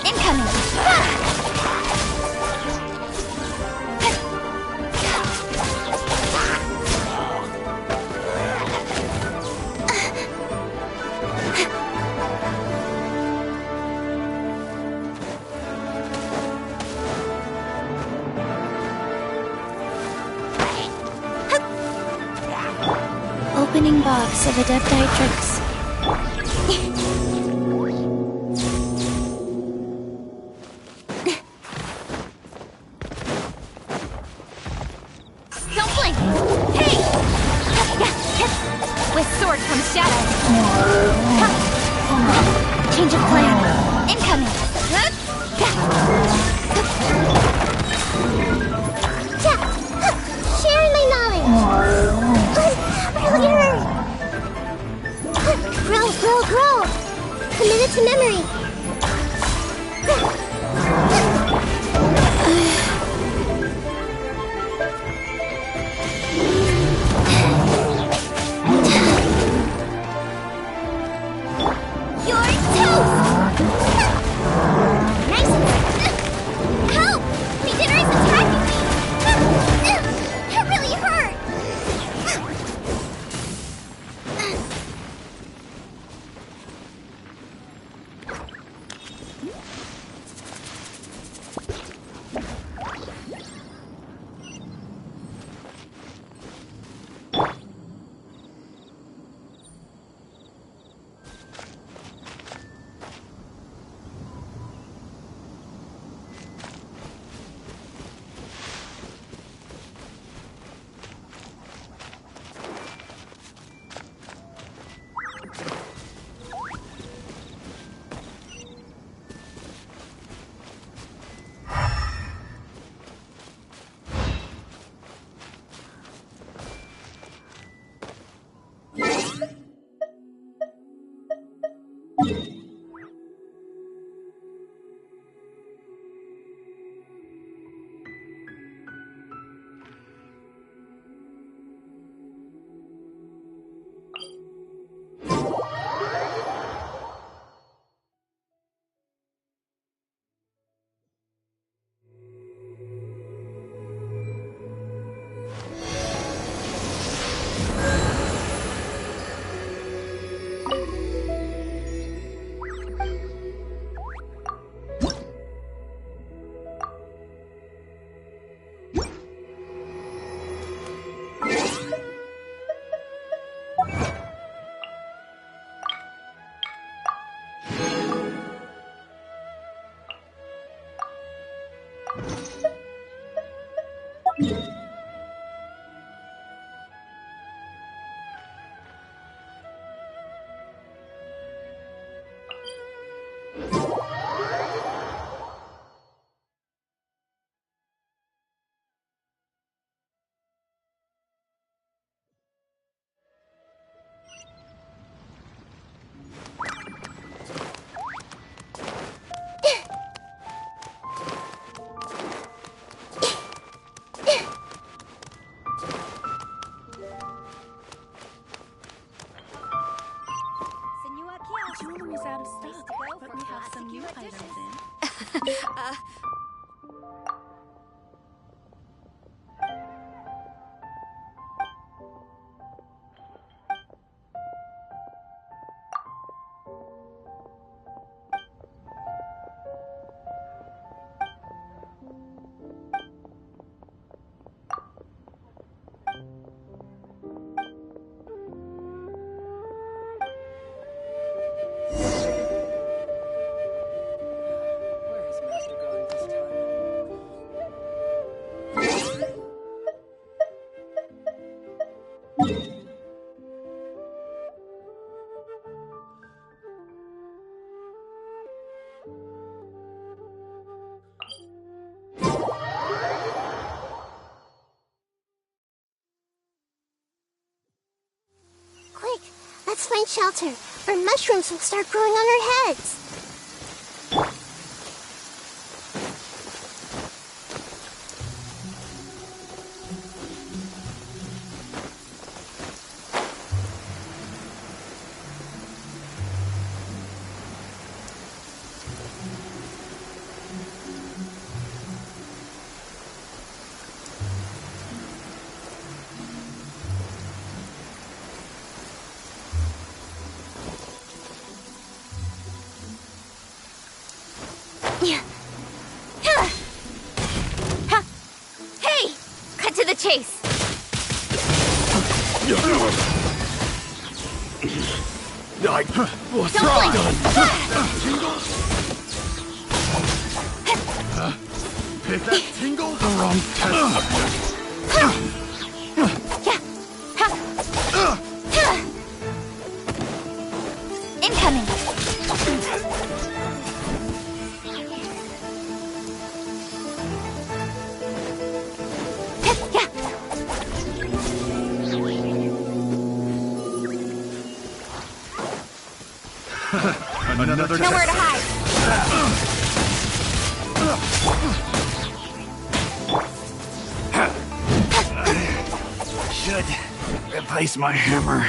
Incoming. Opening box of Adepti tricks. Don't blink! Hey! With sword comes Shadow. Change of plan. Incoming. Sharing my knowledge. Really hurt. Grow. Committed to memory. You're toast! Nice! Help! The dinner is attacking me! It really hurt! Jewelry's out of stock, but we have some new items in. Let's find shelter, or mushrooms will start growing on our heads. Hey! Cut to the chase! What's Don't wrong? Hit that tingle? The wrong Incoming! Another Nowhere to hide! Should replace my hammer.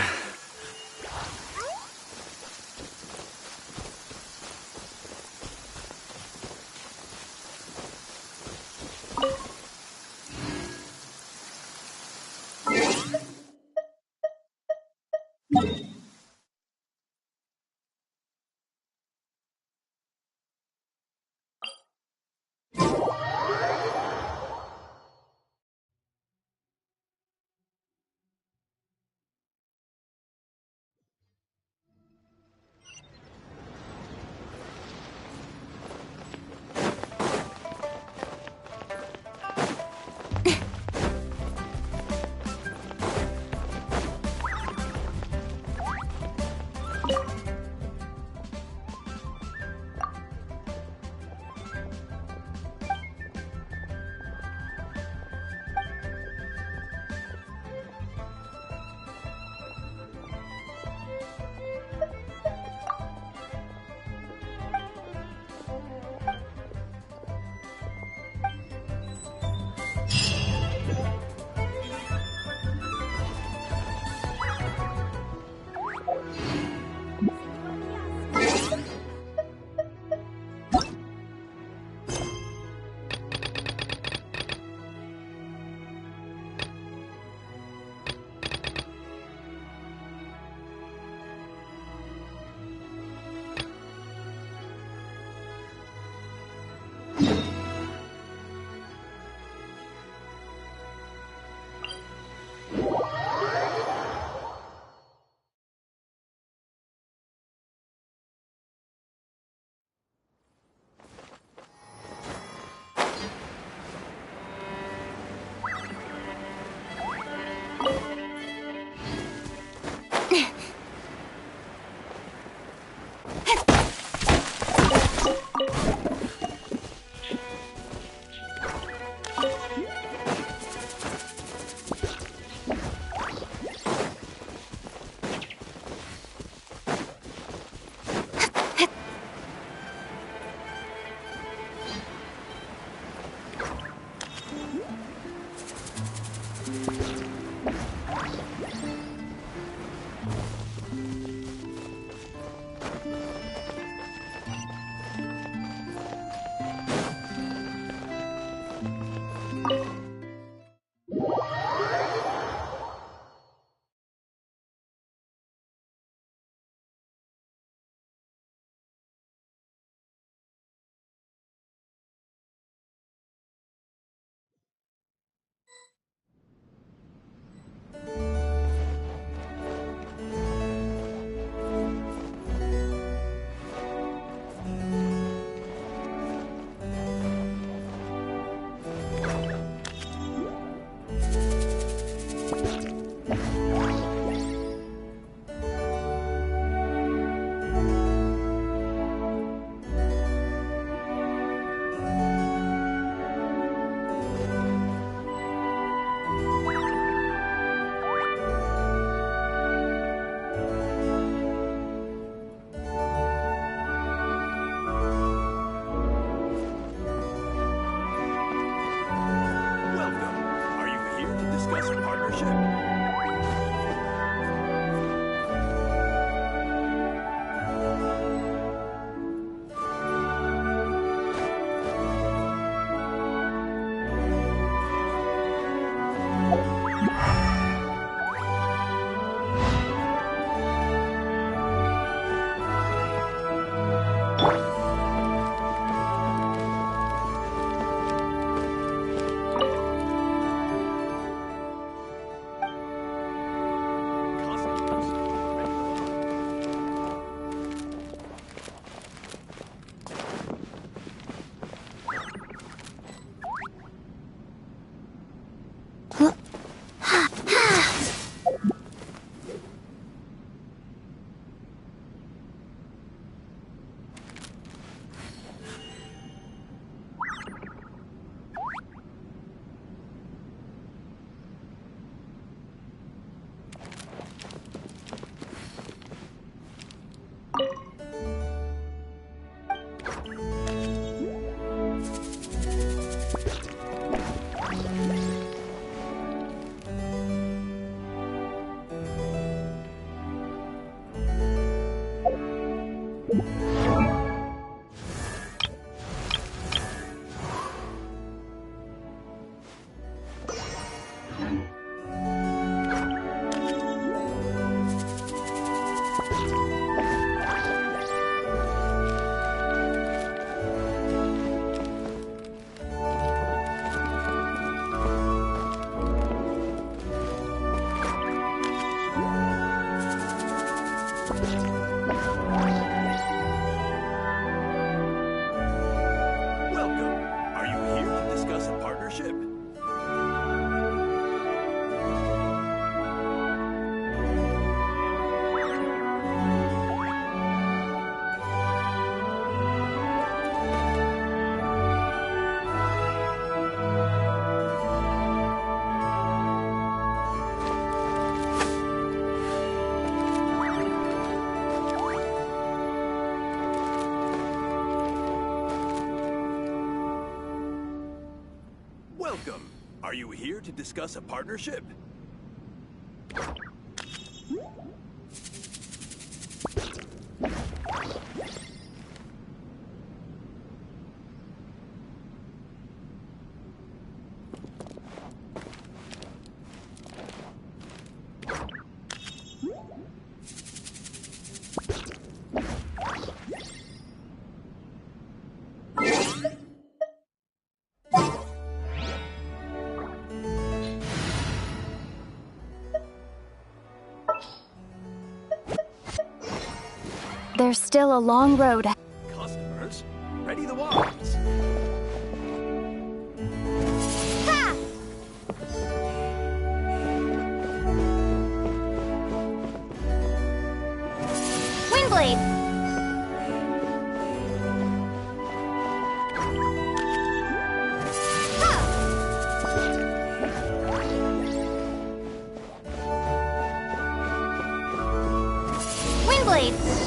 Welcome. Are you here to discuss a partnership? There's still a long road. Customers, ready the wands. Ha! Windblade! Windblade!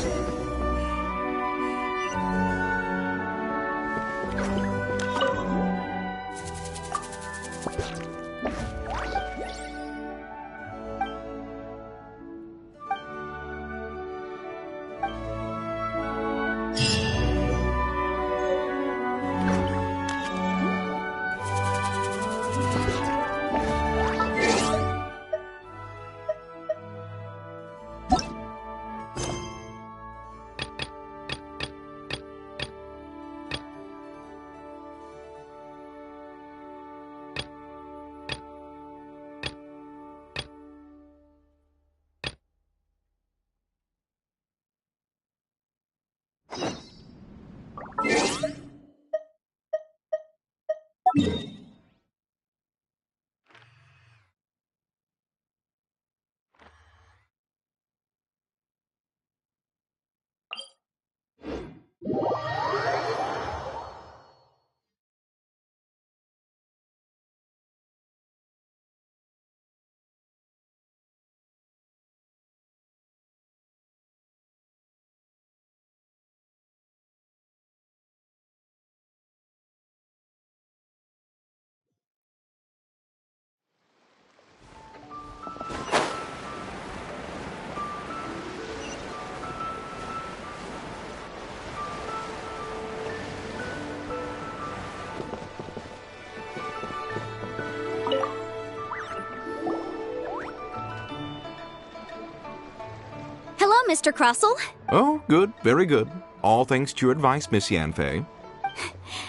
Hello, Mr. Crossell. Oh, good, very good. All thanks to your advice, Miss Yanfei.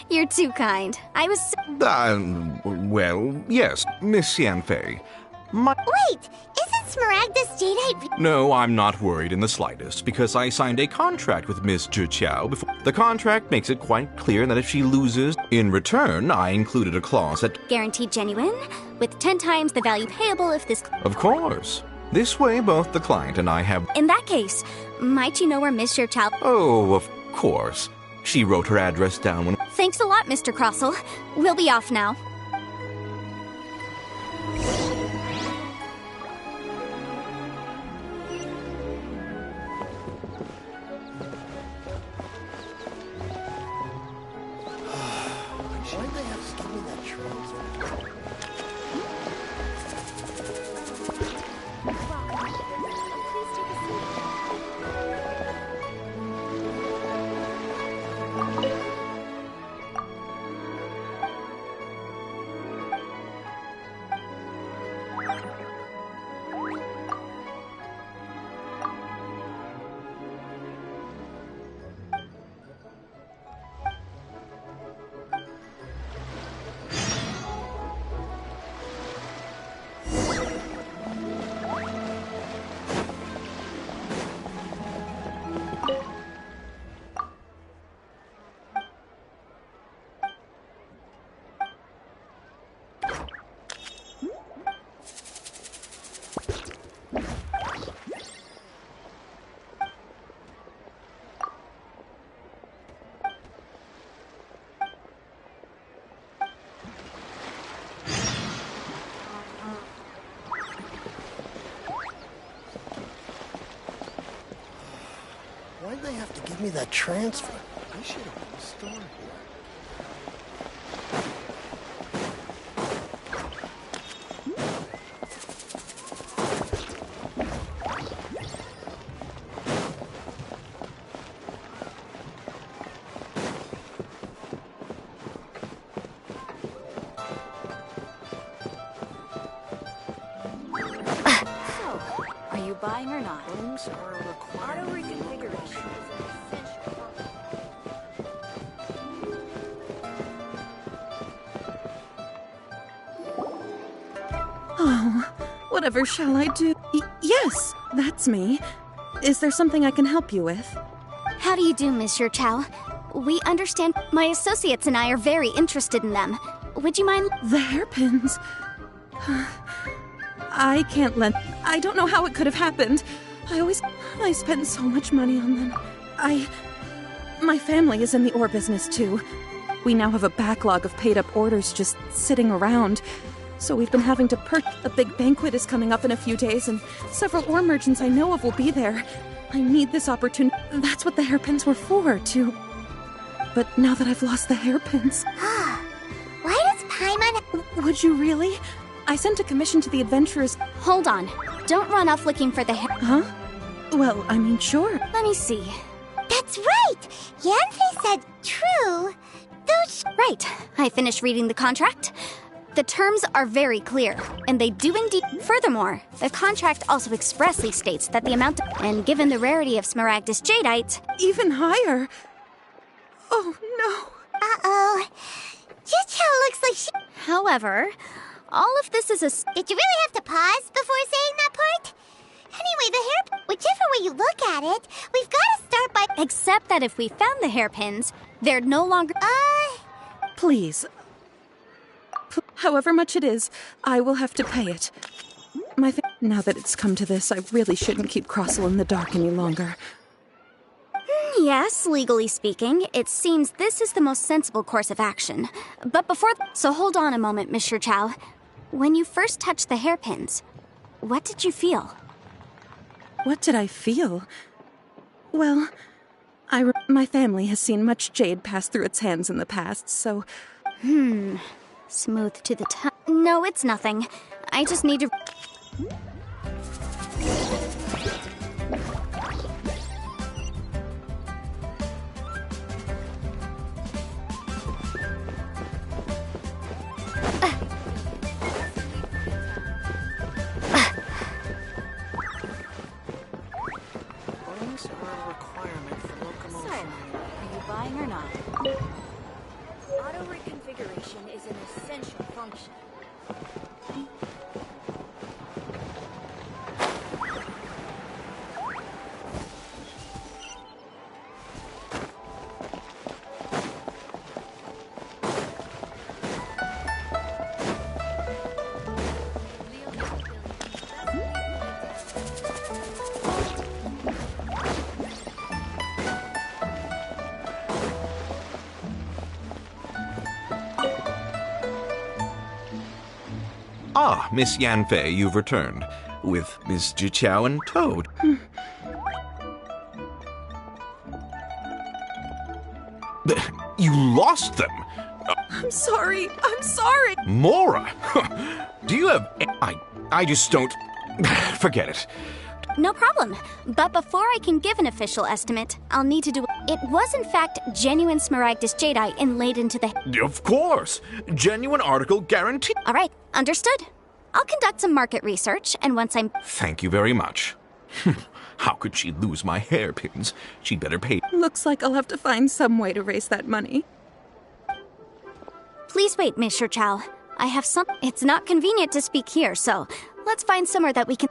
You're too kind. I was Well, yes, Miss Yanfei. Wait! Isn't Smaragdus Jadeite... No, I'm not worried in the slightest, because I signed a contract with Miss Zhiqiao before. The contract makes it quite clear that if she loses, in return, I included a clause that... Guaranteed genuine, with 10 times the value payable if this... Of course. This way, both the client and I have... In that case, might you know where Miss Zhiqiao... Oh, of course. She wrote her address down when... Thanks a lot, Mr. Crossell. We'll be off now. Why'd they have to give me that transfer? I should have been a store here. Buying or not? Rooms are required. Auto reconfiguration. Oh, whatever shall I do? Yes, that's me. Is there something I can help you with? How do you do, Monsieur Chow? We understand my associates and I are very interested in them. Would you mind? The hairpins. I can't lend. I don't know how it could have happened. I spent so much money on them. My family is in the ore business too. We now have a backlog of paid-up orders just sitting around. So we've been having to A big banquet is coming up in a few days, and several ore merchants I know of will be there. I need this opportunity. That's what the hairpins were for, too. But now that I've lost the hairpins... Why does Paimon... Would you really? I sent a commission to the adventurers... Hold on. Don't run off looking for the hair... Huh? Well, I mean, sure. Let me see. That's right! Yanfei said true. Those... Right. I finished reading the contract. The terms are very clear, and they do indeed... Furthermore, the contract also expressly states that the amount of... And given the rarity of Smaragdus Jadeite... Even higher? Oh, no. Uh-oh. Juchao looks like she... However, all of this is a... Did you really have to pause before saying that part? Anyway, the hair... Whichever way you look at it, we've got to start by... Except that if we found the hairpins, they're no longer... Please. However much it is, I will have to pay it. Now that it's come to this, I really shouldn't keep Crossell in the dark any longer. Yes, legally speaking, it seems this is the most sensible course of action. But before... So hold on a moment, Mr. Chow. When you first touched the hairpins, what did you feel? What did I feel? Well, my family has seen much jade pass through its hands in the past, so... Smooth to the touch. No, it's nothing. I just need to... Rooms are a requirement for locomotion. So, are you buying or not? Auto reconfiguration is an essential function. Ah, Miss Yanfei, you've returned. With Miss Juchao and Toad. You lost them! I'm sorry. I'm sorry. Mora! Do you have... I just don't... Forget it. No problem. But before I can give an official estimate, I'll need to do... It was in fact genuine Smaragdus Jadeite inlaid into the... Of course! Genuine article guaranteed. All right, understood. I'll conduct some market research, and once I'm... Thank you very much. How could she lose my hairpins? She'd better pay... Looks like I'll have to find some way to raise that money. Please wait, Mr. Chow. I have some... It's not convenient to speak here, so let's find somewhere that we can...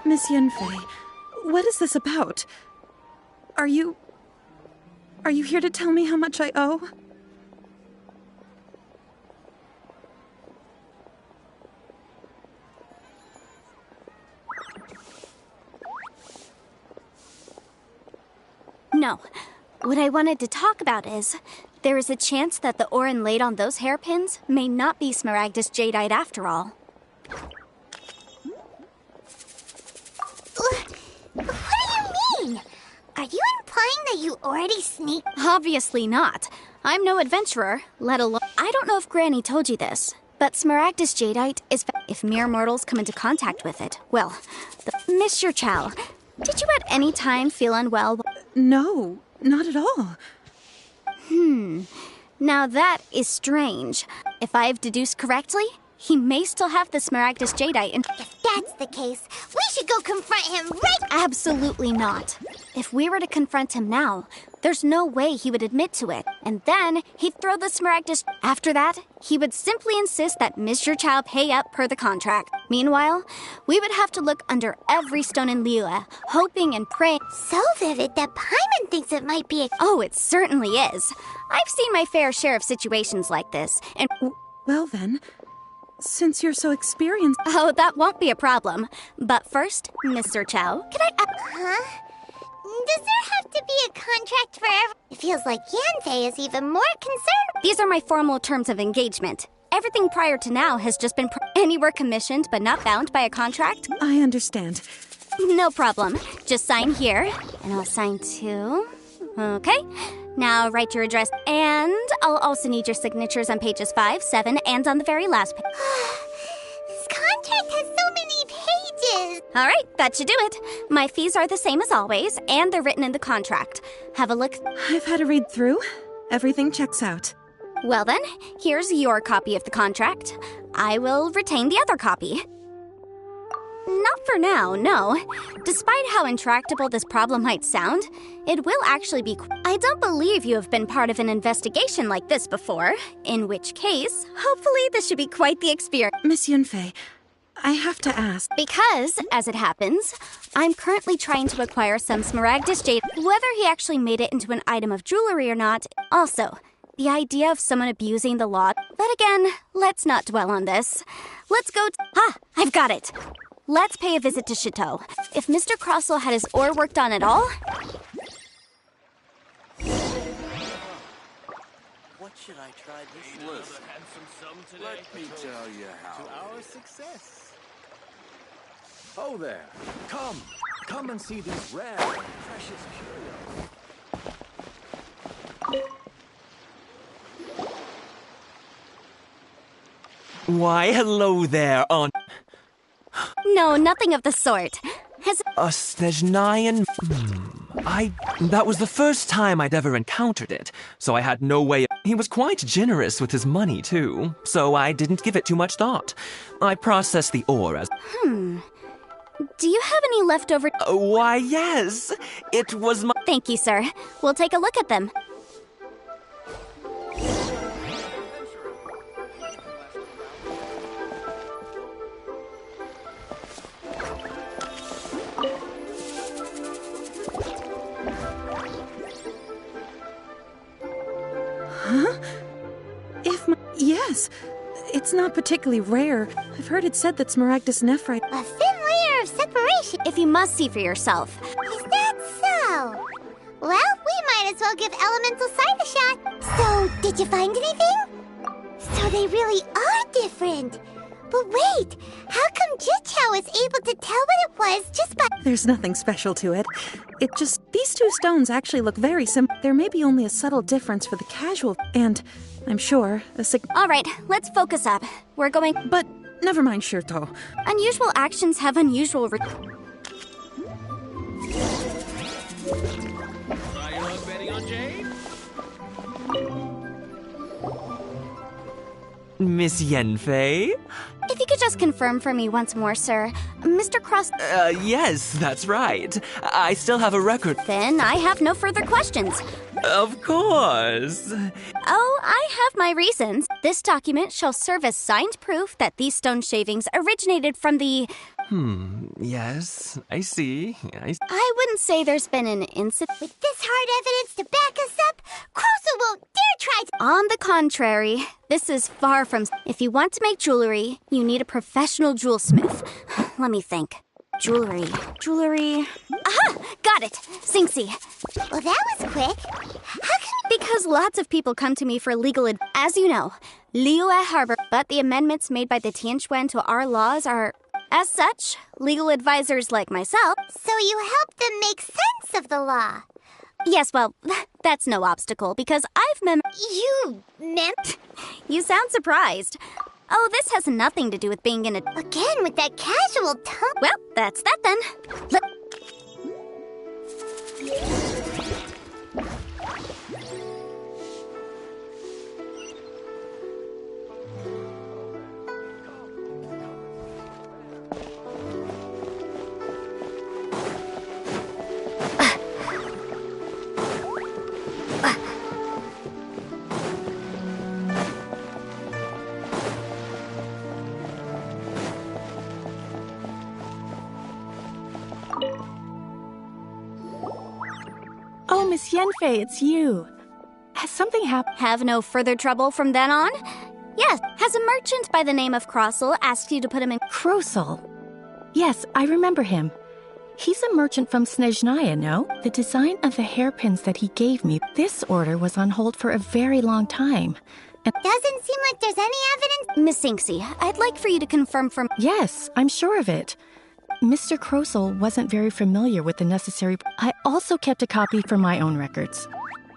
Miss Yanfei, what is this about? Are you here to tell me how much I owe? No. What I wanted to talk about is, there is a chance that the ore inlaid on those hairpins may not be Smaragdus jadeite after all. What do you mean? Are you implying that you already sneaked? Obviously not. I'm no adventurer, let alone... I don't know if Granny told you this, but Smaragdus jadeite is... If mere mortals come into contact with it, well... Mr. Chow, did you at any time feel unwell? No, not at all. Now that is strange. If I've deduced correctly, he may still have the Smaragdus jadeite and... If that's the case, we should go confront him right... Absolutely not. If we were to confront him now, there's no way he would admit to it. And then he'd throw the Smaragdus... After that, he would simply insist that Mr. Chow pay up per the contract. Meanwhile, we would have to look under every stone in Liyue, hoping and praying... So vivid that Paimon thinks it might be a... Oh, it certainly is. I've seen my fair share of situations like this, and... Well then, since you're so experienced... Oh, that won't be a problem. But first, Mr. Chow, can I... Huh? Does there have to be a contract for every... It feels like Yanfei is even more concerned... These are my formal terms of engagement. Everything prior to now has just been... Anywhere commissioned but not bound by a contract? I understand. No problem. Just sign here, and I'll sign too. Okay. Now write your address, and I'll also need your signatures on pages 5, 7, and on the very last page. This contract has so many pages! All right, that should do it. My fees are the same as always, and they're written in the contract. Have a look. I've had a read through. Everything checks out. Well then, here's your copy of the contract. I will retain the other copy. Not for now, no. Despite how intractable this problem might sound, it will actually be... I don't believe you have been part of an investigation like this before, in which case, hopefully this should be quite the experience. Miss Yunfei, I have to ask... Because, as it happens, I'm currently trying to acquire some Smaragdus jade. Whether he actually made it into an item of jewelry or not, also... The idea of someone abusing the law... But again, let's not dwell on this. Let's go... I've got it! Let's pay a visit to Chateau. If Mr. Crossell had his ore worked on at all... What should I try this with? Let me tell you how. To our success. Oh there. Come and see these rare and precious curios. Why, hello there, Aunt. No, nothing of the sort. Snezhnayan... That was the first time I'd ever encountered it, so I had no way... He was quite generous with his money, too, so I didn't give it too much thought. I processed the ore as... Do you have any leftover... Why, yes. It was my... Thank you, sir. We'll take a look at them. Huh? Yes. It's not particularly rare. I've heard it said that Smaragdus nephrite... A thin layer of separation. If you must see for yourself. Is that so? Well, we might as well give Elemental Sight a shot. So, did you find anything? So they really are different. But wait, how come Jichao was able to tell what it was just by... There's nothing special to it. It just... These two stones actually look very similar. There may be only a subtle difference for the casual... And, I'm sure, All right, let's focus up. We're going... But, never mind, Shirto. Unusual actions have unusual... Miss Yanfei? If you could just confirm for me once more, sir. Mr. Cross... Yes, that's right. I still have a record. Then I have no further questions. Of course. Oh, I have my reasons. This document shall serve as signed proof that these stone shavings originated from the... Yes, I see. I wouldn't say there's been an incident. With this hard evidence to back us up, Crossel won't dare try to... On the contrary, this is far from... If you want to make jewelry, you need a professional jewelsmith. Let me think. Jewelry. Aha! Got it! Sinxi. Well, that was quick. How come... Because lots of people come to me for legal advice. As you know, Liyue Harbor, but the amendments made by the Tianquan to our laws are... As such, legal advisors like myself... So you help them make sense of the law? Yes, well, that's no obstacle, because I've You You sound surprised. Oh, this has nothing to do with being in a... Again, with that casual tone. Well, that's that then. Oh, Miss Yanfei, it's you. Has something happened? Have no further trouble from then on? Yes. Has a merchant by the name of Crossel asked you to put him in... Crossel? Yes, I remember him. He's a merchant from Snezhnaya, no? The design of the hairpins that he gave me, this order was on hold for a very long time. Doesn't seem like there's any evidence... Miss Sinxi, I'd like for you to confirm from... Yes, I'm sure of it. Mr. Crossel wasn't very familiar with the necessary... I also kept a copy for my own records.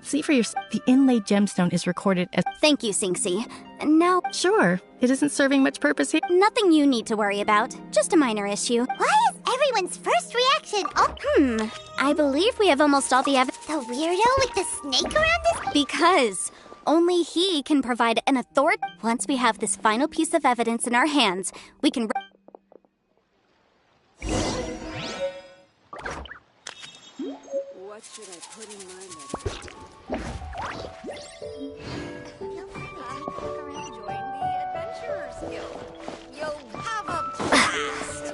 See for yourself, the inlaid gemstone is recorded as... Thank you, Sinxi. Now... Sure, it isn't serving much purpose here. Nothing you need to worry about. Just a minor issue. Why is everyone's first reaction... Oh, I believe we have almost all the evidence... The weirdo with the snake around his... Because... Only he can provide an authority. Once we have this final piece of evidence in our hands, we can... What should I put in my letter? Feel free to take a look around, join the Adventurers Guild. You'll have a blast!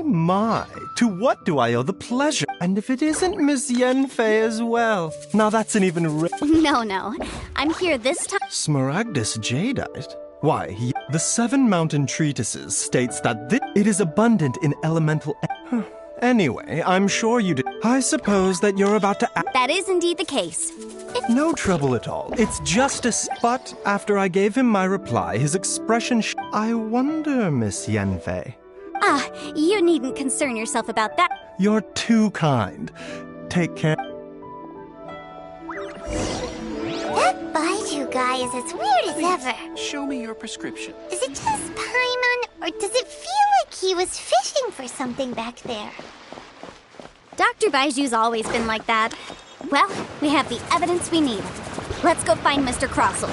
My, to what do I owe the pleasure? And if it isn't Miss Yanfei as well? Now that's an even No. I'm here this time. Smaragdus jadeite? Why, the 7 Mountain Treatises states that it is abundant in elemental... Anyway, I'm sure you did. I suppose that you're about to... That is indeed the case. No trouble at all. It's just a... But after I gave him my reply, his expression... I wonder, Miss Yanfei. You needn't concern yourself about that. You're too kind. Take care. That Baiju guy is as weird as ever. Show me your prescription. Is it just Paimon, or does it feel like he was fishing for something back there? Dr. Baiju's always been like that. Well, we have the evidence we need. Let's go find Mr. Crossel.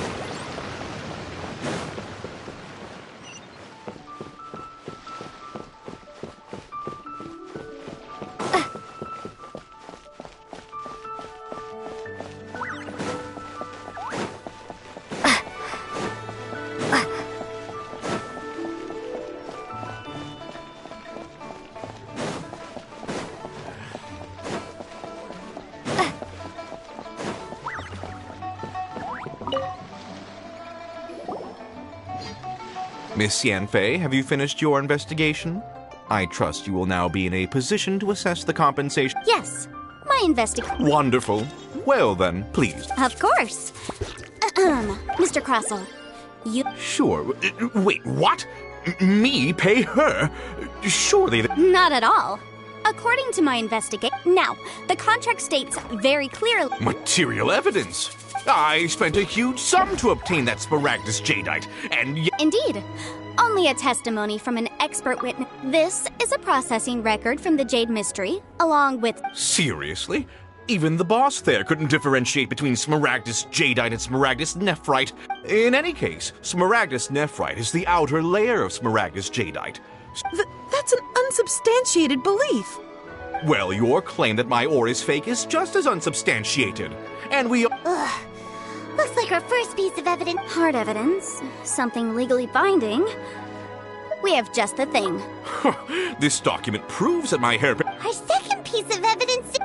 Miss Yanfei, have you finished your investigation? I trust you will now be in a position to assess the compensation. Yes, my investigation. Wonderful. Well then, please. Of course. Mr. Crossel, you... Sure. Wait, what? Me pay her? Surely Not at all. According to my investigation, now, the contract states very clearly... Material evidence. I spent a huge sum to obtain that Smaragdus jadeite, and Indeed. Only a testimony from an expert witness. This is a processing record from the Jade Mystery, along with... Seriously? Even the boss there couldn't differentiate between Smaragdus jadeite and Smaragdus nephrite. In any case, Smaragdus nephrite is the outer layer of Smaragdus jadeite. That's an unsubstantiated belief. Well, your claim that my ore is fake is just as unsubstantiated. And we... Ugh. Looks like our first piece of evidence. Hard evidence. Something legally binding. We have just the thing. This document proves that my hairpin... Our second piece of evidence...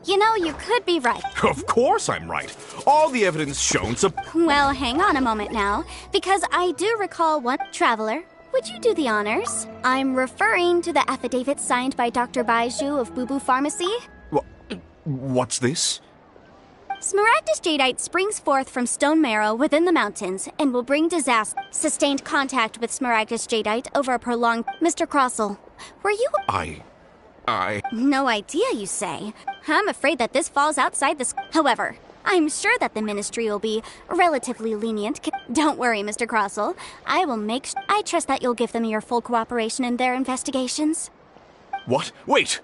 You know, you could be right. Of course I'm right. All the evidence shown... Well, hang on a moment now, because I do recall one... Traveler, would you do the honors? I'm referring to the affidavit signed by Dr. Baiju of Boo Boo Pharmacy. What's this? Smaragdus jadeite springs forth from stone marrow within the mountains and will bring disaster. Sustained contact with Smaragdus jadeite over a prolonged... Mr. Crossell, were you... I... No idea, you say? I'm afraid that this falls outside the... However, I'm sure that the Ministry will be relatively lenient. Don't worry, Mr. Crossell. I will make... I trust that you'll give them your full cooperation in their investigations. What? Wait!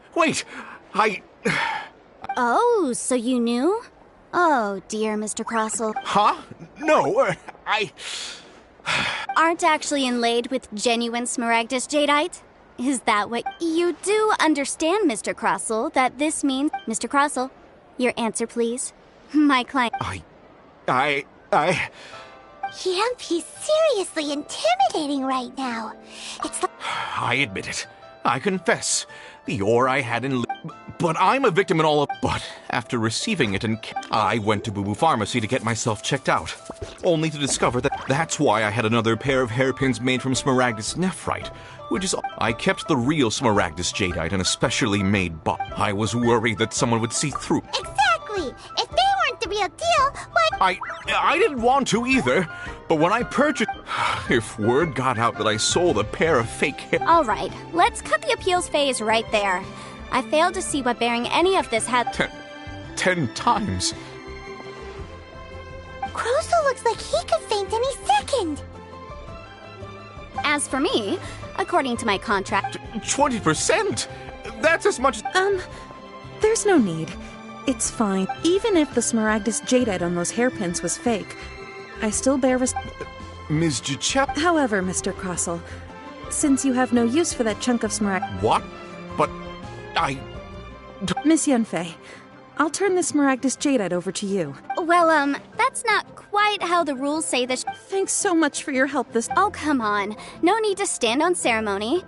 Oh, so you knew? Oh, dear, Mr. Crossell. Huh? No, Aren't actually inlaid with genuine Smaragdus jadeite? Is that what... You do understand, Mr. Crossell, that this means... Mr. Crossell, your answer, please. My client... Yep, he's seriously intimidating right now. It's like... I admit it. I confess. The ore I had in... But I'm a victim in all of... But after receiving it, I went to Boo Boo Pharmacy to get myself checked out. Only to discover that that's why I had another pair of hairpins made from Smaragdus nephrite, which is... I kept the real Smaragdus jadeite in a specially made box. I was worried that someone would see through. Exactly! If they weren't the real deal, why... I didn't want to either, but when I purchased... If word got out that I sold a pair of fake hair... All right, let's cut the appeals phase right there. I failed to see what bearing any of this had... 10 times. Crossell looks like he could faint any second. As for me, according to my contract... 20%? That's as much... There's no need. It's fine. Even if the Smaragdus jadeite on those hairpins was fake, I still bear Ms. Juchep... However, Mr. Crossell, since you have no use for that chunk of Smaragdus... What? But... Miss Yunfei, I'll turn the Smaragdus jadeite over to you. Well, that's not quite how the rules say this. Thanks so much for your help this... Oh, come on. No need to stand on ceremony.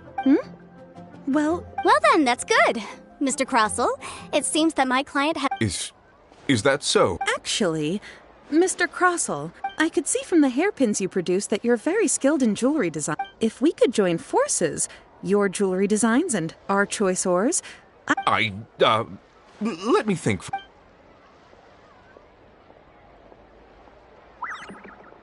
Well then, that's good. Mr. Crossell, it seems that my client has... Is that so? Actually, Mr. Crossell, I could see from the hairpins you produced that you're very skilled in jewelry design. If we could join forces, your jewelry designs and our choice ores... let me think.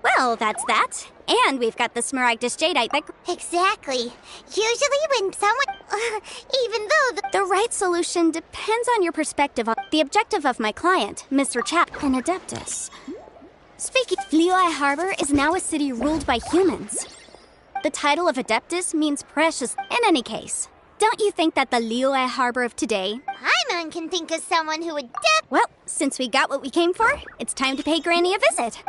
Well, that's that. And we've got the Smaragdus jadeite that... Exactly. Usually when someone... even though the right solution depends on your perspective on the objective of my client, Mr. Chap, an Adeptus. Speaking, Liyue Harbor is now a city ruled by humans. The title of Adeptus means precious. In any case, don't you think that the Liyue Harbor of today... Paimon can think of someone who would Well, since we got what we came for, it's time to pay Granny a visit.